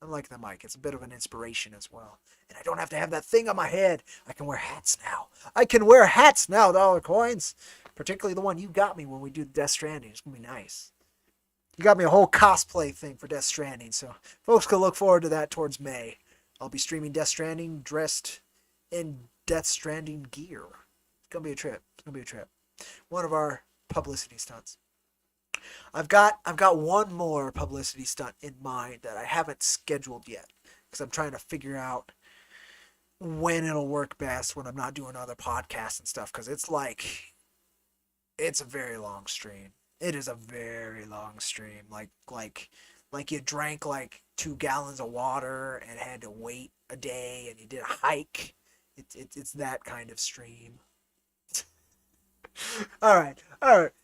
I'm liking the mic. It's a bit of an inspiration as well. And I don't have to have that thing on my head. I can wear hats now. I can wear hats now, dollar coins. Particularly the one you got me when we do Death Stranding. It's going to be nice. You got me a whole cosplay thing for Death Stranding, so folks can look forward to that towards May. I'll be streaming Death Stranding dressed in Death Stranding gear. It's going to be a trip. It's going to be a trip. One of our publicity stunts. I've got one more publicity stunt in mind that I haven't scheduled yet because I'm trying to figure out when it'll work best when I'm not doing other podcasts and stuff, because it's a very long stream. It is a very long stream. Like you drank like 2 gallons of water and had to wait a day, and you did a hike. It's that kind of stream. All right.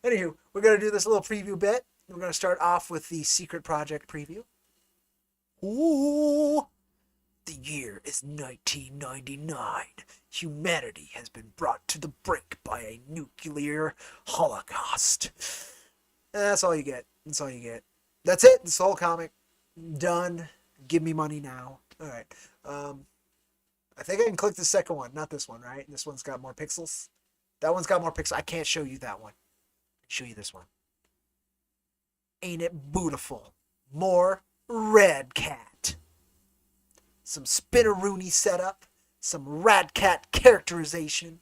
Anywho, we're gonna do this little preview bit. We're gonna start off with the secret project preview. Ooh, the year is 1999. Humanity has been brought to the brink by a nuclear holocaust. And that's all you get. That's all you get. That's it. It's the whole comic. Done. Give me money now. All right. I think I can click the second one, not this one, right? This one's got more pixels. That one's got more pixels. I can't show you that one. I can show you this one. Ain't it beautiful? More Red Cat. Some Spinneroonie setup. Some Rad Cat characterization.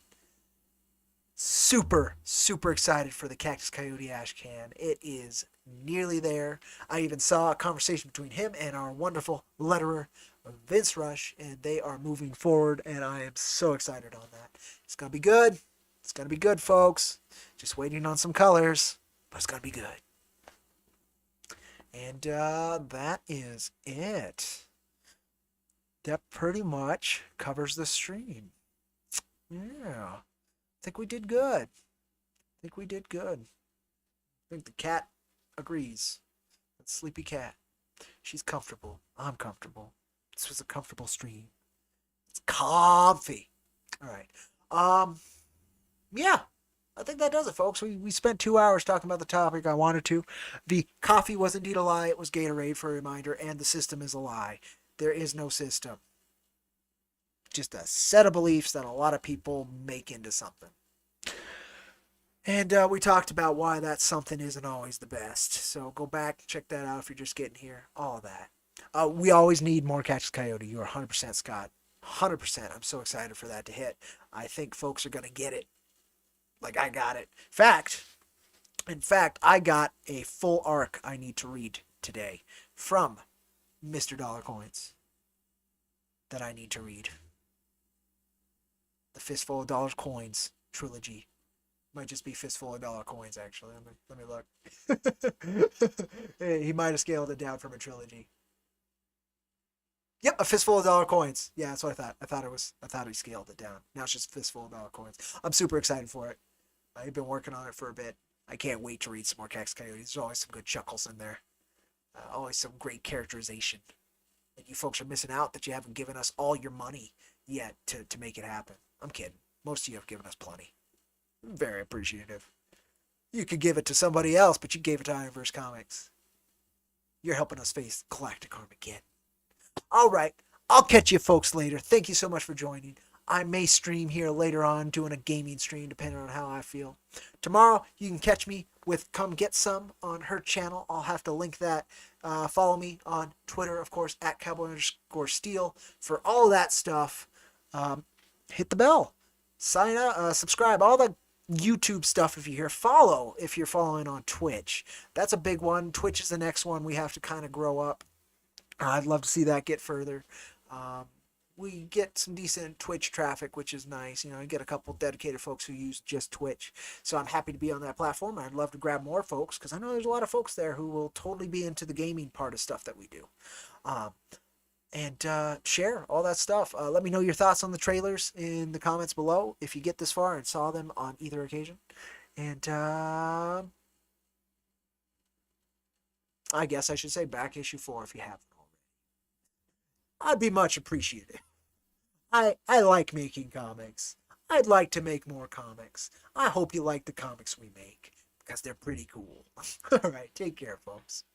Super excited for the Cactus Coyote Ash Can. It is nearly there. I even saw a conversation between him and our wonderful letterer, Vince Rush, and they are moving forward, and I am so excited on that. It's going to be good. It's going to be good, folks. Just waiting on some colors, but it's going to be good. And that is it. That pretty much covers the stream. Yeah. I think we did good. I think the cat agrees. That sleepy cat. She's comfortable. I'm comfortable. This was a comfortable stream. It's comfy. All right. Yeah. I think that does it, folks. We spent 2 hours talking about the topic I wanted to. The coffee was indeed a lie. It was Gatorade, for a reminder, and the system is a lie. There is no system. Just a set of beliefs that a lot of people make into something. And we talked about why that something isn't always the best. So go back, check that out if you're just getting here. All of that. We always need more Cactus Coyote. You are 100% Scott. 100%. I'm so excited for that to hit. I think folks are going to get it. Like I got it. In fact, I got a full arc I need to read today from Mr. Dollar Coins that I need to read. The Fistful of Dollar Coins trilogy. Might just be Fistful of Dollar Coins, actually. Let me look. He might have scaled it down from a trilogy. Yep, a Fistful of Dollar Coins. Yeah, that's what I thought. I thought he scaled it down. Now it's just Fistful of Dollar Coins. I'm super excited for it. I've been working on it for a bit. I can't wait to read some more Cactus Coyotes. There's always some good chuckles in there. Always some great characterization. And you folks are missing out that you haven't given us all your money yet to make it happen. I'm kidding. Most of you have given us plenty. I'm very appreciative. You could give it to somebody else, but you gave it to IronVerse Comics. You're helping us face Galactic Armageddon. All right. I'll catch you folks later. Thank you so much for joining. I may stream here later on, doing a gaming stream, depending on how I feel. Tomorrow, you can catch me with Come Get Some on her channel. I'll have to link that. Follow me on Twitter, of course, at @cowboy_steel for all that stuff. Hit the bell. Sign up, subscribe, all the YouTube stuff if you're here. Follow if you're following on Twitch. That's a big one. Twitch is the next one we have to kind of grow up. I'd love to see that get further. We get some decent Twitch traffic, which is nice. You know, I get a couple dedicated folks who use just Twitch. So I'm happy to be on that platform. I'd love to grab more folks because I know there's a lot of folks there who will totally be into the gaming part of stuff that we do. and share all that stuff. Let me know your thoughts on the trailers in the comments below if you get this far and saw them on either occasion. And I guess I should say back issue 4 if you haven't already. I'd be much appreciated. I like making comics. I'd like to make more comics. I hope you like the comics we make because they're pretty cool. All right, take care, folks.